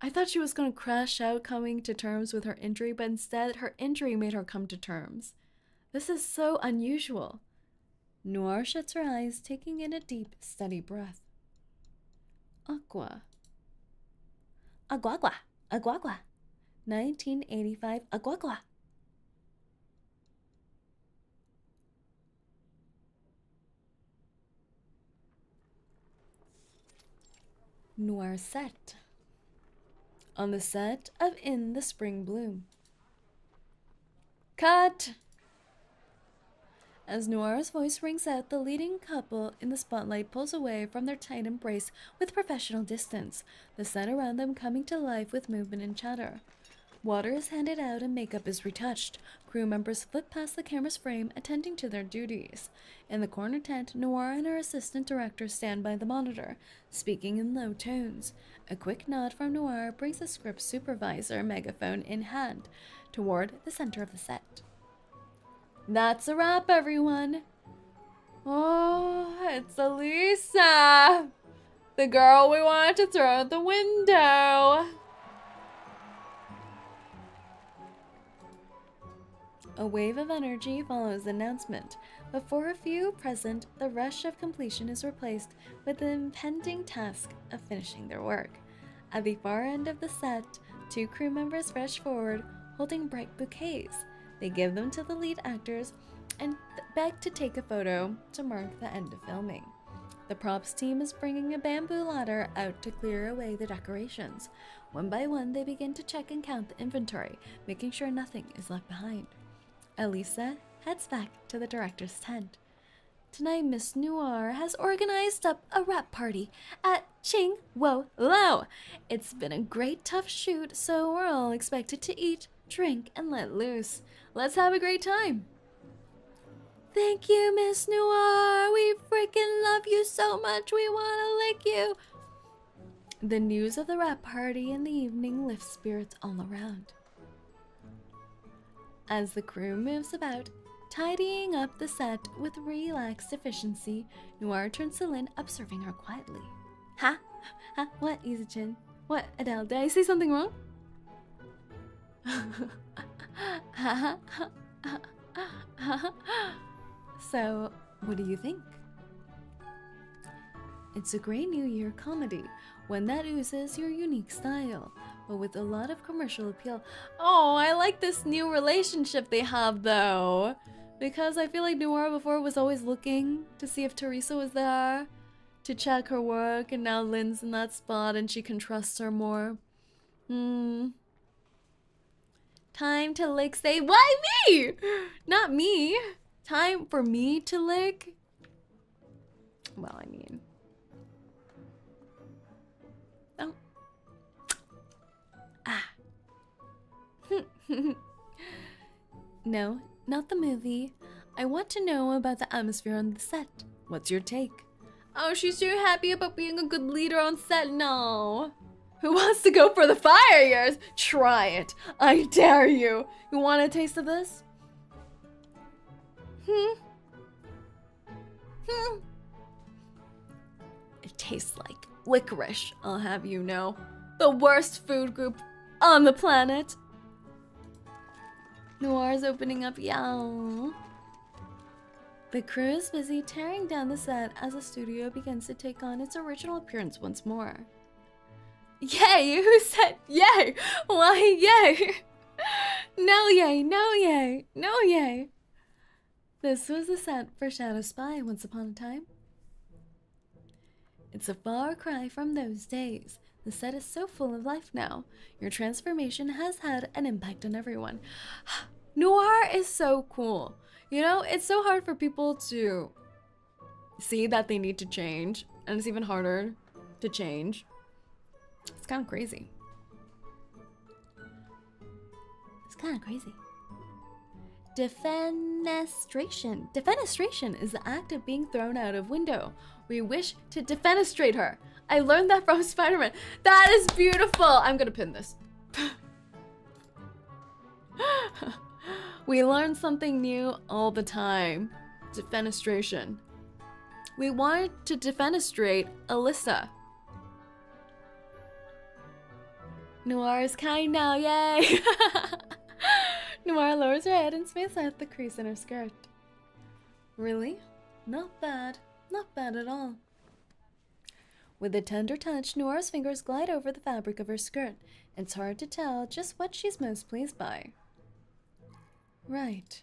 I thought she was going to crash out coming to terms with her injury, but instead her injury made her come to terms. This is so unusual. Noire shuts her eyes, taking in a deep, steady breath. Aqua. Aguagua. Aguagua. 1985 Aguagua. Noir set. On the set of In the Spring Bloom. Cut! As Noire's voice rings out, the leading couple in the spotlight pulls away from their tight embrace with professional distance, the set around them coming to life with movement and chatter. Water is handed out and makeup is retouched. Crew members flip past the camera's frame, attending to their duties. In the corner tent, Noire and her assistant director stand by the monitor, speaking in low tones. A quick nod from Noire brings the script supervisor, megaphone in hand, toward the center of the set. That's a wrap, everyone. Oh, it's Elisa, the girl we wanted to throw out the window. A wave of energy follows the announcement, but for a few present, the rush of completion is replaced with the impending task of finishing their work. At the far end of the set, two crew members rush forward, holding bright bouquets. They give them to the lead actors and beg to take a photo to mark the end of filming. The props team is bringing a bamboo ladder out to clear away the decorations. One by one, they begin to check and count the inventory, making sure nothing is left behind. Elisa heads back to the director's tent. Tonight, Miss Noire has organized up a wrap party at 𝐒𝐚𝐭 𝐬. It's been a great tough shoot, so we're all expected to eat, drink, and let loose. Let's have a great time. Thank you, Miss Noire. We freaking love you so much. We want to lick you. The news of the wrap party in the evening lifts spirits all around. As the crew moves about, tidying up the set with relaxed efficiency, Noire turns to Lynn, observing her quietly. Ha? What, 𝐒𝐴𝐚? What, Adele? Did I say something wrong? So, what do you think? It's a great New Year comedy, one that oozes your unique style, but with a lot of commercial appeal. Oh, I like this new relationship they have, though. Because I feel like Noire before was always looking to see if Teresa was there to check her work, and now Lynn's in that spot and she can trust her more. Time to lick, say, why me? Not me. Time for me to lick? Well, I mean... Oh. Ah. No, not the movie. I want to know about the atmosphere on the set. What's your take? Oh, she's too happy about being a good leader on set. No. Who wants to go for the fire years? Try it. I dare you. You want a taste of this? It tastes like licorice, I'll have you know. The worst food group on the planet. Noir's opening up, yow. The crew is busy tearing down the set as the studio begins to take on its original appearance once more. Yay! Who said yay? Why yay? No yay, no yay, no yay. This was the set for Shadow Spy once upon a time. It's a far cry from those days. The set is so full of life now. Your transformation has had an impact on everyone. Noir is so cool. You know, it's so hard for people to see that they need to change, and it's even harder to change. It's kind of crazy. It's kind of crazy. Defenestration. Defenestration is the act of being thrown out of window. We wish to defenestrate her. I learned that from Spider-Man. That is beautiful. I'm gonna pin this. We learn something new all the time. Defenestration. We wanted to defenestrate Alyssa. Noir is kind now, yay! Noir lowers her head and smiles at the crease in her skirt. Really? Not bad. Not bad at all. With a tender touch, Noir's fingers glide over the fabric of her skirt. It's hard to tell just what she's most pleased by. Right.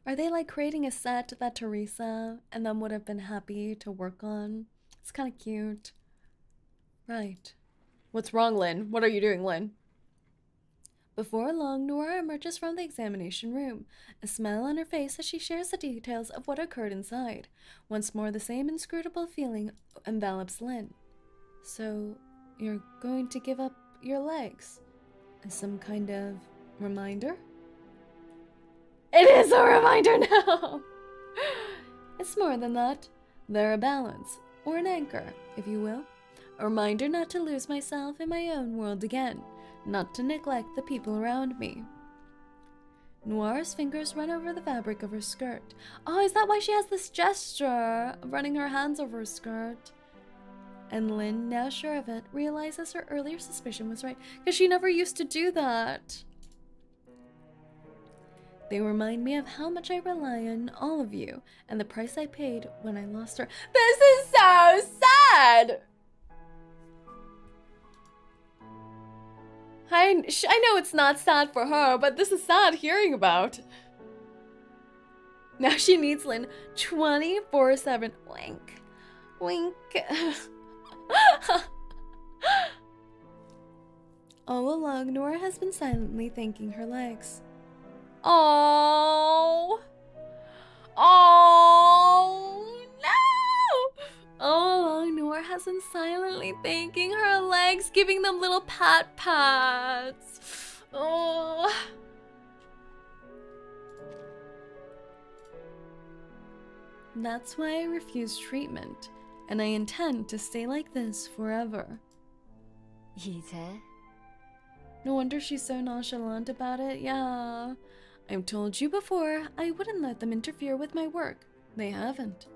Are they like creating a set that Teresa and them would have been happy to work on? It's kind of cute. Right. What's wrong, Lynn? What are you doing, Lynn? Before long, Noir emerges from the examination room, a smile on her face as she shares the details of what occurred inside. Once more, the same inscrutable feeling envelops Lynn. So, you're going to give up your legs as some kind of reminder? It is a reminder now! It's more than that. They're a balance, or an anchor, if you will. A reminder not to lose myself in my own world again, not to neglect the people around me. Noir's fingers run over the fabric of her skirt. Oh, is that why she has this gesture of running her hands over her skirt? And Lynn, now sure of it, realizes her earlier suspicion was right, because she never used to do that. They remind me of how much I rely on all of you, and the price I paid when I lost her. This is so sad! I know it's not sad for her, but this is sad hearing about. Now she needs Lynn 24/7. Wink. Wink. All along, Nora has been silently thanking her legs. Oh, no! All along, Nora has been silently thanking her legs, giving them little pats. Oh. That's why I refuse treatment, and I intend to stay like this forever. 𝐒𝐸. No wonder she's so nonchalant about it. Yeah. I've told you before, I wouldn't let them interfere with my work. They haven't.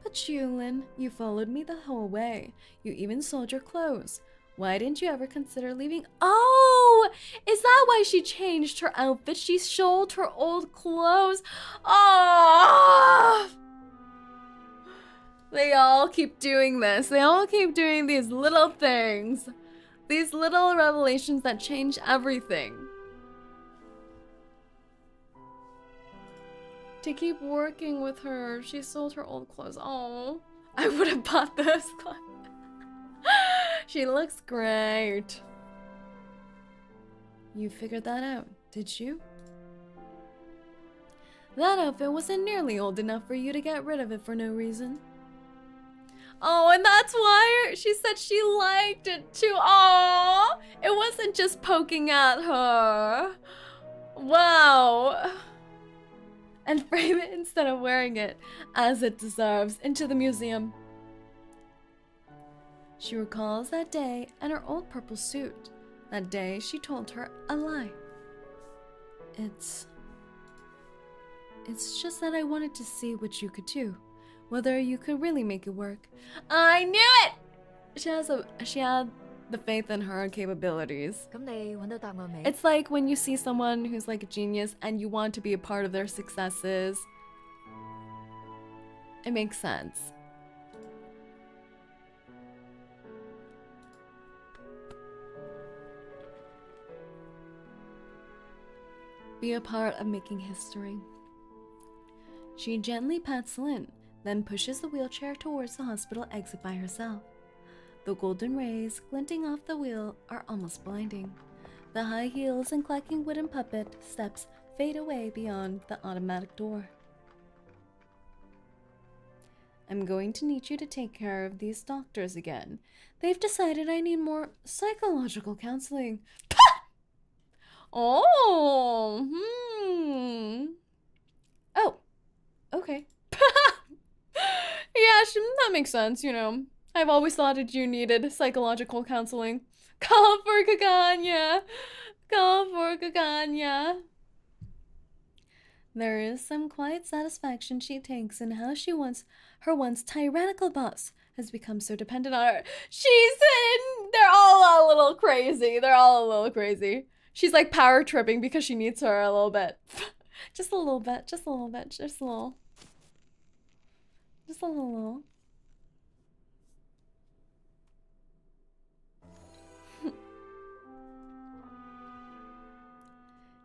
But you, Lynn, you followed me the whole way. You even sold your clothes. Why didn't you ever consider leaving? Oh! Is that why she changed her outfit? She sold her old clothes. Oh! They all keep doing this. They all keep doing these little things. These little revelations that change everything. To keep working with her, she sold her old clothes. Oh, I would have bought those clothes. She looks great. You figured that out, did you? That outfit wasn't nearly old enough for you to get rid of it for no reason. Oh, and that's why she said she liked it too. Oh, it wasn't just poking at her. Wow. And frame it instead of wearing it, as it deserves, into the museum. She recalls that day and her old purple suit. That day she told her a lie. It's It's just that I wanted to see what you could do. Whether you could really make it work. I knew it! She had the faith in her capabilities. 咁你揾到答案未？ It's like when you see someone who's like a genius and you want to be a part of their successes. It makes sense. Be a part of making history. She gently pats Lynn, then pushes the wheelchair towards the hospital exit by herself. The golden rays glinting off the wheel are almost blinding. The high heels and clacking wooden puppet steps fade away beyond the automatic door. I'm going to need you to take care of these doctors again. They've decided I need more psychological counseling. Oh, Oh, okay. Yeah, that makes sense, you know. I've always thought that you needed psychological counseling. Call for 𝐒𝐚𝐭 𝐑𝐮𝐥𝐬. Call for 𝐒𝐚𝐭 𝐑𝐮𝐿. There is some quiet satisfaction she takes in how her once tyrannical boss has become so dependent on her. They're all a little crazy. They're all a little crazy. She's like power tripping because she needs her a little bit. Just a little bit, just a little bit, just a little. Just a little.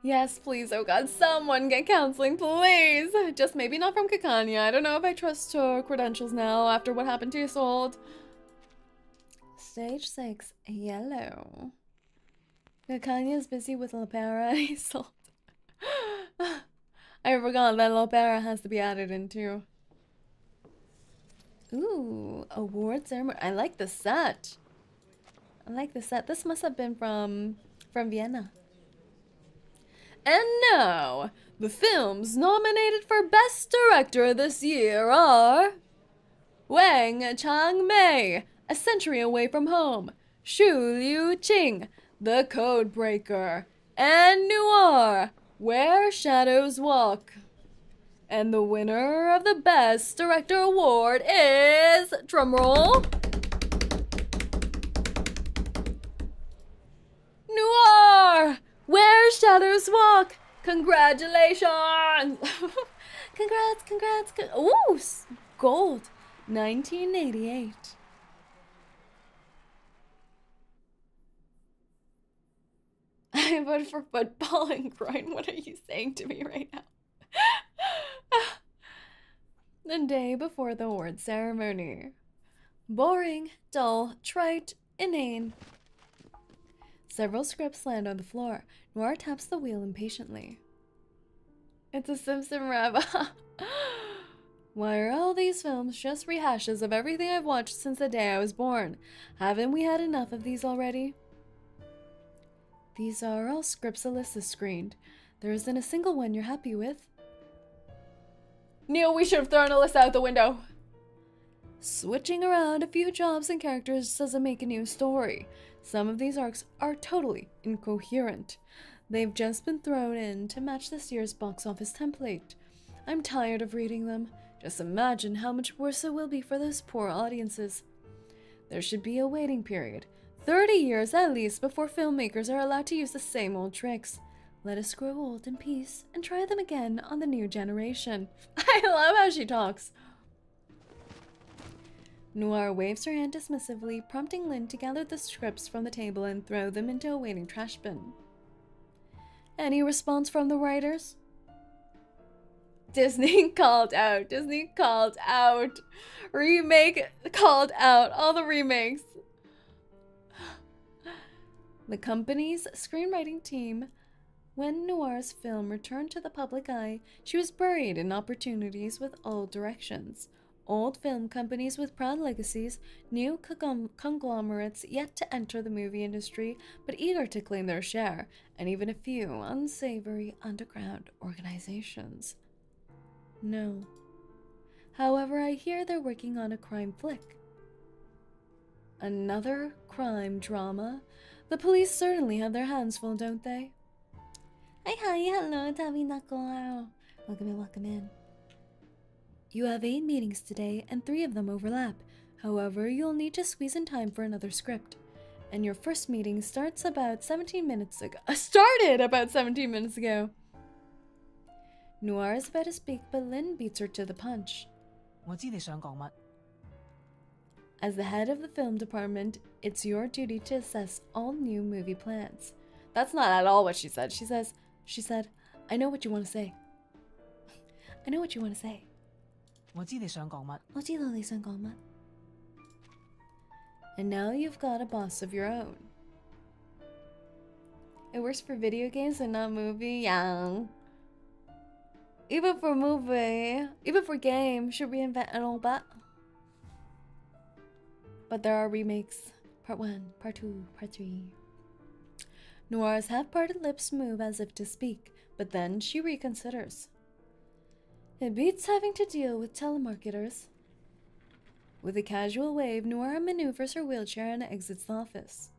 Yes, please, oh god, someone get counseling, please. Just maybe not from 𝐒𝐚𝐭. I don't know if I trust her credentials now after what happened to Isolde. Stage 6, yellow. 𝐒𝐚𝐭 is busy with Lopera and Isolde. I forgot that Lopera has to be added in too. Ooh, award ceremony. I like the set. I like the set. This must have been from Vienna. And now, the films nominated for Best Director this year are Wang Changmei, A Century Away from Home, Xu Liu-qing, The Codebreaker, and Noir, Where Shadows Walk. And the winner of the Best Director Award is, drumroll, Noir! Where Shadows Walk! Congratulations! Congrats. Ooh, gold. 1988. I voted for football and groin. What are you saying to me right now? The day before the award ceremony. Boring, dull, trite, inane. Several scripts land on the floor. Noir taps the wheel impatiently. It's a Simpson rev. Why are all these films just rehashes of everything I've watched since the day I was born? Haven't we had enough of these already? These are all scripts Alyssa screened. There isn't a single one you're happy with. Neil, we should have thrown Alyssa out the window. Switching around a few jobs and characters doesn't make a new story. Some of these arcs are totally incoherent. They've just been thrown in to match this year's box office template. I'm tired of reading them. Just imagine how much worse it will be for those poor audiences. There should be a waiting period. 30 years at least before filmmakers are allowed to use the same old tricks. Let us grow old in peace and try them again on the new generation. I love how she talks. Noir waves her hand dismissively, prompting Lynn to gather the scripts from the table and throw them into a waiting trash bin. Any response from the writers? Disney called out. Disney called out. Remake called out. All the remakes. The company's screenwriting team. When Noir's film returned to the public eye, she was buried in opportunities with old directions. Old film companies with proud legacies, new conglomerates yet to enter the movie industry but eager to claim their share, and even a few unsavory underground organizations. No. However, I hear they're working on a crime flick. Another crime drama? The police certainly have their hands full, don't they? Hi, hello, Tabi Nako. Welcome in, welcome in. You have 8 meetings today, and 3 of them overlap. However, you'll need to squeeze in time for another script. And your first meeting starts about 17 minutes ago. Started about 17 minutes ago. Noir is about to speak, but Lynn beats her to the punch. 我知你想講乜。 As the head of the film department, it's your duty to assess all new movie plans. That's not at all what she said. She said, I know what you want to say. I know what you want to say. 我知你想講乜。 我知道你想講乜. And now you've got a boss of your own. It works for video games and not movie. Yeah. Even for movie, even for game, should reinvent and all that. But there are remakes. Part 1, Part 2, Part 3. Noir's half-parted lips move as if to speak, but then she reconsiders. It beats having to deal with telemarketers. With a casual wave, Noir maneuvers her wheelchair and exits the office.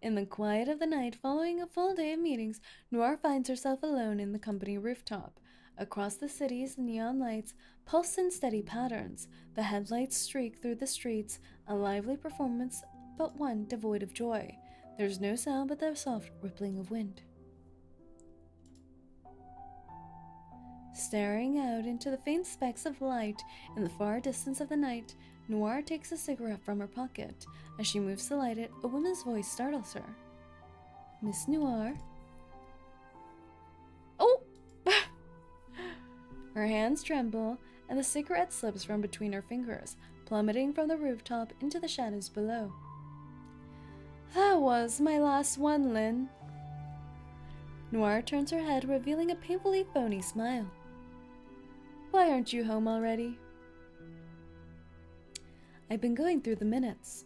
In the quiet of the night following a full day of meetings, Noir finds herself alone in the company rooftop. Across the city's neon lights pulse in steady patterns. The headlights streak through the streets, a lively performance, but one devoid of joy. There's no sound but the soft rippling of wind. Staring out into the faint specks of light in the far distance of the night, Noir takes a cigarette from her pocket. As she moves to light it, a woman's voice startles her. Miss Noir? Oh! Her hands tremble, and the cigarette slips from between her fingers, plummeting from the rooftop into the shadows below. That was my last one, Lynn. Noir turns her head, revealing a painfully phony smile. Why aren't you home already? I've been going through the minutes.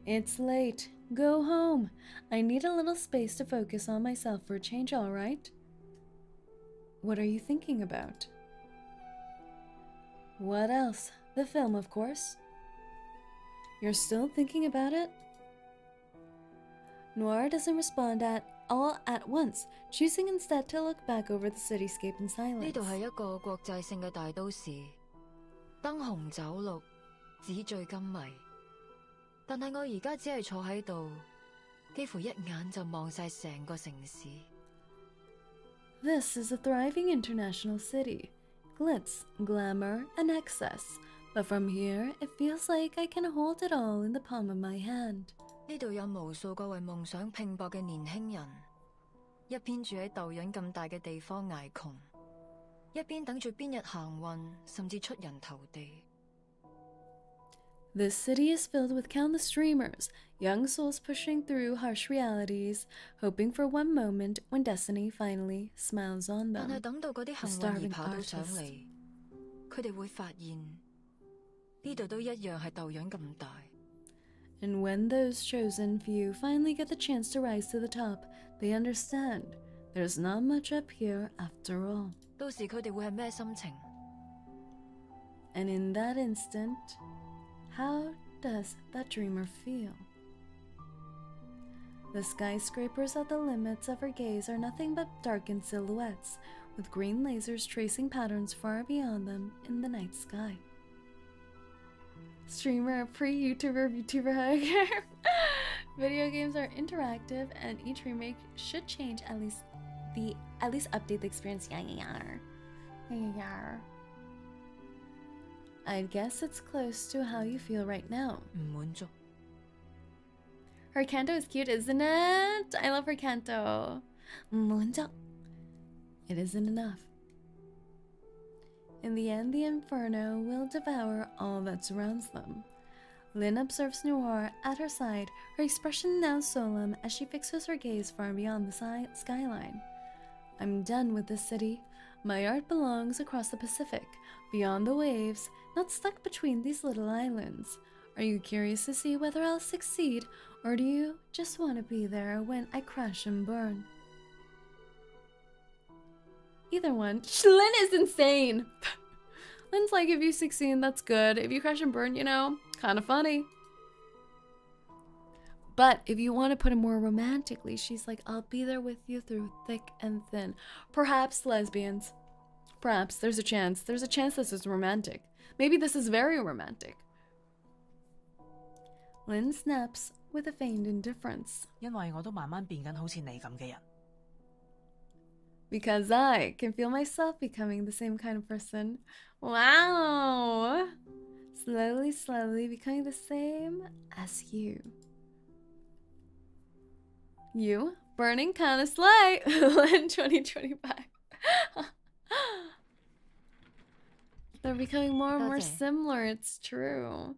It's late. Go home. I need a little space to focus on myself for a change, all right? What are you thinking about? What else? The film, of course. You're still thinking about it? Noir doesn't respond all at once, choosing instead to look back over the cityscape in silence. 呢度係一個國際性嘅大都市，燈紅酒綠，紙醉金迷。但係我而家只係坐喺度，幾乎一眼就望晒成個城市。This is a thriving international city. Glitz, glamour, and excess. But from here, it feels like I can hold it all in the palm of my hand. 呢度有無數個為夢想拼搏嘅年輕人，一邊住喺豆潤咁大嘅地方捱窮，一邊等住邊日行運，甚至出人頭地。This city is filled with countless dreamers, young souls pushing through harsh realities, hoping for one moment when destiny finally smiles on 但係 them. 等到嗰啲幸運兒跑到上嚟，佢哋會發現呢度都一樣係豆潤咁大。And when those chosen few finally get the chance to rise to the top, they understand there's not much up here after all. 到時佢哋會係咩心情？ And in that instant, how does that dreamer feel? The skyscrapers at the limits of her gaze are nothing but darkened silhouettes, with green lasers tracing patterns far beyond them in the night sky. Streamer, pre-YouTuber, VTuber hacker. Video games are interactive, and each remake should change at least update the experience. I guess it's close to how you feel right now. 唔滿足。 Her canto is cute, isn't it? I love her canto. It isn't enough. In the end, the inferno will devour all that surrounds them. Lynn observes Noir at her side, her expression now solemn as she fixes her gaze far beyond the skyline. I'm done with this city. My art belongs across the Pacific, beyond the waves, not stuck between these little islands. Are you curious to see whether I'll succeed, or do you just want to be there when I crash and burn? Either one. Lynn is insane! Lynn's like, if you succeed, that's good. If you crash and burn, you know, kind of funny. But if you want to put it more romantically, she's like, I'll be there with you through thick and thin. Perhaps lesbians. Perhaps. There's a chance. There's a chance this is romantic. Maybe this is very romantic. Lynn snaps with a feigned indifference. 因為我都慢慢變緊好似你咁嘅人。 Because I can feel myself becoming the same kind of person. Wow! Slowly, slowly becoming the same as you. You? Burning kind of slay! In 2025. They're becoming more and more similar, it's true.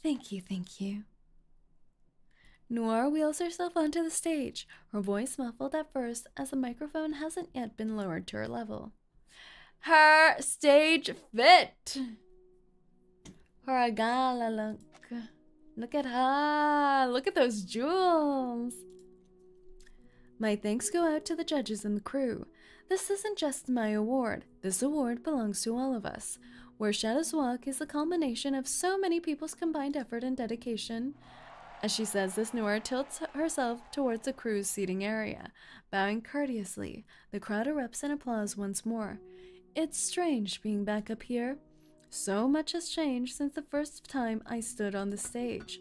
Thank you, thank you. Noir wheels herself onto the stage, her voice muffled at first as the microphone hasn't yet been lowered to her level. Her stage fit! Her gala look. Look at her! Look at those jewels! My thanks go out to the judges and the crew. This isn't just my award. This award belongs to all of us. Where Shadows Walk is the culmination of so many people's combined effort and dedication. As she says this, Noire tilts herself towards the crew's seating area. Bowing courteously, the crowd erupts in applause once more. It's strange being back up here. So much has changed since the first time I stood on the stage.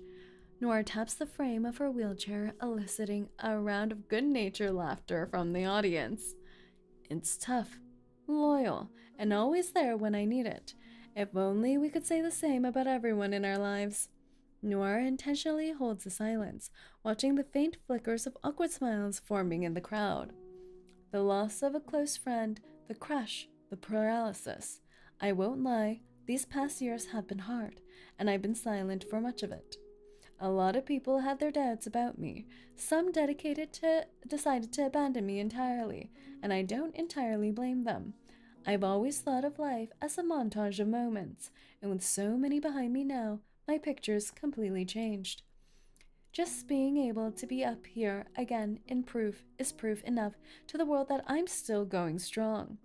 Noire taps the frame of her wheelchair, eliciting a round of good-natured laughter from the audience. It's tough, loyal, and always there when I need it. If only we could say the same about everyone in our lives. Noire intentionally holds a silence, watching the faint flickers of awkward smiles forming in the crowd. The loss of a close friend, the crush, the paralysis. I won't lie, these past years have been hard, and I've been silent for much of it. A lot of people had their doubts about me. Some decided to abandon me entirely, and I don't entirely blame them. I've always thought of life as a montage of moments, and with so many behind me now, my picture's completely changed. Just being able to be up here again is proof enough to the world that I'm still going strong.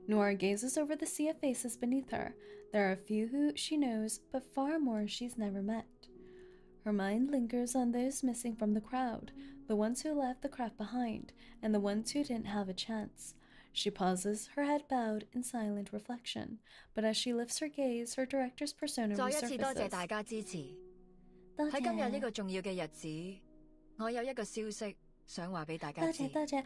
Noire gazes over the sea of faces beneath her. There are a few who she knows, but far more she's never met. Her mind lingers on those missing from the crowd, the ones who left the craft behind, and the ones who didn't have a chance. She pauses, her head bowed in silent reflection, but as she lifts her gaze, her director's persona 再一次多謝 resurfaces. 大家支持。多謝。喺今日呢個重要嘅日子，我有一個消息想話俾大家知。多謝。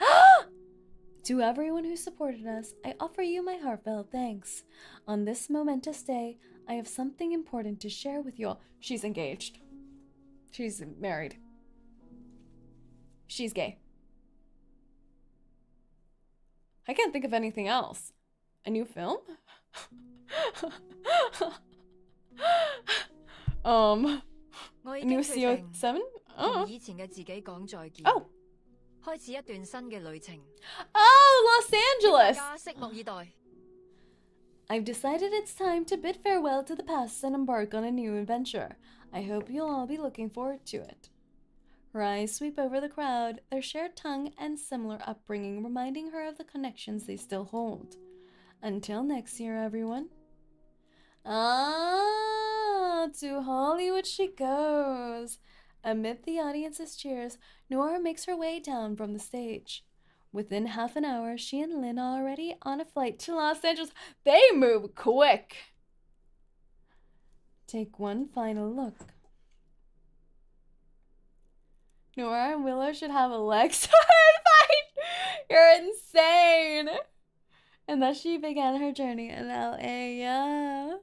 To everyone who supported us, I offer you my heartfelt thanks. On this momentous day, I have something important to share with you all. She's engaged. She's married. She's gay. I can't think of anything else. A new film? A new CO7? 同以前嘅自己講再見。 Oh! 開始一段新嘅旅程。 Oh, Los 大 Angeles! 家拭目以待。 I've decided it's time to bid farewell to the past and embark on a new adventure. I hope you'll all be looking forward to it. Her eyes sweep over the crowd, their shared tongue and similar upbringing reminding her of the connections they still hold. Until next year, everyone. Ah, to Hollywood she goes. Amid the audience's cheers, Noire makes her way down from the stage. Within half an hour, she and Lynn are already on a flight to Los Angeles. They move quick. Take one final look. Noire and Willow should have a leg sword fight. You're insane. And thus she began her journey in LA. Yeah.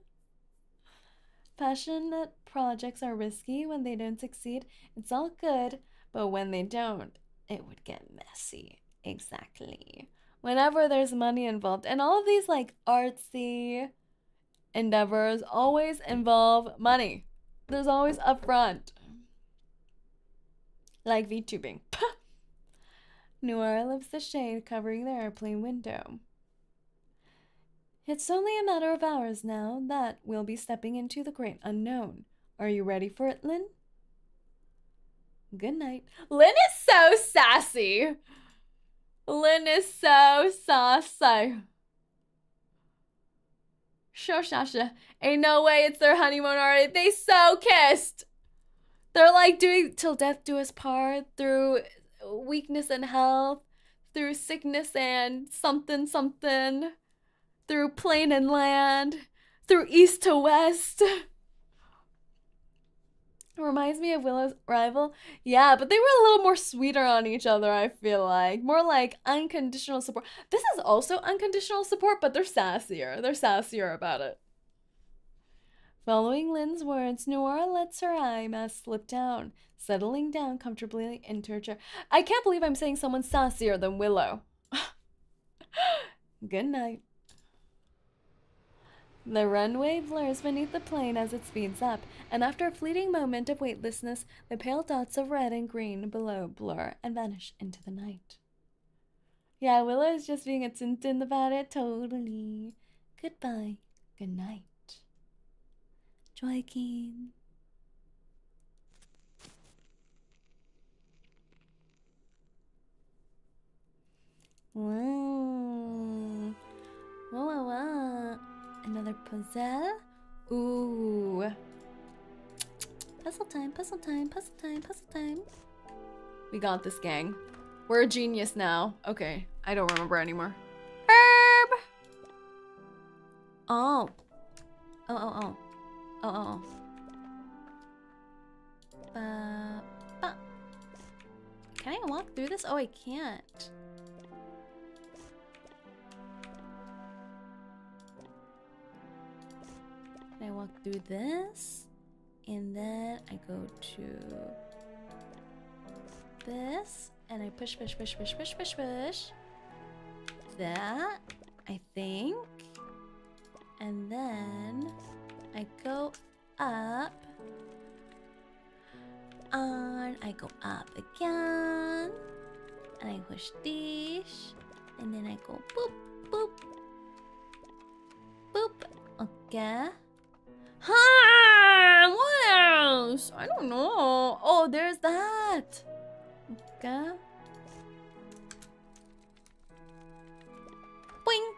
Passionate projects are risky when they don't succeed. It's all good, but when they don't, it would get messy. Exactly. Whenever there's money involved, and all of these like artsy endeavors always involve money. There's always upfront. Like VTubing. Noir lifts the shade covering the airplane window. It's only a matter of hours now that we'll be stepping into the great unknown. Are you ready for it, Lynn? Good night. Lynn is so sassy. Lynn is so sassy. Shosasha. Ain't no way it's their honeymoon already. They so kissed. They're like doing till death do us part, through weakness and health, through sickness and something something, through plain and land, through east to west. Reminds me of Willow's rival. Yeah, but they were a little more sweeter on each other, I feel like. More like unconditional support. This is also unconditional support, but they're sassier. They're sassier about it. Following Lynn's words, Noire lets her eye mask slip down, settling down comfortably into her chair. I can't believe I'm saying someone's sassier than Willow. Good night. The runway blurs beneath the plane as it speeds up, and after a fleeting moment of weightlessness, the pale dots of red and green below blur and vanish into the night. Yeah, Willow is just being a Tintin about it, totally. Goodbye. Good night. Joaquin. Wow. Wow, wow, wow. Another puzzle. Ooh. Puzzle time, puzzle time, puzzle time, puzzle time. We got this, gang. We're a genius now. Okay, I don't remember anymore. Herb! Oh. Oh. Can I walk through this? Oh, I can't. I walk through this, and then I go to this, and I push. That, I think. And then I go up. And I go up again. And I push this. And then I go boop, boop. Boop. Okay. Huh, what else? I don't know. Oh, there's that. Okay. Boing.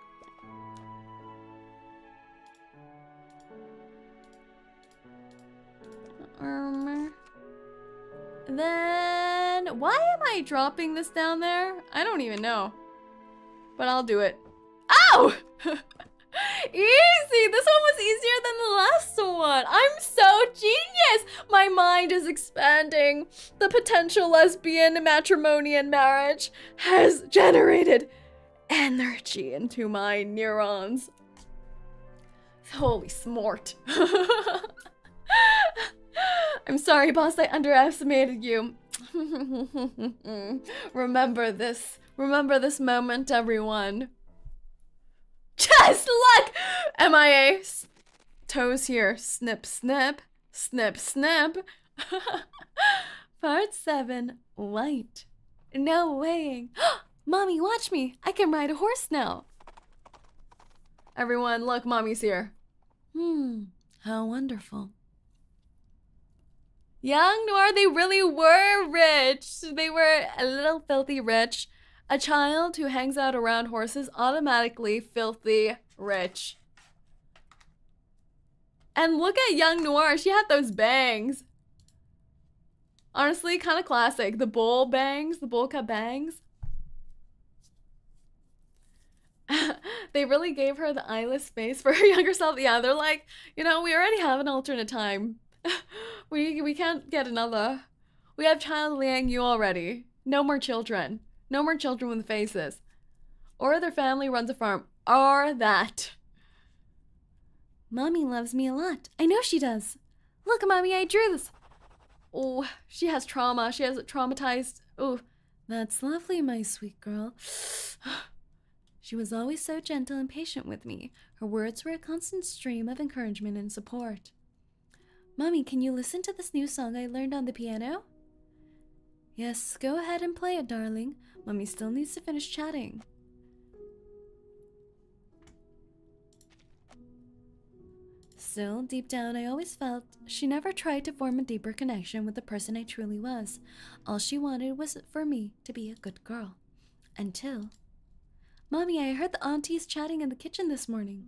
Then why am I dropping this down there? I don't even know. But I'll do it. Ow! Easy! This one was easier than the last one. I'm so genius! My mind is expanding. The potential lesbian matrimony and marriage has generated energy into my neurons. Holy smart. I'm sorry, boss, I underestimated you. Remember this. Remember this moment, everyone. Just look! MIA. Toes here. Snip, snip. Snip, snip. Part 7. White. No weighing. Mommy, watch me. I can ride a horse now. Everyone, look, Mommy's here. How wonderful. Young Noir, they really were rich. They were a little filthy rich. A child who hangs out around horses automatically filthy rich. And look at young Noir. She had those bangs. Honestly, kind of classic. The bowl bangs, the bowl cut bangs. They really gave her the eyeless space for her younger self. Yeah, they're like, you know, we already have an alternate time. We can't get another. We have child Liang Yu already. No more children. No more children with faces. Or their family runs a farm. Or that. Mommy loves me a lot. I know she does. Look, Mommy, I drew this. Oh, she has trauma. She has traumatized. Oh, that's lovely, my sweet girl. She was always so gentle and patient with me. Her words were a constant stream of encouragement and support. Mommy, can you listen to this new song I learned on the piano? Yes, go ahead and play it, darling. Mommy still needs to finish chatting. Still, deep down, I always felt she never tried to form a deeper connection with the person I truly was. All she wanted was for me to be a good girl. Until... Mommy, I heard the aunties chatting in the kitchen this morning.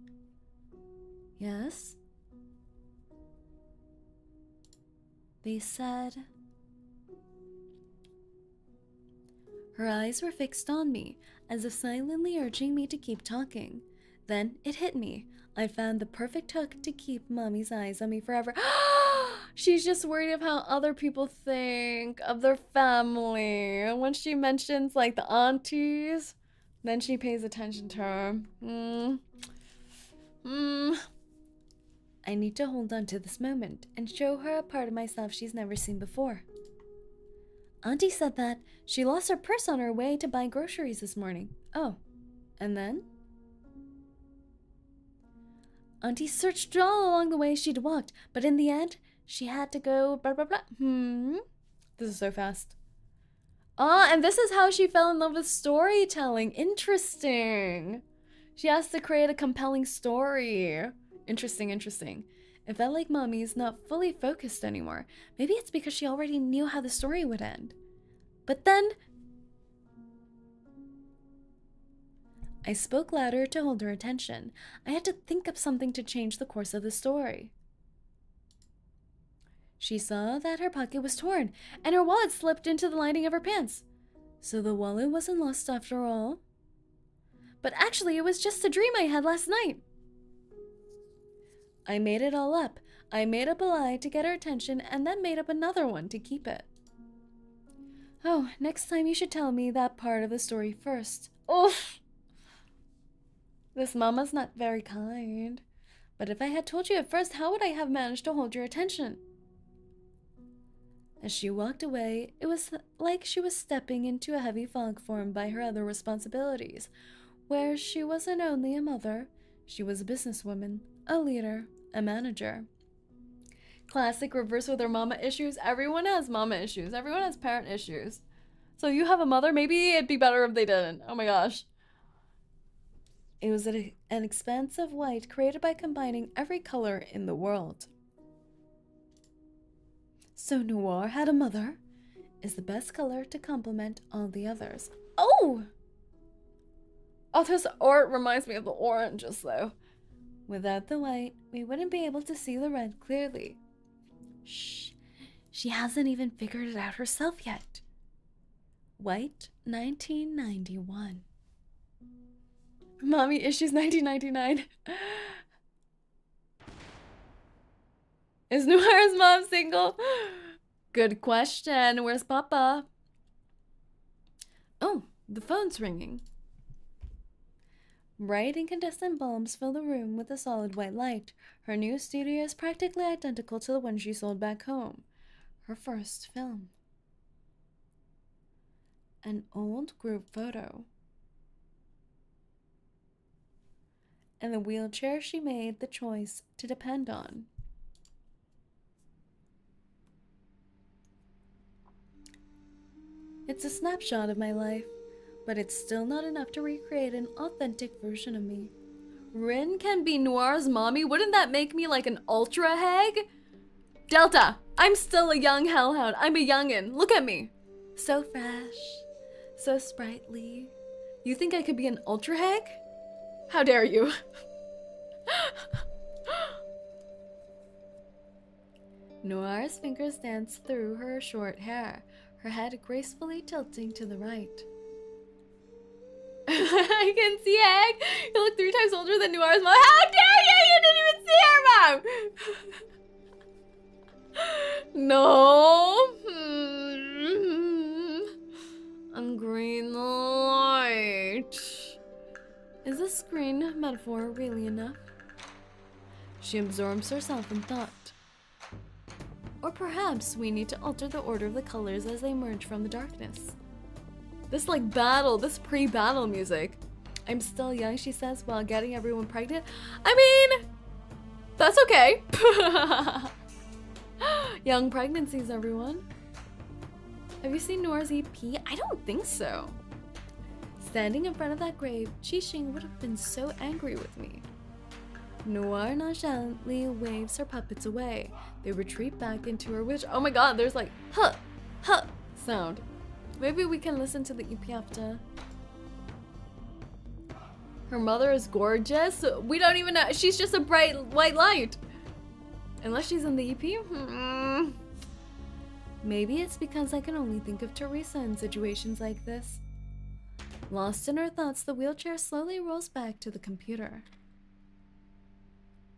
Yes? They said... Her eyes were fixed on me, as if silently urging me to keep talking. Then it hit me. I found the perfect hook to keep Mommy's eyes on me forever. She's just worried of how other people think of their family. And when she mentions, like, the aunties, then she pays attention to her. I need to hold on to this moment and show her a part of myself she's never seen before. Auntie said that she lost her purse on her way to buy groceries this morning. Oh, and then? Auntie searched all along the way she'd walked, but in the end, she had to go blah blah blah. This is so fast. Ah, and this is how she fell in love with storytelling. Interesting. She has to create a compelling story. Interesting. It felt like Mommy's not fully focused anymore. Maybe it's because she already knew how the story would end. But then... I spoke louder to hold her attention. I had to think up something to change the course of the story. She saw that her pocket was torn, and her wallet slipped into the lining of her pants. So the wallet wasn't lost after all. But actually, it was just a dream I had last night. I made it all up. I made up a lie to get her attention and then made up another one to keep it. Oh, next time you should tell me that part of the story first. Oof! This mama's not very kind. But if I had told you at first, how would I have managed to hold your attention? As she walked away, it was like she was stepping into a heavy fog formed by her other responsibilities, where she wasn't only a mother, she was a businesswoman, a leader, a manager. Classic reverse with her mama issues. Everyone has mama issues. Everyone has parent issues. So you have a mother? Maybe it'd be better if they didn't. Oh my gosh. It was an expansive white created by combining every color in the world. So Noir had a mother is the best color to complement all the others. Oh! Oh, this art reminds me of the oranges though. Without the white, we wouldn't be able to see the red clearly. Shh, she hasn't even figured it out herself yet. White, 1991. Mommy issues 1999. Is Noir's mom single? Good question. Where's Papa? Oh, the phone's ringing. Bright incandescent bulbs fill the room with a solid white light. Her new studio is practically identical to the one she sold back home. Her first film. An old group photo. And the wheelchair she made the choice to depend on. It's a snapshot of my life, but it's still not enough to recreate an authentic version of me. Rin can be Noir's mommy? Wouldn't that make me like an ultra hag? Delta, I'm still a young hellhound. I'm a youngin'. Look at me. So fresh, so sprightly. You think I could be an ultra hag? How dare you? Noir's fingers danced through her short hair, her head gracefully tilting to the right. I can see Egg. You look 3 times older than Noir's mom. How dare you! You didn't even see her, mom! No. And green light. Is this screen metaphor really enough? She absorbs herself in thought. Or perhaps we need to alter the order of the colors as they merge from the darkness. This like battle, this pre-battle music. I'm still young, she says, while getting everyone pregnant. I mean, that's okay. Young pregnancies, everyone. Have you seen Noir's EP? I don't think so. Standing in front of that grave, Qixing would have been so angry with me. Noir nonchalantly waves her puppets away. They retreat back into her witch. Oh my god, there's like huh, huh sound. Maybe we can listen to the EP after. Her mother is gorgeous. We don't even know. She's just a bright white light. Unless she's in the EP. Maybe it's because I can only think of Teresa in situations like this. Lost in her thoughts, the wheelchair slowly rolls back to the computer.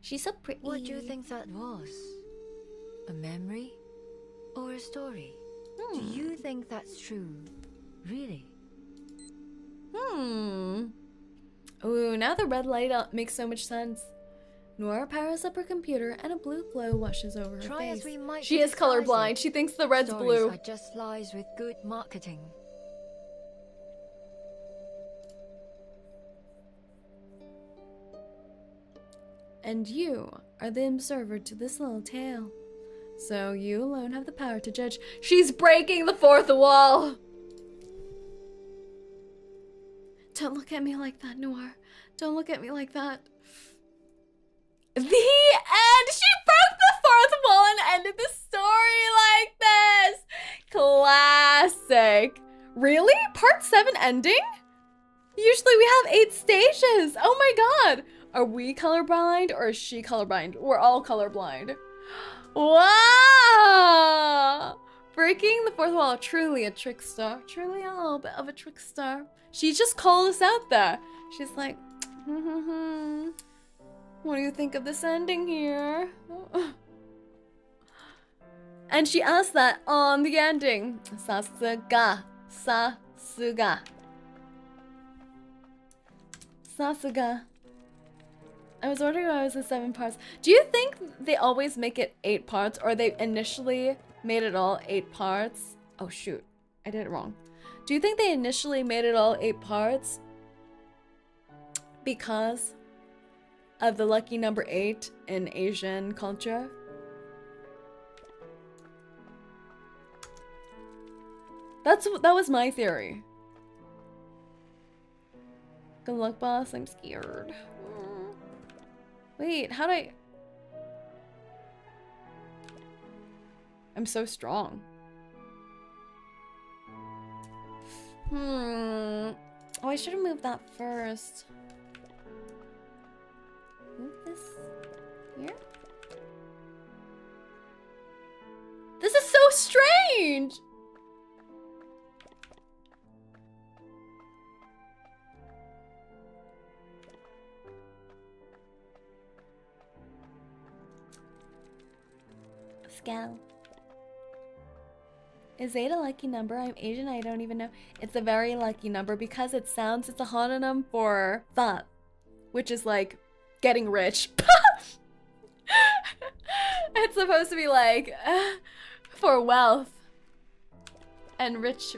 She's so pretty. What do you think that was? A memory? Or a story? Do you think that's true? Really? Ooh, now the red light makes so much sense. Noir powers up her computer and a blue glow washes over her Try face. as we might She to is disguise colorblind. it, She thinks the red's stories blue. are just lies with good marketing. And you are the observer to this little tale. So you alone have the power to judge. She's breaking the fourth wall! Don't look at me like that, Noir. Don't look at me like that. The end! She broke the fourth wall and ended the story like this! Classic. Really? Part 7 ending? Usually we have 8 stages. Oh my god. Are we colorblind or is she colorblind? We're all colorblind. Wow! Breaking the fourth wall. Truly a trickster. Truly a little bit of a trickster. She just called us out there. She's like, what do you think of this ending here? And she asked that on the ending. Sasuga. Sasuga. Sasuga. I was wondering why it was the 7 parts. Do you think they always make it 8 parts, or they initially made it all 8 parts? Oh shoot, I did it wrong. Do you think they initially made it all 8 parts because of the lucky number 8 in Asian culture? That was my theory. Good luck, boss. I'm scared. Wait, how do I... I'm so strong. Oh, I should have moved that first. Move this here. This is so strange! Scale. Is 8 a lucky number? I'm Asian, I don't even know. It's a very lucky number because it sounds, it's a homonym for fa, which is like getting rich. It's supposed to be like for wealth and rich.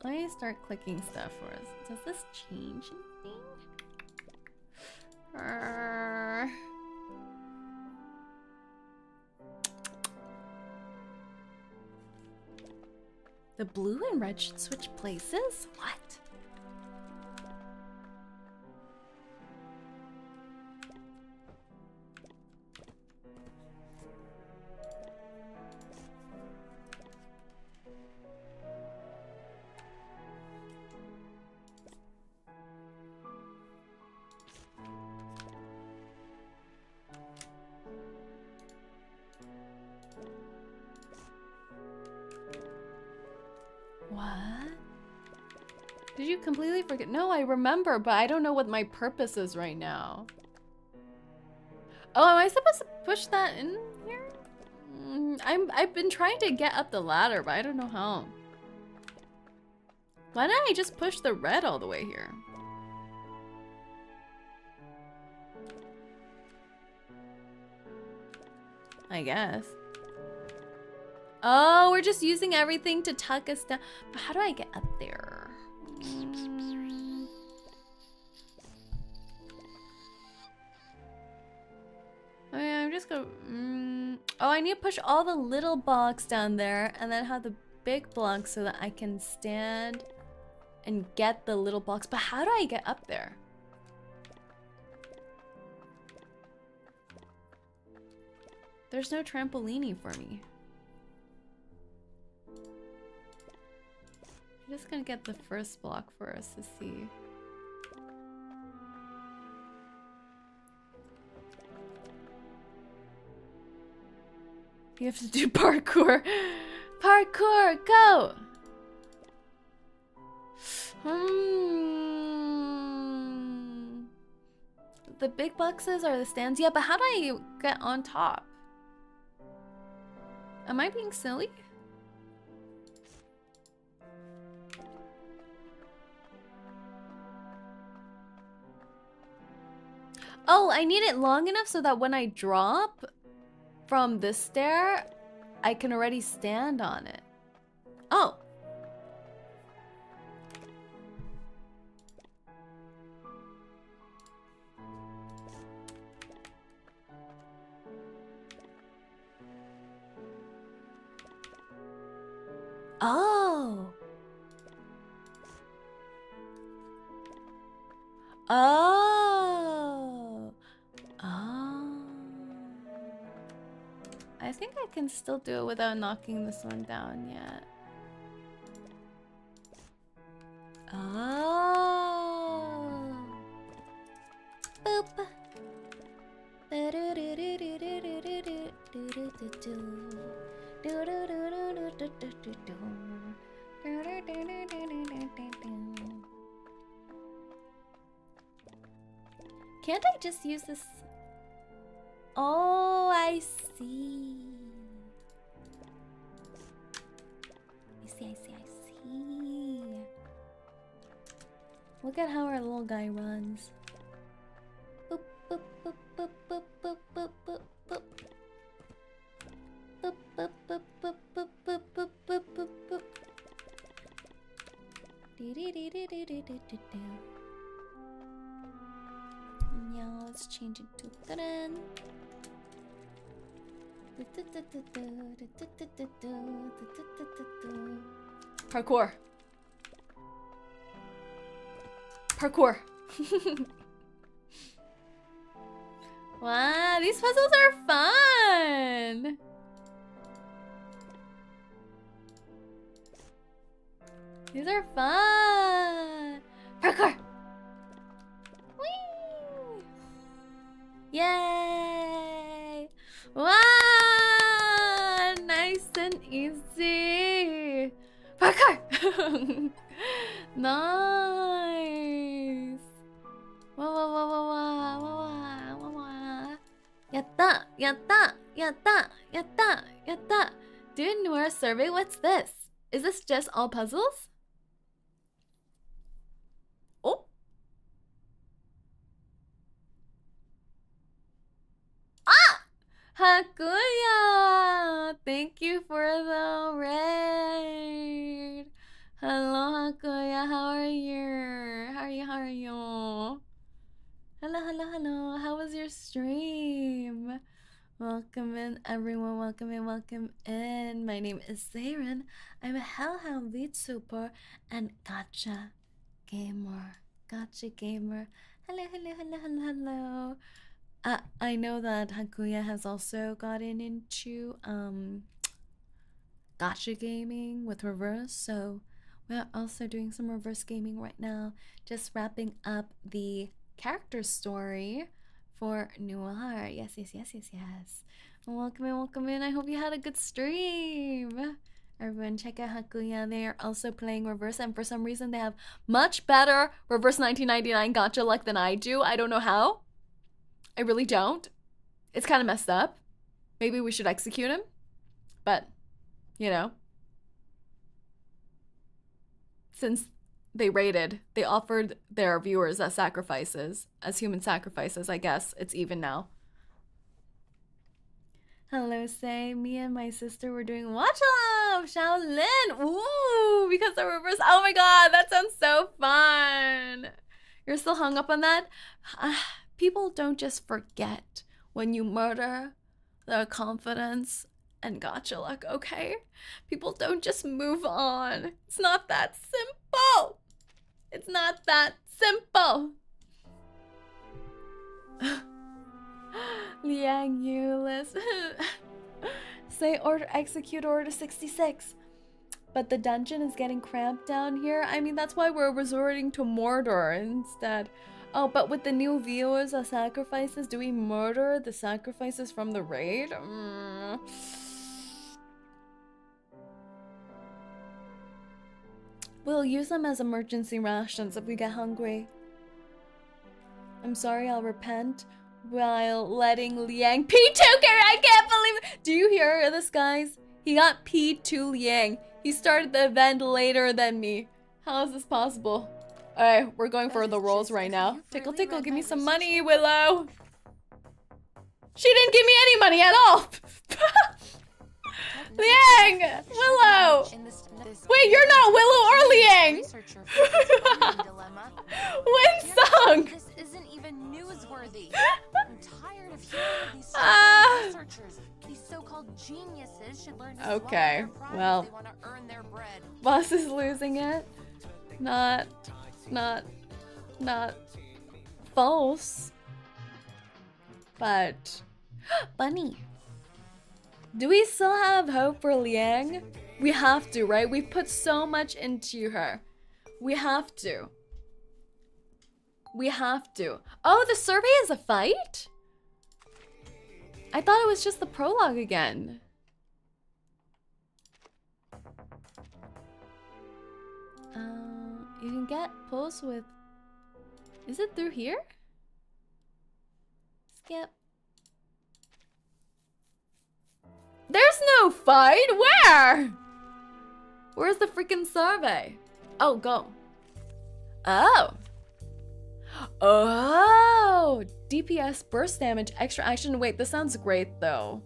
Let me start clicking stuff for us. Does this change anything? The blue and red should switch places? What? What? Did you completely forget? No, I remember, but I don't know what my purpose is right now. Oh, am I supposed to push that in here? I've been trying to get up the ladder, but I don't know how. Why didn't I just push the red all the way here? I guess. Oh, we're just using everything to tuck us down. But how do I get up there? Oh yeah, I'm just gonna... Oh, I need to push all the little blocks down there and then have the big blocks so that I can stand and get the little blocks. But how do I get up there? There's no trampolini for me. I'm just gonna get the first block for us to see. You have to do parkour. Parkour, go! The big boxes are the stands. Yeah, but how do I get on top? Am I being silly? Oh, I need it long enough so that when I drop from this stair, I can already stand on it. Oh. Oh. Oh. Oh. I think I can still do it without knocking this one down yet. Oh. Boop. Can't I just use this? Oh, I see. I see. Look at how our little guy runs. Boop, boop, boop, boop, boop, boop, boop, boop, boop. Boop, boop, boop, boop, boop, boop, boop, boop, boop, boop. And now let's change it to Karen. Parkour. Parkour. Wow, these puzzles are fun. These are fun. Parkour. Whee! Yay! Wow! Nice and easy. Parkour. Nice. Wow. Yatta. Do Noir survey. What's this? Is this just all puzzles? Oh. Ah! Hakuya! Thank you for the raid. Hello, Hakuya. How are you? How are you? Hello. How was your stream? Welcome in, everyone. Welcome in. My name is Saerin. I'm a hellhound VTuber and gacha gamer. Hello. I know that Hakuya has also gotten into gacha gaming with reverse, so we're also doing some reverse gaming right now. Just wrapping up the character story for Noir. Yes. Welcome in. I hope you had a good stream. Everyone check out Hakuya. They are also playing reverse, and for some reason they have much better reverse 1999 gacha luck than I do. I don't know how. I really don't. It's kind of messed up. Maybe we should execute him. But, you know, since they offered their viewers as sacrifices, as human sacrifices, I guess it's even now. Hello, Say. Me and my sister were doing Watch Love Shaolin. Ooh, because of reverse. Oh my god, that sounds so fun. You're still hung up on that? People don't just forget when you murder their confidence and gacha luck, okay? People don't just move on. It's not that simple. It's not that simple. Liang Yulis. Say order, execute order 66. But the dungeon is getting cramped down here. I mean, that's why we're resorting to murder instead. Oh, but with the new viewers of sacrifices, do we murder the sacrifices from the raid? We'll use them as emergency rations if we get hungry. I'm sorry, I'll repent while letting Liang P2 carry. I can't believe it. Do you hear this, guys? He got P2 Liang. He started the event later than me. How is this possible? Alright, we're going for the rolls right now. Tickle, tickle, give me some money, Willow. She didn't give me any money at all. Liang! Willow! Wait, you're not Willow or Liang! Winsong! This isn't even newsworthy. I'm tired of hearing these researchers. These so-called geniuses should learn to okay, well, if they want to earn their bread. Boss is losing it. Not false. But Bunny. Do we still have hope for Liang? We have to, right? We've put so much into her. We have to. We have to. Oh, the survey is a fight? I thought it was just the prologue again. You can get pulls with... Is it through here? Skip. There's no fight! Where? Where's the freaking survey? Oh, go. Oh. Oh! DPS, burst damage, extra action. Wait, this sounds great though.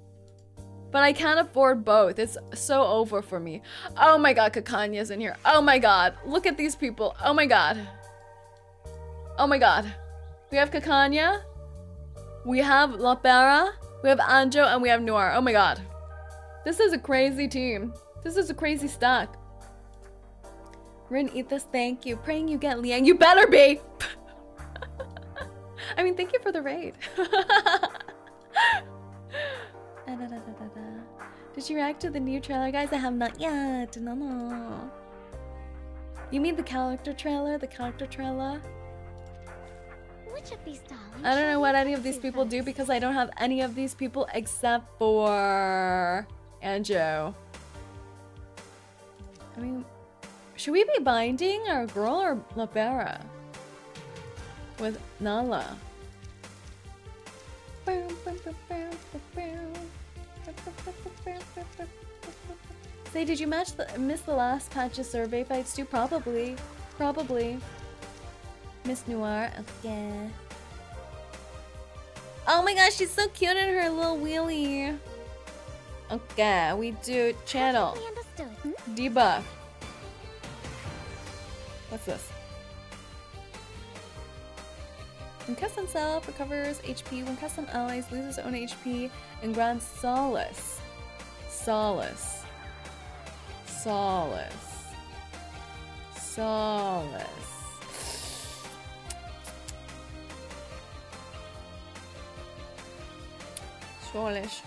But I can't afford both. It's so over for me. Oh my god, 𝐒𝐚𝐭 in here. Oh my god. Look at these people. Oh my god. Oh my god. We have 𝐒𝐚𝐭. We have 𝐒𝐴𝐿. We have Anjo and we have Noir. Oh my god. This is a crazy team. This is a crazy stack. Rin, eat this. Thank you. Praying you get Liang. You better be! I mean, thank you for the raid. Did you react to the new trailer, guys? I have not yet. No. You mean the character trailer? The character trailer? Which of these darlings? I don't know what any of these people do because I don't have any of these people except for Anjo. I mean, should we be binding our girl or 𝐒𝐴𝐿 with Nala? Say, did you miss the last patch's survey fights too? Probably. Miss Noir, okay. Oh my gosh, she's so cute in her little wheelie. Okay, we do channel. Debuff. What's this? When cast on self recovers HP, when cast on allies loses own HP and grants solace. Solace.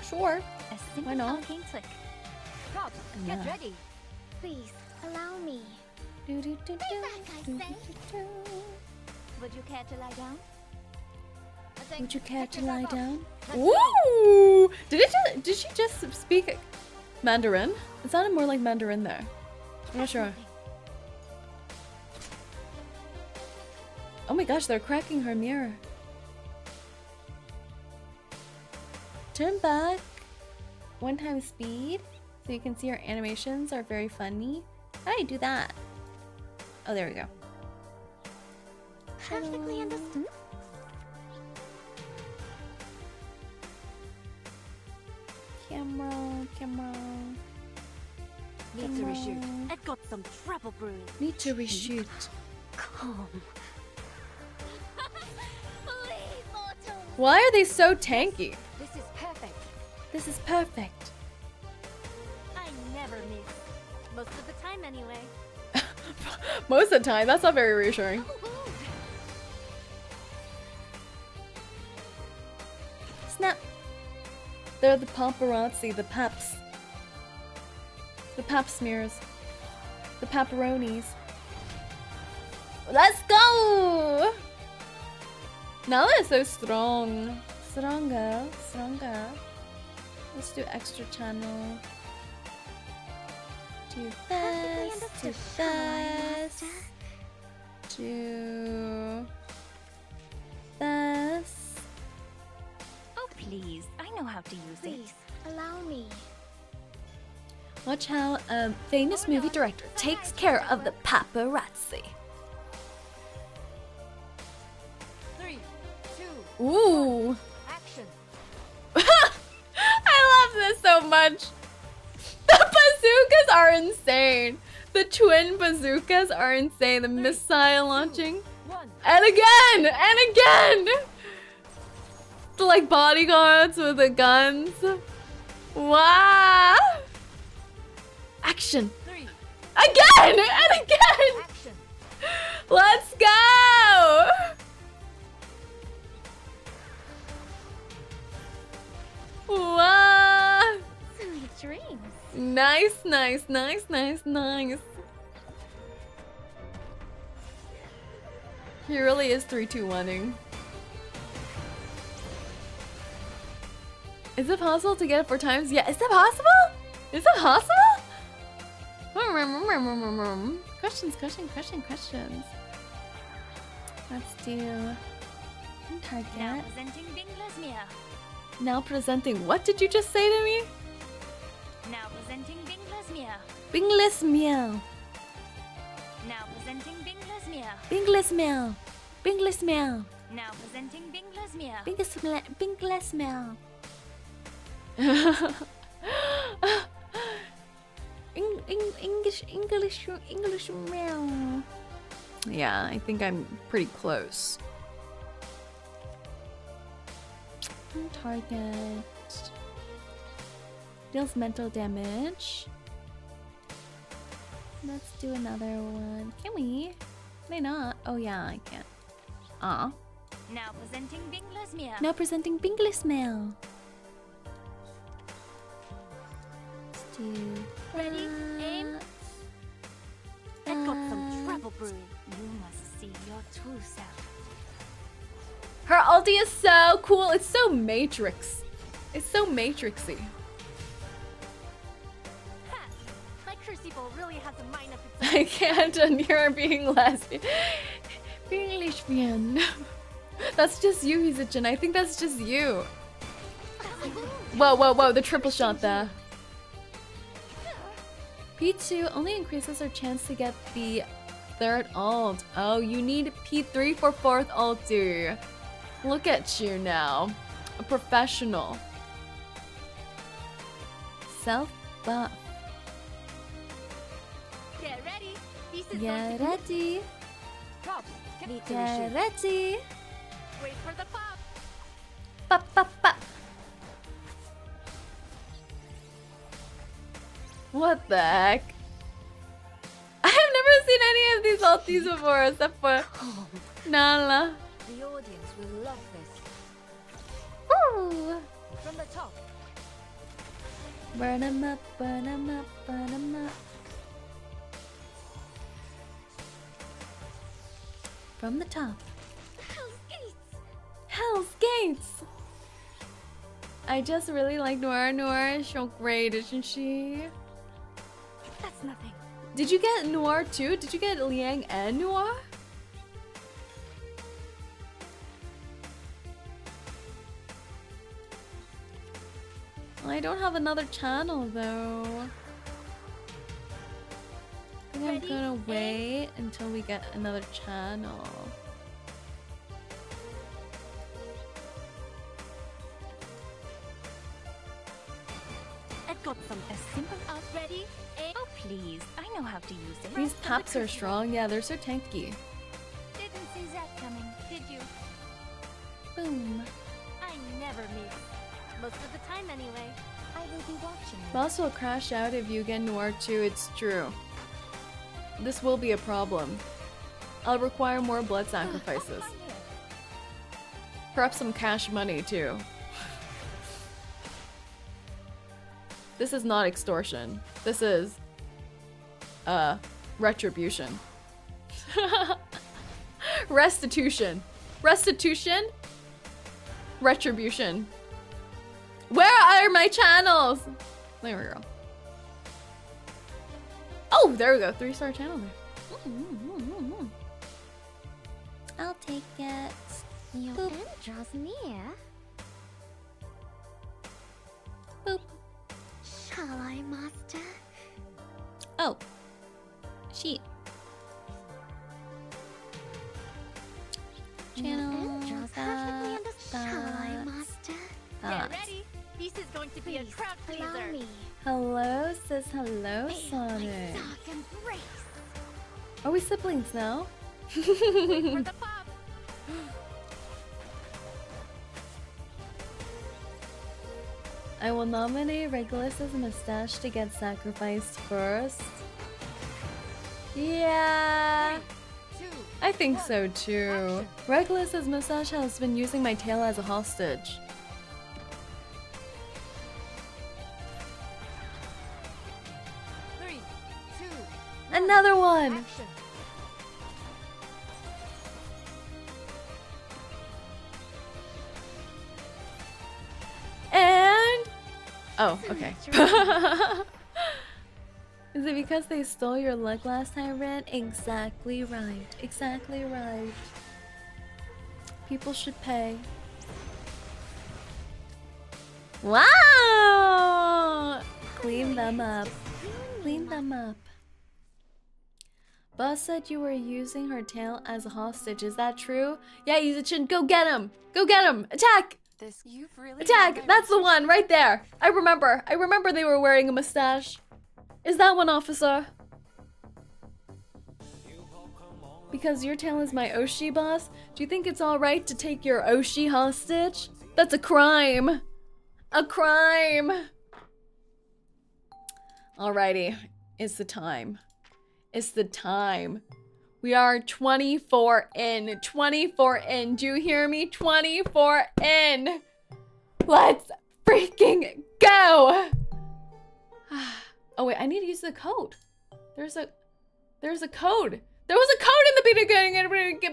Sure. Why not? Props, Yeah. get ready. Please, allow me. Would you care to lie down? Would you care to lie down? Ooh! Did she just speak Mandarin? It sounded more like Mandarin there. I'm not sure. Oh my gosh, they're cracking her mirror. Turn back 1 time speed so you can see her animations are very funny. How do I do that? Oh, there we go. Perfectly understood. Camera. Need to reshoot. I've got some trouble brewing. Need to reshoot. Calm. Please, mortal. Why are they so tanky? This is perfect. This is perfect. I never miss. Most of the time, anyway. Most of the time, that's not very reassuring. Snap! They're the paparazzi, the peps. The pap smears. The pepperonis. Let's go! Now they're so strong. Stronger. Let's do extra channel. Do this. Do this. Do this. Oh, please. I know how to use Please, allow me. Watch how a famous movie director takes care of the paparazzi. 3, 2, Ooh. action. I love this so much. The bazookas are insane. The twin bazookas are insane. The missile launching. 1. And again! And again! The like bodyguards with the guns. Wow! Action! 3, Again! And again! action. Let's go! Wow! Sweet dreams. Nice. He really is 3-2-1-ing. Is it possible to get it 4 times? Yeah, is that possible? Is that possible? Questions. Let's do target. Now presenting 𝐒𝐴𝐤𝐤𝐤. Now presenting. What did you just say to me? Now presenting 𝐒𝐴𝐤𝐤𝐤. Bingless meow. Now presenting 𝐒𝐴𝐤𝐤𝐤. Bingless meow. Bingless meow. Now presenting 𝐒𝐴𝐤𝐤𝐤. Bingless meow. English meow. Yeah, I think I'm pretty close. Target. Deals mental damage. Let's do another one. Can we? May not. Oh yeah, I can. Now presenting 𝐒𝐵𝐤𝐤𝐤. Now presenting Bingless Mail. Let's do. Ready, aim. I've got some trouble brewing. You must see your true self. Her ulti is so cool. It's so Matrix. It's so Matrixy. Ha! My crucible really has a mind of its own. I can't endure being lesbian. Being lesbian. That's just you, 𝐒𝐤𝐤. I think that's just you. Whoa. The triple shot there. P2 only increases our chance to get the 3rd ult. Oh, you need P3 for 4th ulti. Look at you now. A professional. Self-buff. Get ready. This is Get going to ready. Drop. Get ready. wait for the pop. Pop. What the heck? I have never seen any of these ultis before except for Nala. The audience will love this. Ooh. From the top. Burn 'em up, burn 'em up, burn 'em up. From the top. Hell's Gates. Hell's Gates! I just really like Noire. Noire is so great, isn't she? That's nothing. Did you get Noire too? Did you get Liang and Noire? I don't have another channel though. I think I'm Ready, gonna aim. wait until we get another channel. I've got some as simple as ready. Aim. Oh, please. I know how to use it. These paps are strong. Yeah, they're so tanky. Didn't see that coming, did you? Boom. I never miss. Most of the time anyway. I will be watching you. Mouse will crash out if you get Noire too. It's true. This will be a problem. I'll require more blood sacrifices. Perhaps some cash money too. This is not extortion. This is retribution. Restitution. Restitution? Retribution. Where are my channels? There we go. Oh, there we go. 3-star channel there. I'll take it. Your Boop. end draws near. Boop. Shall I, master? Oh. Sheet. Your end draws perfectly under. Shall I, master? Get ready. This is going to be a crowd Allow pleaser. me. Hello, says hello, My Sonic. dark embrace. Are we siblings now? Wait for the pop. I will nominate Regulus's mustache to get sacrificed first. Yeah, 3, 2, I think 1. so too. Regulus's mustache has been using my tail as a hostage. Three, two, Another one! action. And... Oh, okay. Is it because they stole your luck last time, Ren? Exactly right. Exactly right. People should pay. Wow! Clean them up. Clean them up. Boss said you were using her tail as a hostage. Is that true? Yeah, Yu-Zi-chan, go get him! Go get him! Attack! You've really Attack! That's the one right there. I remember. I remember they were wearing a mustache. Is that one, officer? Because your tail is my Oshi, boss? Do you think it's alright to take your Oshi hostage? That's a crime. A crime. Alrighty. It's the time. It's the time. We are 24 in. 24 in. Do you hear me? 24 in. Let's freaking go. Oh wait, I need to use the code. There's a code. There was a code in the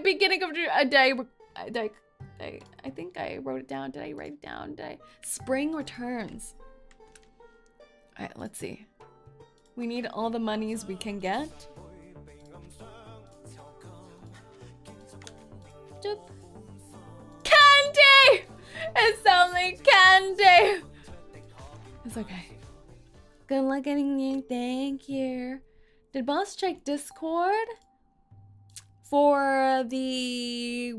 beginning of a day. I think I wrote it down. Did I write it down? Spring returns. All right, let's see. We need all the monies we can get. Doop. Candy! It's only candy! It's okay. Good luck getting you. Thank you. Did boss check Discord for the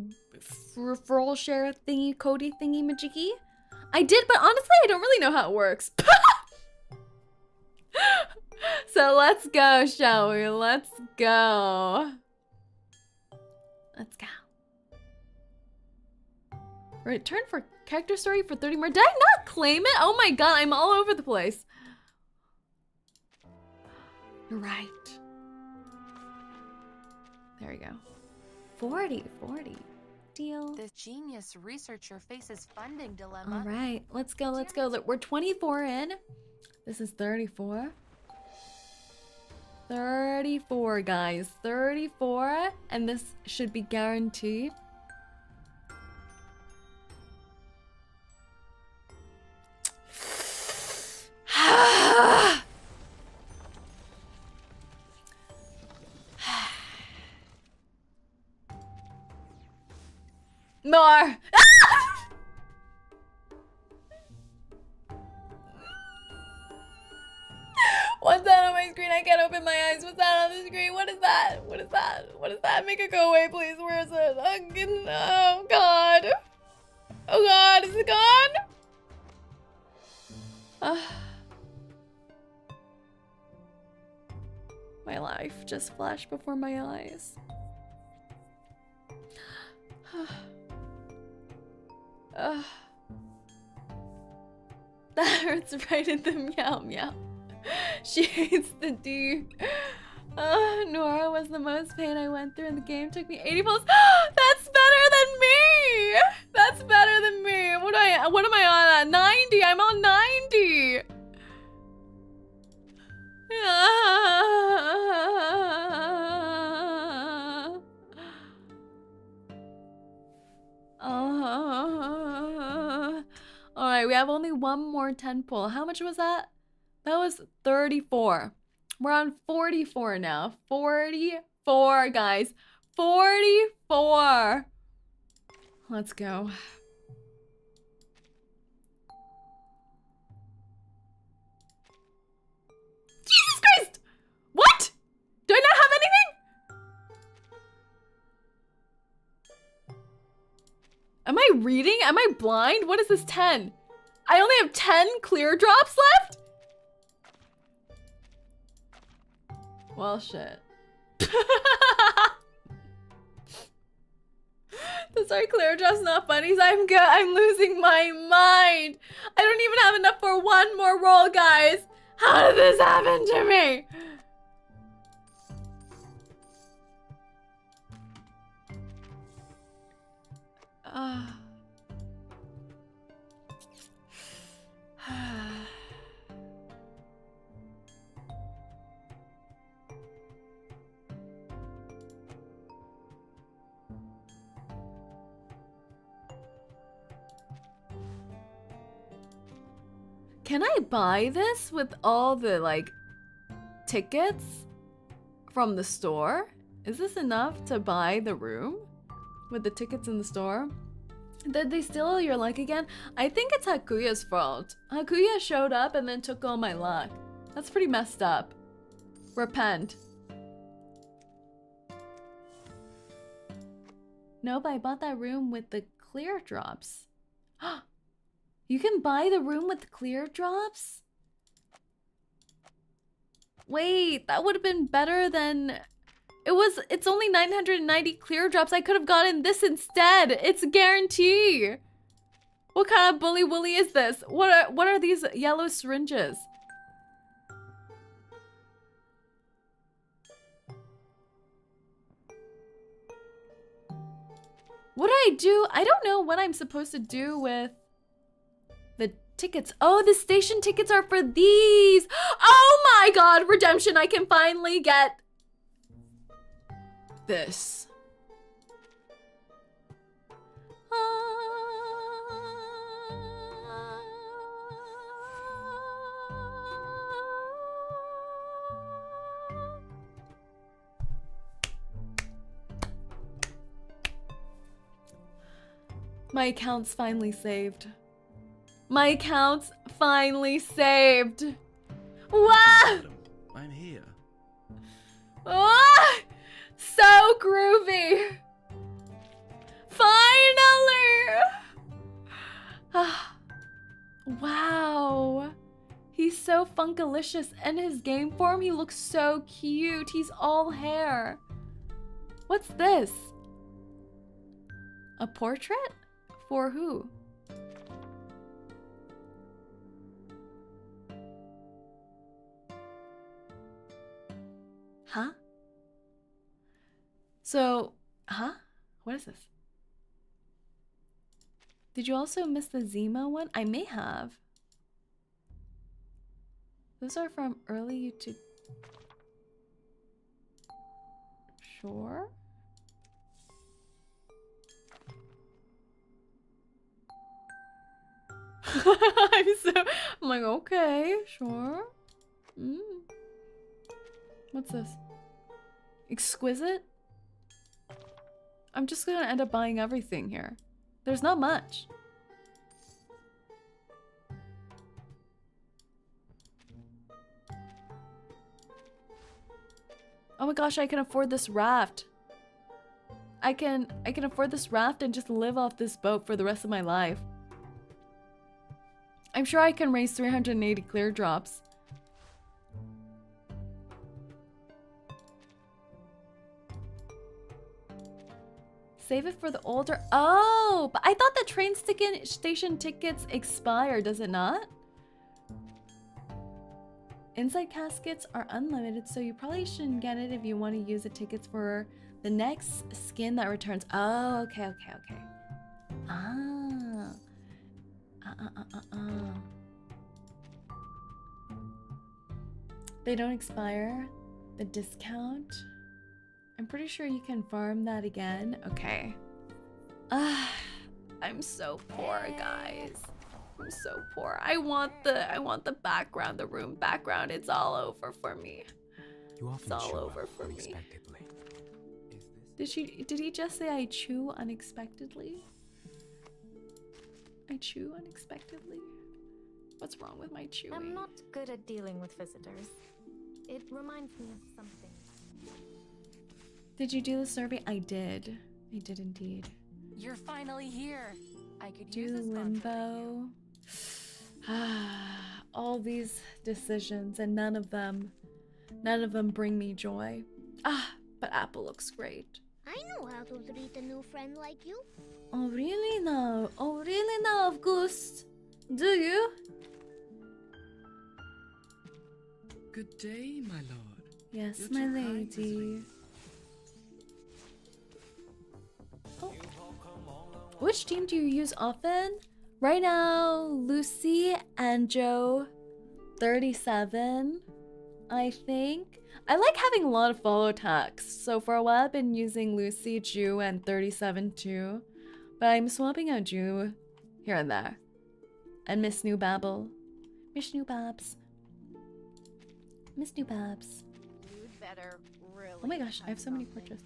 referral share thingy, Cody thingy majiggy? I did, but honestly, I don't really know how it works. So let's go, shall we? Let's go. Let's go. Return for character story for 30 more. Did I not claim it? Oh my god, I'm all over the place. You're right. There we go. 40. Deal. This genius researcher faces funding dilemma. All right, let's go. Look, we're 24 in. This is 34. 34, guys. 34. And this should be guaranteed. More! What's that on my screen? I can't open my eyes. What's that on the screen? What is that? What is that? What is that? Make it go away, please. Where is it? Oh, God. Oh, God. Is it gone? My life just flashed before my eyes. That hurts right in the meow meow. She hates the D. Noire was the most pain I went through in the game. Took me 80 pulls. That's better than me! That's better than me. What am I on at? 90. I'm on 90. have only one more 10 pull. How much was that? That was 34. We're on 44 now. 44, guys. 44. Let's go. Jesus Christ! What? Do I not have anything? Am I reading? Am I blind? What is this 10? I only have 10 clear drops left? Well, shit. This our clear drops not funny, so I'm good. I'm losing my mind. I don't even have enough for one more roll, guys. How did this happen to me? Can I buy this with all the, like, tickets from the store? Is this enough to buy the room with the tickets in the store? Did they steal your luck again? I think it's Hakuya's fault. Hakuya showed up and then took all my luck. That's pretty messed up. Repent. Nope, I bought that room with the clear drops. You can buy the room with clear drops? Wait, that would have been better than... It's only 990 clear drops. I could have gotten this instead. It's a guarantee. What kind of bully woolly is this? What are these yellow syringes? What do I do? I don't know what I'm supposed to do with the tickets. Oh, the station tickets are for these. Oh my god, redemption. I can finally get this. My account's finally saved. My account's finally saved. Wow! I'm here. Oh, so groovy. Finally! Wow. He's so funkalicious. In his game form, he looks so cute. He's all hair. What's this? A portrait? For who? Huh? So, huh? What is this? Did you also miss the Zima one? I may have. Those are from early YouTube. Sure. I'm like, okay, sure. What's this? Exquisite? I'm just gonna end up buying everything here. There's not much. Oh my gosh, I can afford this raft. I can afford this raft and just live off this boat for the rest of my life. I'm sure I can raise 380 clear drops. Save it for the older... Oh, but I thought the train station tickets expire, does it not? Inside caskets are unlimited, so you probably shouldn't get it if you want to use the tickets for the next skin that returns. Oh, okay. They don't expire. The discount. I'm pretty sure you can farm that again. Okay. I'm so poor, guys. I'm so poor. I want the background, the room background. It's all over for me. You often It's all show over up for me. unexpectedly. Is this Did he just say I chew unexpectedly? I chew unexpectedly? What's wrong with my chewing? I'm not good at dealing with visitors. It reminds me of something. Did you do the survey? I did. I did indeed. You're finally here. I could Do use a sponsor. limbo. All these decisions and none of them bring me joy. But Apple looks great. I know how to treat a new friend like you. Oh really now? Oh really now, August? Do you? Good day, my lord. Yes, You're my too kind, lady. Oh. Which team do you use often? Right now, Lucy and Joe 37, I think. I like having a lot of follow tags. So for a while I've been using Lucy, Jew, and 37 too. But I'm swapping out Jew here and there. And Miss New Babble. Miss New Babs. Miss New Babs. You'd better really. Oh my gosh, I have so many portraits.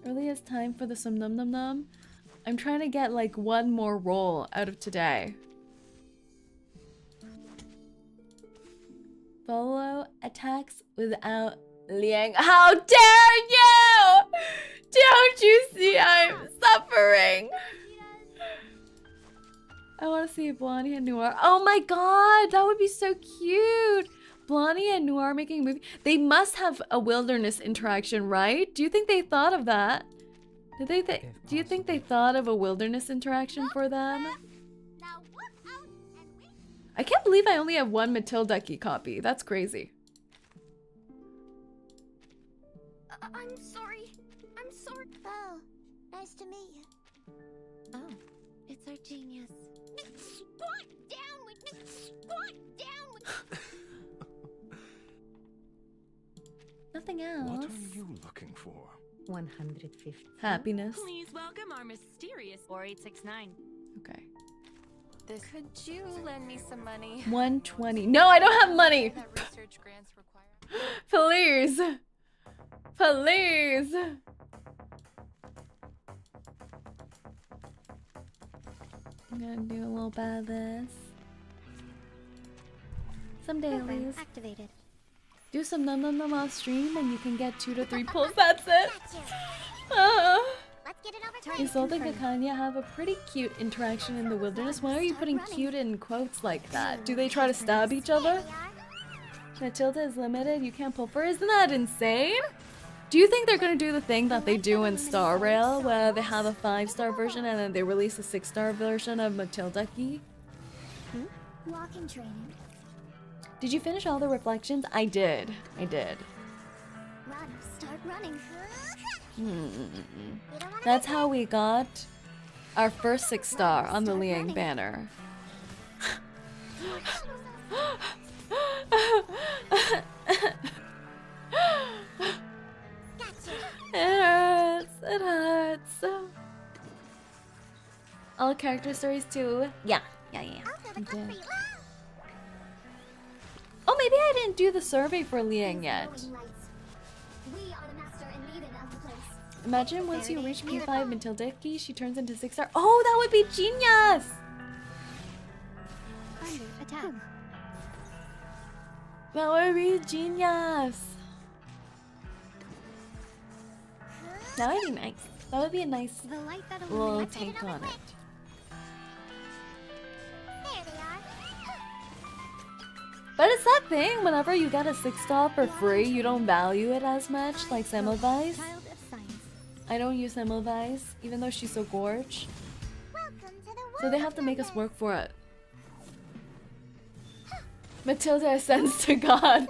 Earliest time for the some num num num. I'm trying to get like one more roll out of today. Follow attacks without Liang. How dare you! Don't you see I'm suffering? I want to see Blondie and Noir. Oh my god, that would be so cute. Blondie and Noir making a movie. They must have a wilderness interaction, right? Do you think they thought of that? Did they do you think they thought of a wilderness interaction for them? Now walk out and wait. I can't believe I only have one 𝐒𝐴𝐻𝐿𝐷𝐻𝐿𝐷 copy. That's crazy. I'm sorry. I'm sorry. Oh, nice to meet you. Oh, it's our genius. Squat down with me. Squat down with Nothing else. What are you looking for? 150. Happiness. Please welcome our mysterious 4869. Okay. Could you lend me some money? 120. No, I don't have money. That research grants require. Please. Please. I'm gonna do a little bit of this. Some dailies. activated. Do some num num num off stream and you can get 2 to 3 pulls. That's it. Let's get it over to Isolde and 𝐒𝐿𝐷𝐻𝐿𝐷 have a pretty cute interaction in the wilderness. Why are you putting cute in quotes like that? Do they try to stab each other? Matilda is limited. You can't pull for her. Isn't that insane? Do you think they're gonna do the thing that they do in Star Rail, where they have a 5-star version and then they release a 6-star version of 𝐒𝐿𝐷𝐻𝐿𝐷? Walking training. Did you finish all the reflections? I did. I did. Run. Start running. That's how we got our first 6-star on the Liang banner. It hurts. It hurts. All character stories too. Yeah. I did. Oh, maybe I didn't do the survey for Liang yet. We are the master and maiden of the place. Imagine once you reach P5 𝐿𝐷𝐻𝐿𝐷𝐻, she turns into 6-star. Oh, that would be genius! Under attack. That would be genius. That would be nice. That would be a nice The light that little illuminates. take on it. There they are. But it's that thing, whenever you get a 6-star for free, you don't value it as much, like 𝐒𝐿𝐷𝐻𝐿𝐷𝐻. Child of science. I don't use 𝐒𝐿𝐷𝐻𝐿𝐷𝐻, even though she's so gorge. Welcome to the world. So they have to make us work for it. Matilda ascends to God.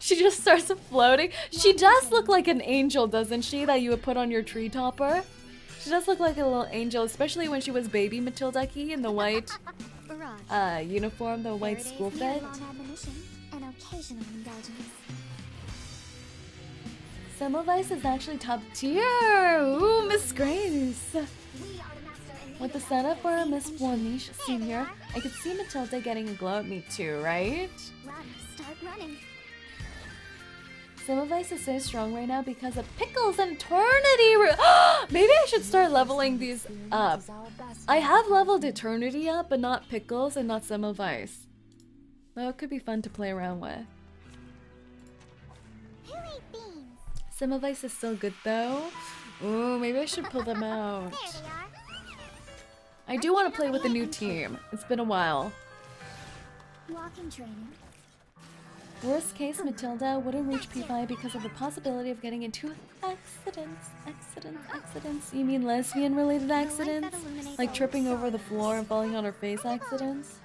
She just starts floating. She does look like an angel, doesn't she, that you would put on your tree topper? She does look like a little angel, especially when she was baby 𝐒𝐿𝐷𝐻𝐿𝐷𝐻 in the white Barrage. uniform, the white Faraday school fit. year-long admonition and occasional indulgence. 𝐒𝐿𝐷𝐻𝐿 is actually top tier. Ooh, Miss Grace. We are the master and With the setup for Miss Blonish Senior, I could see Matilda getting a glow at me too, right? Run, start running. Simivice is so strong right now because of Pickles and Eternity. Maybe I should start leveling these up. I have leveled Eternity up, but not Pickles and not Simivice. Though it could be fun to play around with. Who ate beans? Simivice is still good though. Ooh, maybe I should pull them out. There they are. I do want to play with a new team. It's been a while. Walking training. Worst case, Matilda wouldn't reach P5 because of the possibility of getting into accidents. You mean lesbian-related accidents? Like tripping over the floor and falling on her face accidents?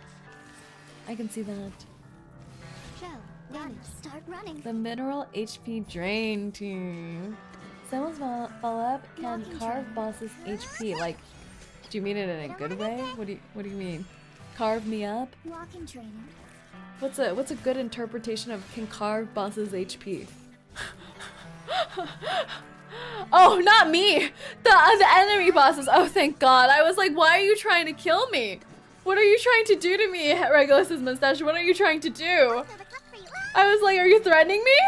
I can see that. Joe, run, start running. The mineral HP drain team. Someone's follow-up can carve boss's HP. Like, do you mean it in a good way? What do you mean? Carve me up? Walking training. What's a good interpretation of can carve boss's HP? Oh, not me! The enemy bosses! Oh, thank God. I was like, why are you trying to kill me? What are you trying to do to me, Regulus's mustache? What are you trying to do? I was like, are you threatening me?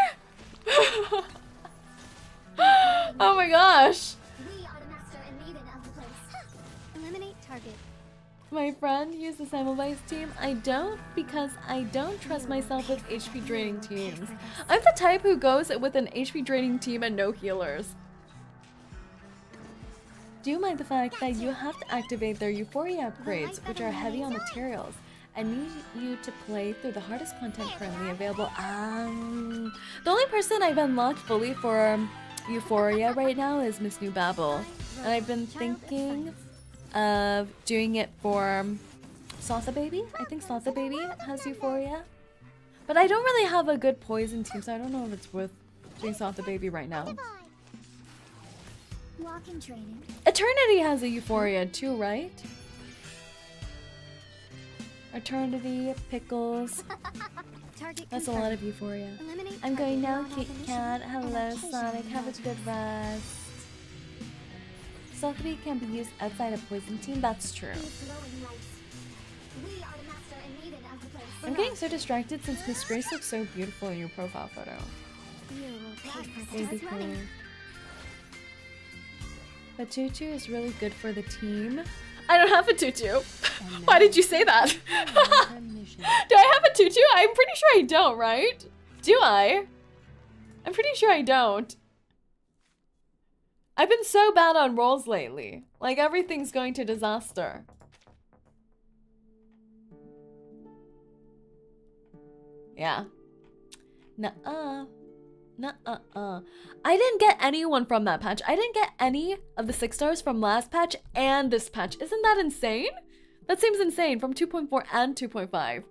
Oh my gosh. We are the master and maiden of the place. Eliminate target. My friend used the Simivice team. I don't because I don't trust myself with HP draining teams. I'm the type who goes with an HP draining team and no healers. Do you mind the fact that you have to activate their Euphoria upgrades, which are heavy on materials, and need you to play through the hardest content currently available? The only person I've unlocked fully for Euphoria right now is Miss New Babel, and I've been thinking of doing it for Salsa Baby. I think Salsa Baby has Euphoria, but I don't really have a good poison team, so I don't know if it's worth doing Salsa Baby right now. Walking training. Eternity has a Euphoria too, right? Eternity, Pickles. Target That's a confirmed. lot of Euphoria. Eliminate I'm going now, target Kit on Kat. definition Hello, and location Sonic. Have a match good balance. rest. Salsa can be used outside a poison team. That's true. These glowing lights. We are the master and maiden of the place. I'm getting so distracted since Miss Grace looks so beautiful in your profile photo. You will pay for Baby start cool. running. But tutu is really good for the team. I don't have a tutu. Why did you say that? Do I have a tutu? I'm pretty sure I don't, right? Do I? I'm pretty sure I don't. I've been so bad on rolls lately. Like, everything's going to disaster. Yeah. Nuh-uh. Nuh-uh-uh. I didn't get anyone from that patch. I didn't get any of the 6 stars from last patch and this patch. Isn't that insane? That seems insane from 2.4 and 2.5.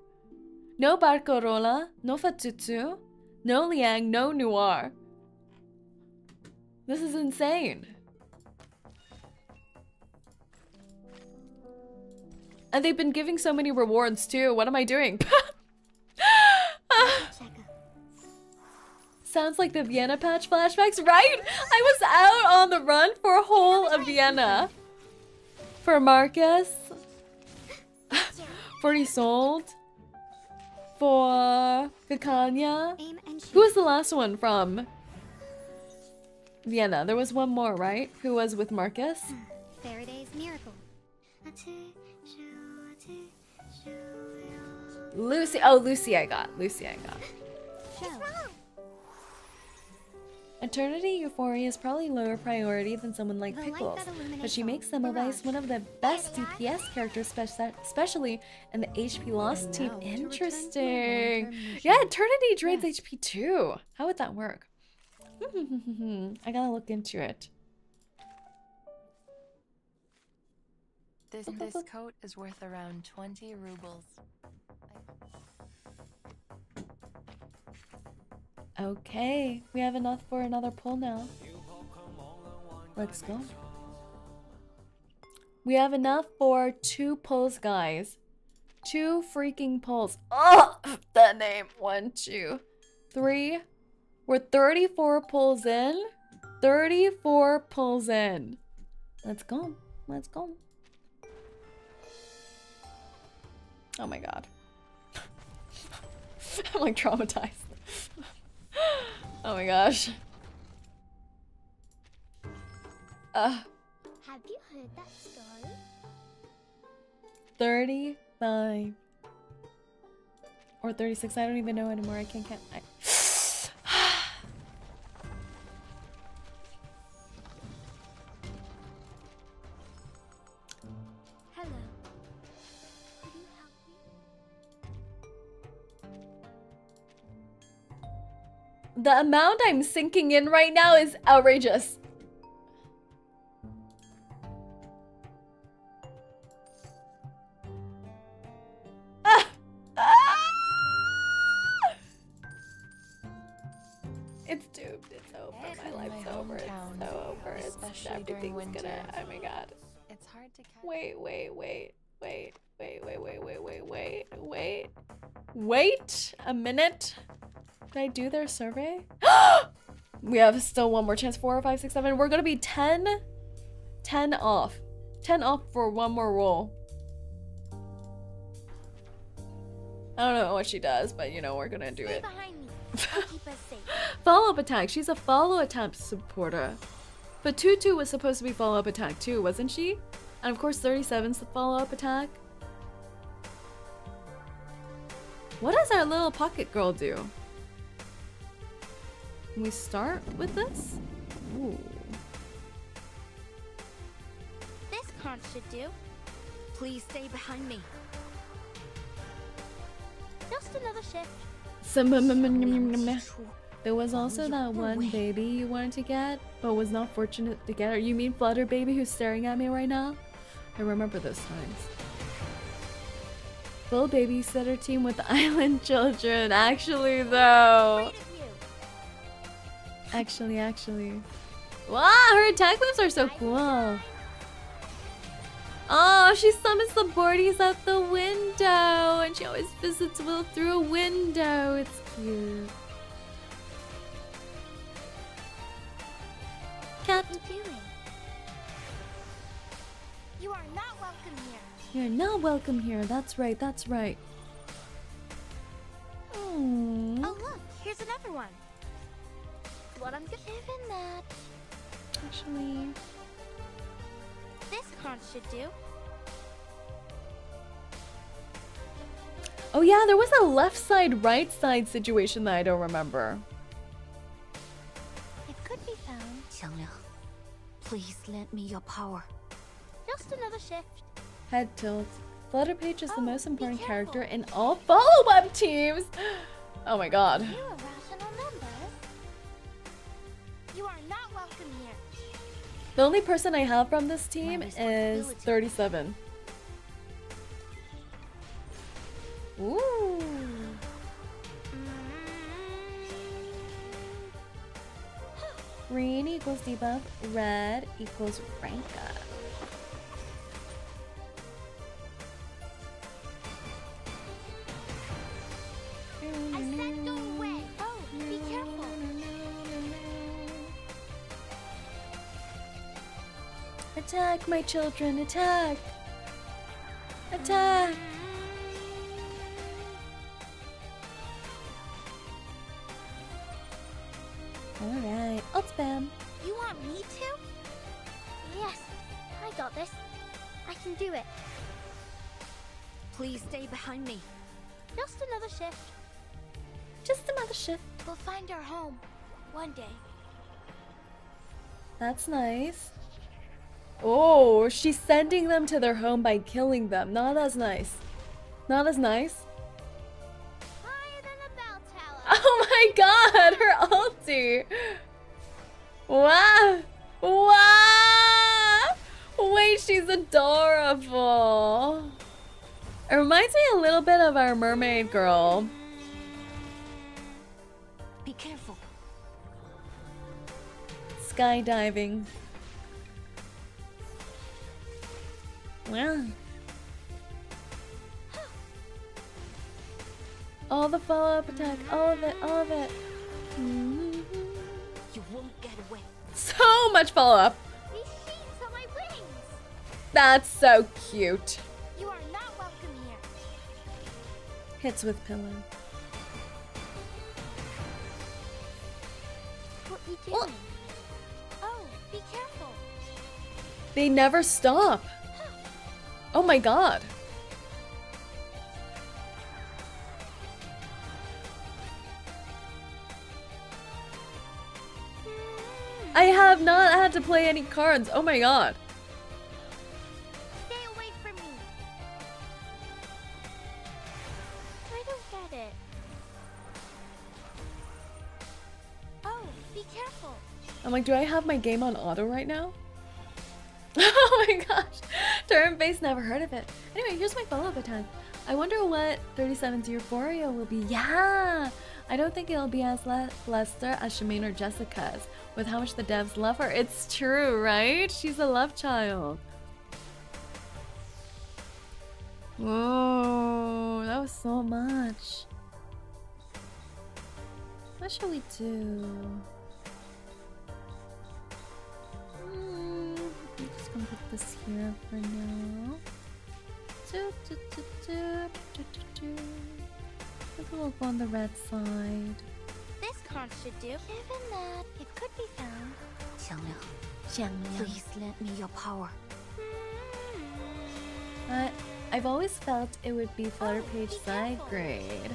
No Barcarola, no Fatutsu, no Liang, no Noir. This is insane. And they've been giving so many rewards too. What am I doing? Sounds like the Vienna patch flashbacks, right? I was out on the run for a whole of Vienna. For Marcus. For Isolde. For 𝐒𝐡𝐚𝐭. Aim and shoot. Who was the last one from Vienna? There was one more, right? Who was with Marcus? Faraday's miracle. Lucy. Oh, Lucy I got. Lucy I got. Show. Eternity Euphoria is probably lower priority than someone like The light Pickles, that illuminates but she all. makes Simivice one of the best DPS characters, especially in the HP lost team. now to return to my Interesting. long-term mission. Yeah, Eternity drains HP too. How would that work? I gotta look into it. This coat is worth around 20 rubles. Okay, we have enough for another pull now. Let's go. We have enough for 2 pulls, guys. 2 freaking pulls. Oh, that name. 1, 2, 3. We're 34 pulls in. 34 pulls in. Let's go. Let's go. Oh my god. I'm like traumatized. Oh my gosh. Have you heard that story? 35. Or 36, I don't even know anymore. I can't count. Hello. Could you help me? The amount I'm sinking in right now is outrageous. It's doomed. It's over. My life's over. It's so over. It's everything's gonna. Oh my god. It's hard to catch. Wait. Wait a minute. Did I do their survey? We have still one more chance. 4, 5, 6, 7. We're gonna be 10 off. 10 off for one more roll. I don't know what she does, but you know, we're gonna do Stay it. behind me. I'll keep us safe. Follow-up attack. She's a follow attack supporter. But Tutu was supposed to be follow-up attack too, wasn't she? And of course 37's the follow-up attack. What does our little pocket girl do? Can we start with this? Ooh. This conch should do. Please stay behind me. Just another shift. There was also that one baby you wanted to get, but was not fortunate to get her. You mean Flutter Baby who's staring at me right now? I remember those times. Full babysitter team with the island children. Actually, though. Actually. Wow, her attack moves are so cool. Oh, she summons the boardies out the window, and she always visits Will through a window. It's cute. Cat. What are you doing? You are not welcome here. You're not welcome here. That's right. Oh look, here's another one. What I'm given that. Actually, This conch should do. oh yeah, there was a left side, right side situation that I don't remember. It could be found. 𝐒𝐚𝐭, please lend me your power. Just another shift. Head tilt. Flutterpage is the Oh, most be important careful. character in all follow-up teams. Oh my god. You irrational numbers. You are not welcome here. The only person I have from this team My is responsibility. 37. Ooh. Green equals debuff, red equals rank up. I said go away. Oh, be careful. Attack, my children, attack! Attack! Alright, ult spam. You want me to? Yes, I got this. I can do it. Please stay behind me. Just another shift. Just another shift. We'll find our home one day. That's nice. Oh, she's sending them to their home by killing them. Not as nice. Not as nice. Higher than a bell tower. Oh my god, her ulti. Wow. Wow. Wait, she's adorable. It reminds me a little bit of our mermaid girl. Be careful. Skydiving. Wow. All the follow-up attack, all of it, all of it. You won't get away. So much follow-up. These sheets are my wings. That's so cute. You are not welcome here. hits with pillow. What are you doing? Oh, be careful. They never stop. Oh my god. I have not had to play any cards. Oh my god. Stay away from me. I don't get it. Oh, be careful. I'm like, do I have my game on auto right now? Oh my gosh. Turn-based, never heard of it. Anyway, here's my follow-up attack. I wonder what 37's Euphoria will be. Yeah! I don't think it'll be as Lester as Shemaine or Jessica's, with how much the devs love her. It's true, right? She's a love child. Whoa, that was so much. What should we do? I'm just gonna put this here for now. Maybe we'll go on the red side. This card should do. Given that it could be found. 𝐒𝐤, please lend me your power. But I've always felt it would be Flutter Page side grade.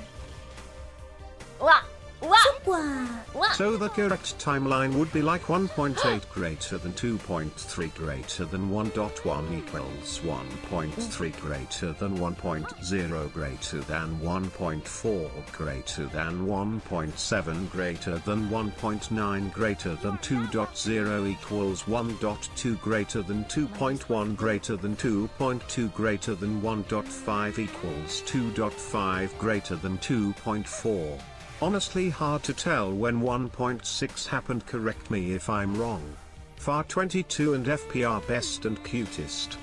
Wah! Wah! So the correct timeline would be like 1.8 greater than 2.3 greater than 1.1 equals 1.3 greater than 1.0 greater than 1.4 greater than 1.7 greater than 1.9 greater than 2.0 equals 1.2 greater than 2.1 greater than 2.2 greater than 1.5 equals 2.5 greater than 2.4. Honestly hard to tell when 1.6 happened, correct me if I'm wrong. FAR 22 and FPR best and cutest.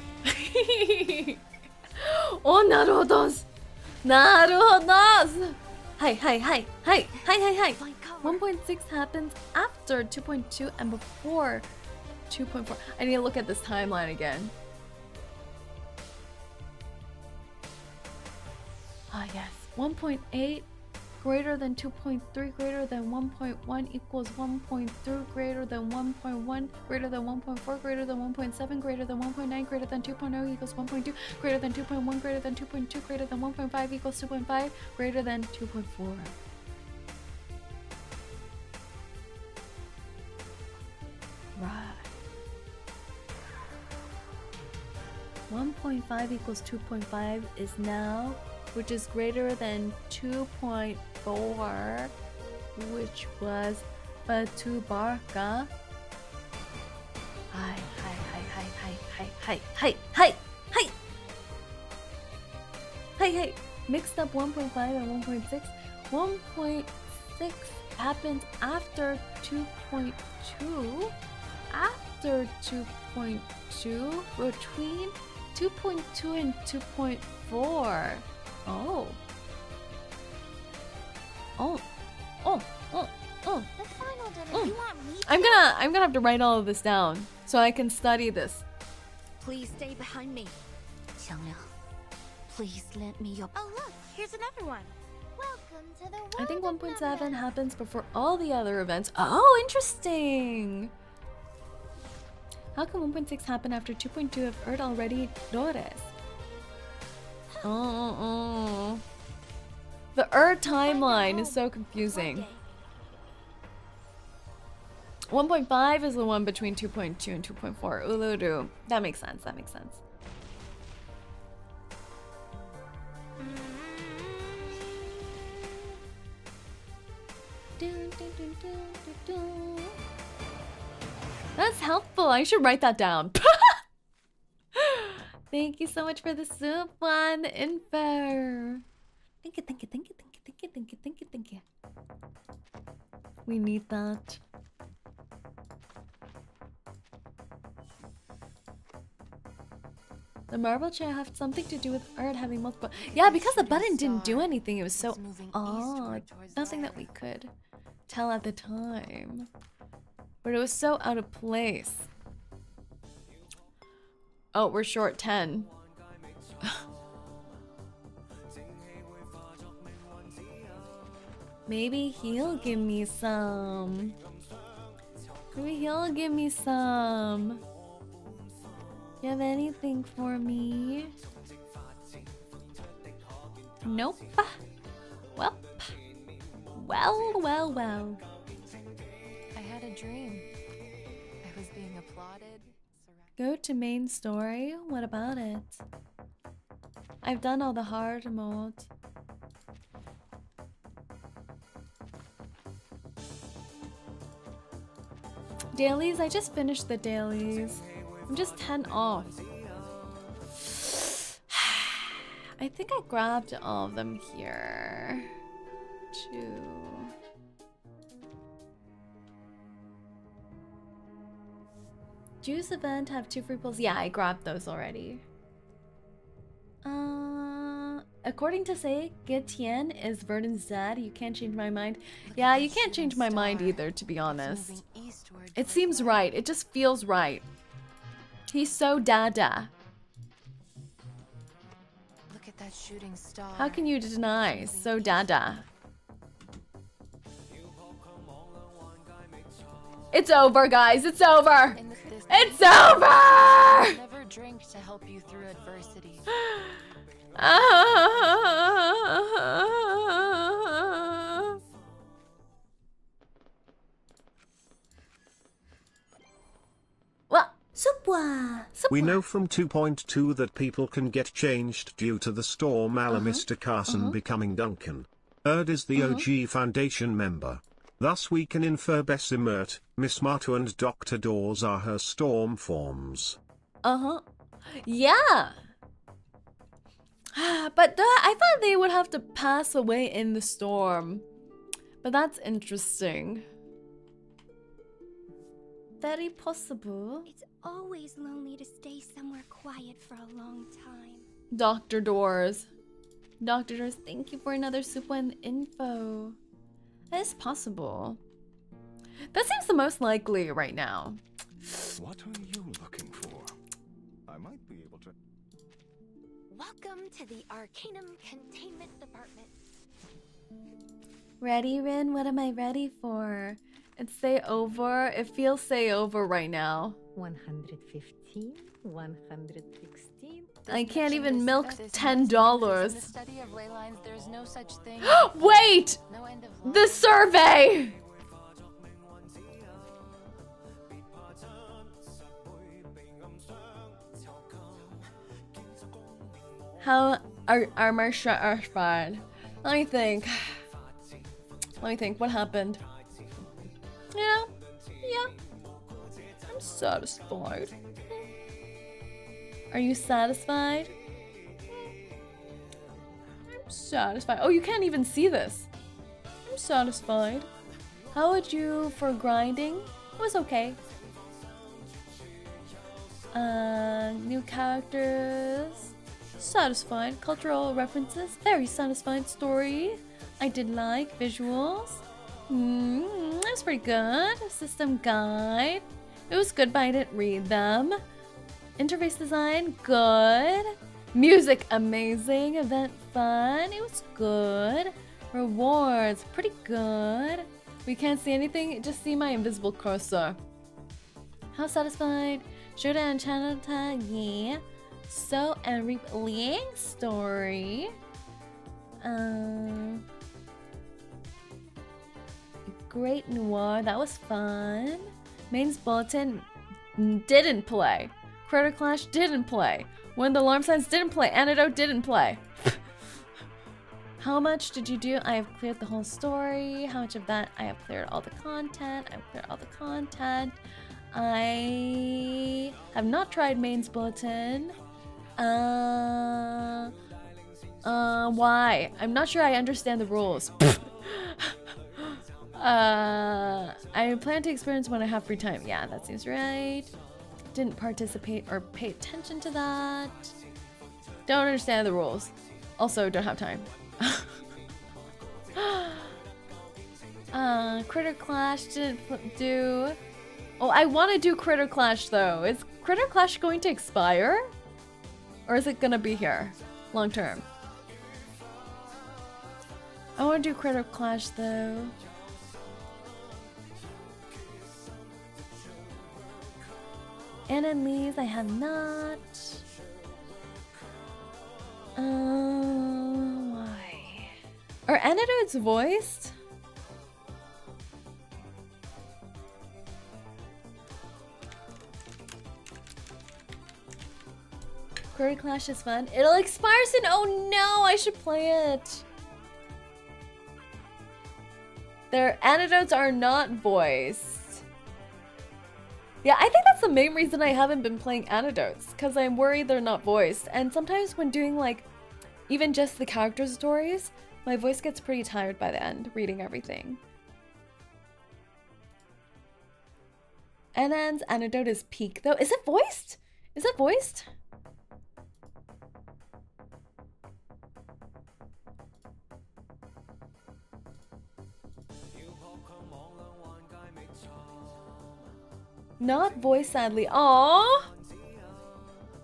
Oh, naruhodos! Naruhodos! Hi. 1.6 happens after 2.2 and before 2.4. I need to look at this timeline again. Ah, yes. 1.8 greater than 2.3 greater than 1.1 equals 1.3 greater than 1.1 greater than 1.4 greater than 1.7 greater than 1.9 greater than 2.0 equals 1.2 greater than 2.1 greater than 2.2 greater than 1.5 equals 2.5 greater than 2.4. Right. 1.5 equals 2.5 is now, which is greater than 2.4, which was vtuber. Hi. Mixed up 1.5 and 1.6. 1.6 happens after 2.2. After 2.2, between 2.2 and 2.4. Oh. The final dinner. You want me to? I'm gonna have to write all of this down so I can study this. Please stay behind me. 𝐒𝐤, please lend me your. Oh look, here's another one. Welcome to the world. I think of 1.7 numbers. happens before all the other events. Oh, interesting. How can 1.6 happen after 2.2 if Earth already Noires? Oh. The Earth timeline is so confusing. 1.5 is the one between 2.2 and 2.4. Uluru. That makes sense. That's helpful. I should write that down. Thank you so much for the soup one info. Thank you. We need that. The marble chair have something to do with Erd having multiple. Yeah, because the button didn't do anything. It was so odd. Nothing that we could tell at the time. But it was so out of place. Oh, we're short 10. Maybe he'll give me some. Maybe he'll give me some. You have anything for me? Nope. Well. Well. I had a dream. I was being applauded. Go to main story. What about it? I've done all the hard mode. Dailies? I just finished the dailies. I'm just 10 off. I think I grabbed all of them here. 2. Juice event have 2 free pulls. Yeah, I grabbed those already. According to 𝐒𝐡𝐚𝐭 is Verdon's dad. You can't change my mind. Yeah, you can't change my mind either, to be honest. It seems right. It just feels right. He's so dada. Look at that shooting star. How can you deny? So dada. It's over, guys. It's over. It's over! Never drink to help you through adversity. Well, we know from 2.2 that people can get changed due to the storm Mr. Carson becoming Duncan. Erd is the OG Foundation member. Thus we can infer Bessimert, Miss Martu and Dr. Dawes are her storm forms. Yeah. But I thought they would have to pass away in the storm. But that's interesting. Very possible. It's always lonely to stay somewhere quiet for a long time. Dr. Doors. Dr. Doors, thank you for another super and info. That is possible. That seems the most likely right now. What are you looking for? I might be able to... Welcome to the Arcanum Containment Department. Ready, Rin? What am I ready for? It's say over. It feels say over right now. 115, 116. I can't even milk $10. In the study of ley lines, there's no such thing. Wait! No end of The survey! How are my fine? Let me think. What happened? Yeah. I'm satisfied. Are you satisfied? I'm satisfied. Oh, you can't even see this. I'm satisfied. How would you for grinding? It was okay. New characters. Satisfied. Cultural references. Very satisfied story. I did like visuals. That's pretty good. System guide. It was good, but I didn't read them. Interface design, good. Music, amazing. Event fun. It was good. Rewards, pretty good. We can't see anything. Just see my invisible cursor. How satisfied? Shoda and channel tag, yeah. So and reap Liang story. Great Noir, that was fun. Main's Bulletin didn't play. Critter Clash didn't play. When the Alarm Signs didn't play. Antidote didn't play. How much did you do? I have cleared the whole story. How much of that? I have cleared all the content. I have not tried Main's Bulletin. Why? I'm not sure I understand the rules. I plan to experience when I have free time. Yeah, that seems right. Didn't participate or pay attention to that. Don't understand the rules. Also, don't have time. Critter Clash didn't do... Oh, I want to do Critter Clash though. Is Critter Clash going to expire? Or is it gonna be here? Long term. I want to do Creator Clash though. Anna and Lee's I have not. Why? Are antidotes voiced? Creator Clash is fun. It'll expire soon. Oh no, I should play it. Their antidotes are not voiced. Yeah, I think that's the main reason I haven't been playing antidotes, because I'm worried they're not voiced. And sometimes when doing like even just the character stories, my voice gets pretty tired by the end, reading everything. Anand's antidote is peak though. Is it voiced? Is it voiced? Not voiced, sadly. Aww!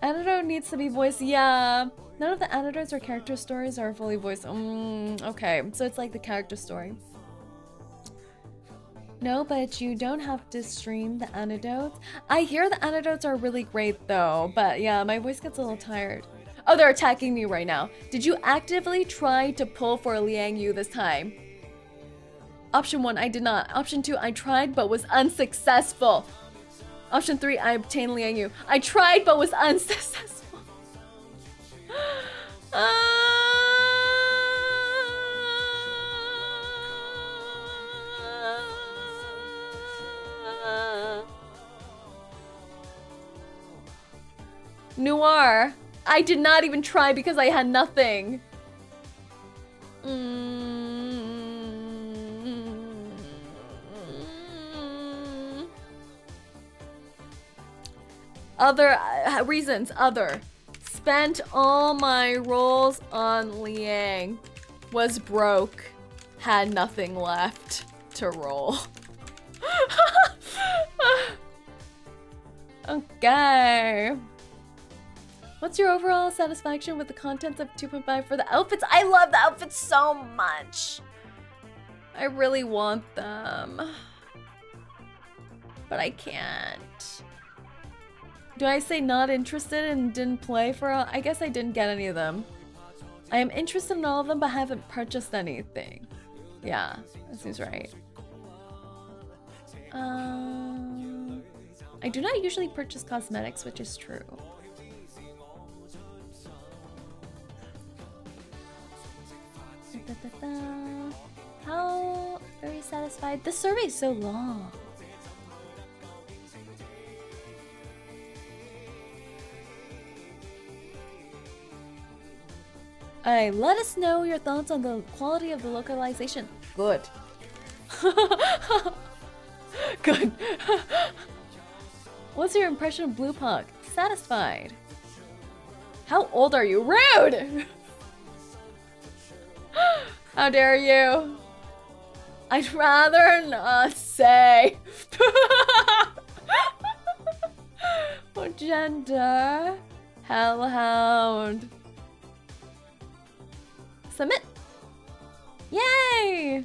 Antidote needs to be voiced. Yeah. None of the antidotes or character stories are fully voiced. Okay, so it's like the character story. No, but you don't have to stream the antidotes. I hear the antidotes are really great though, but yeah, my voice gets a little tired. Oh, they're attacking me right now. Did you actively try to pull for 𝐒𝐤𝐢𝐚 this time? Option 1, I did not. Option 2, I tried but was unsuccessful. Option 3, I obtained 𝐒𝐤𝐢𝐚. I tried but was unsuccessful. Noir. I did not even try because I had nothing. Other reasons. Other. Spent all my rolls on 𝐒𝐤𝐢𝐚. Was broke. Had nothing left to roll. Okay. What's your overall satisfaction with the contents of 2.5 for the outfits? I love the outfits so much. I really want them. But I can't. Do I say not interested and didn't play for all? I guess I didn't get any of them. I am interested in all of them but haven't purchased anything. Yeah, that seems right. I do not usually purchase cosmetics, which is true. How very satisfied? This survey is so long. Alright, let us know your thoughts on the quality of the localization. Good. Good. What's your impression of Blue Puck? Satisfied. How old are you? Rude! How dare you? I'd rather not say. What gender? Hellhound. Submit. Yay!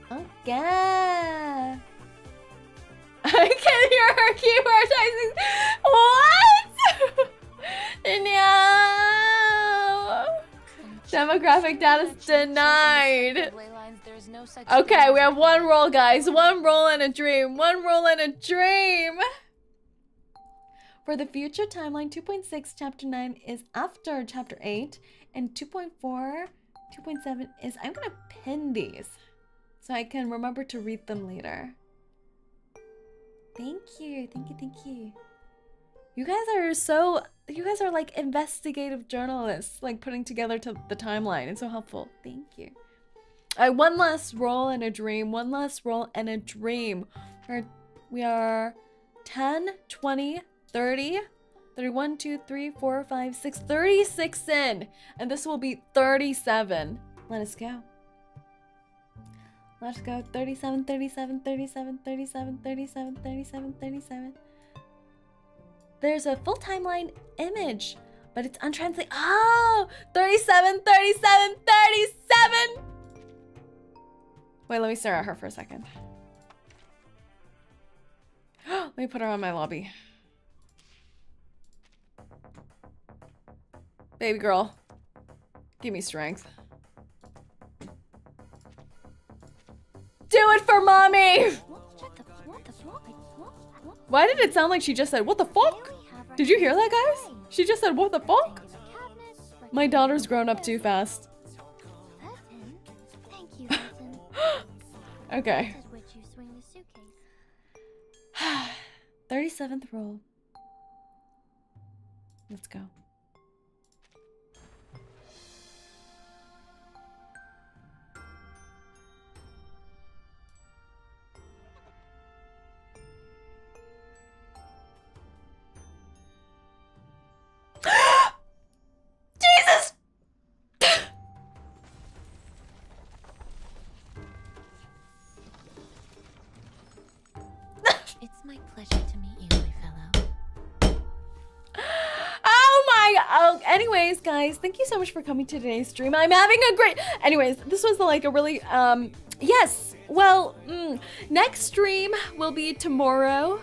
Okay. I can hear her keyboard typing. What? No. Demographic data denied. Okay, we have one roll, guys. One roll and a dream. One roll and a dream. For the future timeline, 2.6 chapter 9 is after chapter 8, and 2.4, 2.7 is, I'm gonna pin these so I can remember to read them later. Thank you, thank you, thank you. You guys are like investigative journalists, like putting together the timeline. It's so helpful. Thank you. All right, one last roll and a dream. One last roll and a dream. We are 10, 20, 30, 31, 2, 3, 4, 5, 6, 36 in. And this will be 37. Let us go. Let's go. 37, 37, 37, 37, 37, 37, 37. There's a full timeline image, But it's untranslated. Oh, 37, 37, 37. Wait, let me stare at her for a second. Let me put her on my lobby. Baby girl, give me strength. Do it for mommy! Why did it sound like she just said, what the fuck? Did you hear that, guys? She just said, what the fuck? My daughter's grown up too fast. Okay. 37th roll. Let's go. Jesus! It's my pleasure to meet you, my fellow. Oh my, oh, anyways, guys, thank you so much for coming to today's stream. I'm having a great, anyways, this was like a really, yes, well, next stream will be tomorrow.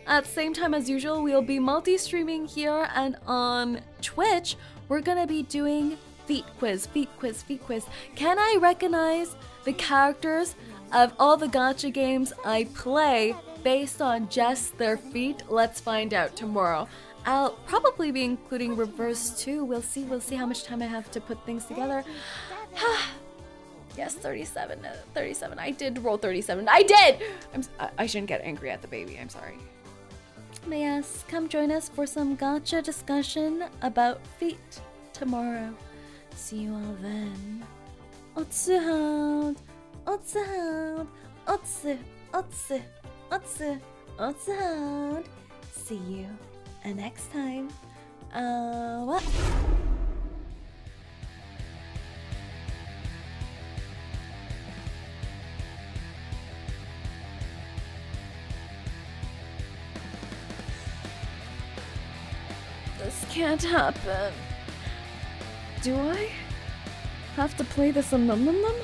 At the same time as usual, we'll be multi-streaming here, and on Twitch, we're gonna be doing feet quiz. Can I recognize the characters of all the gacha games I play based on just their feet? Let's find out tomorrow. I'll probably be including reverse too. We'll see how much time I have to put things together. Yes, 37. I did roll 37. I did! I shouldn't get angry at the baby. I'm sorry. But yes, come join us for some gacha discussion about feet tomorrow. See you all then. 𝐒𝐡𝐚𝐭 𝐑𝐮𝐤. See you next time. What? This can't happen. Do I have to play this Num Num Num?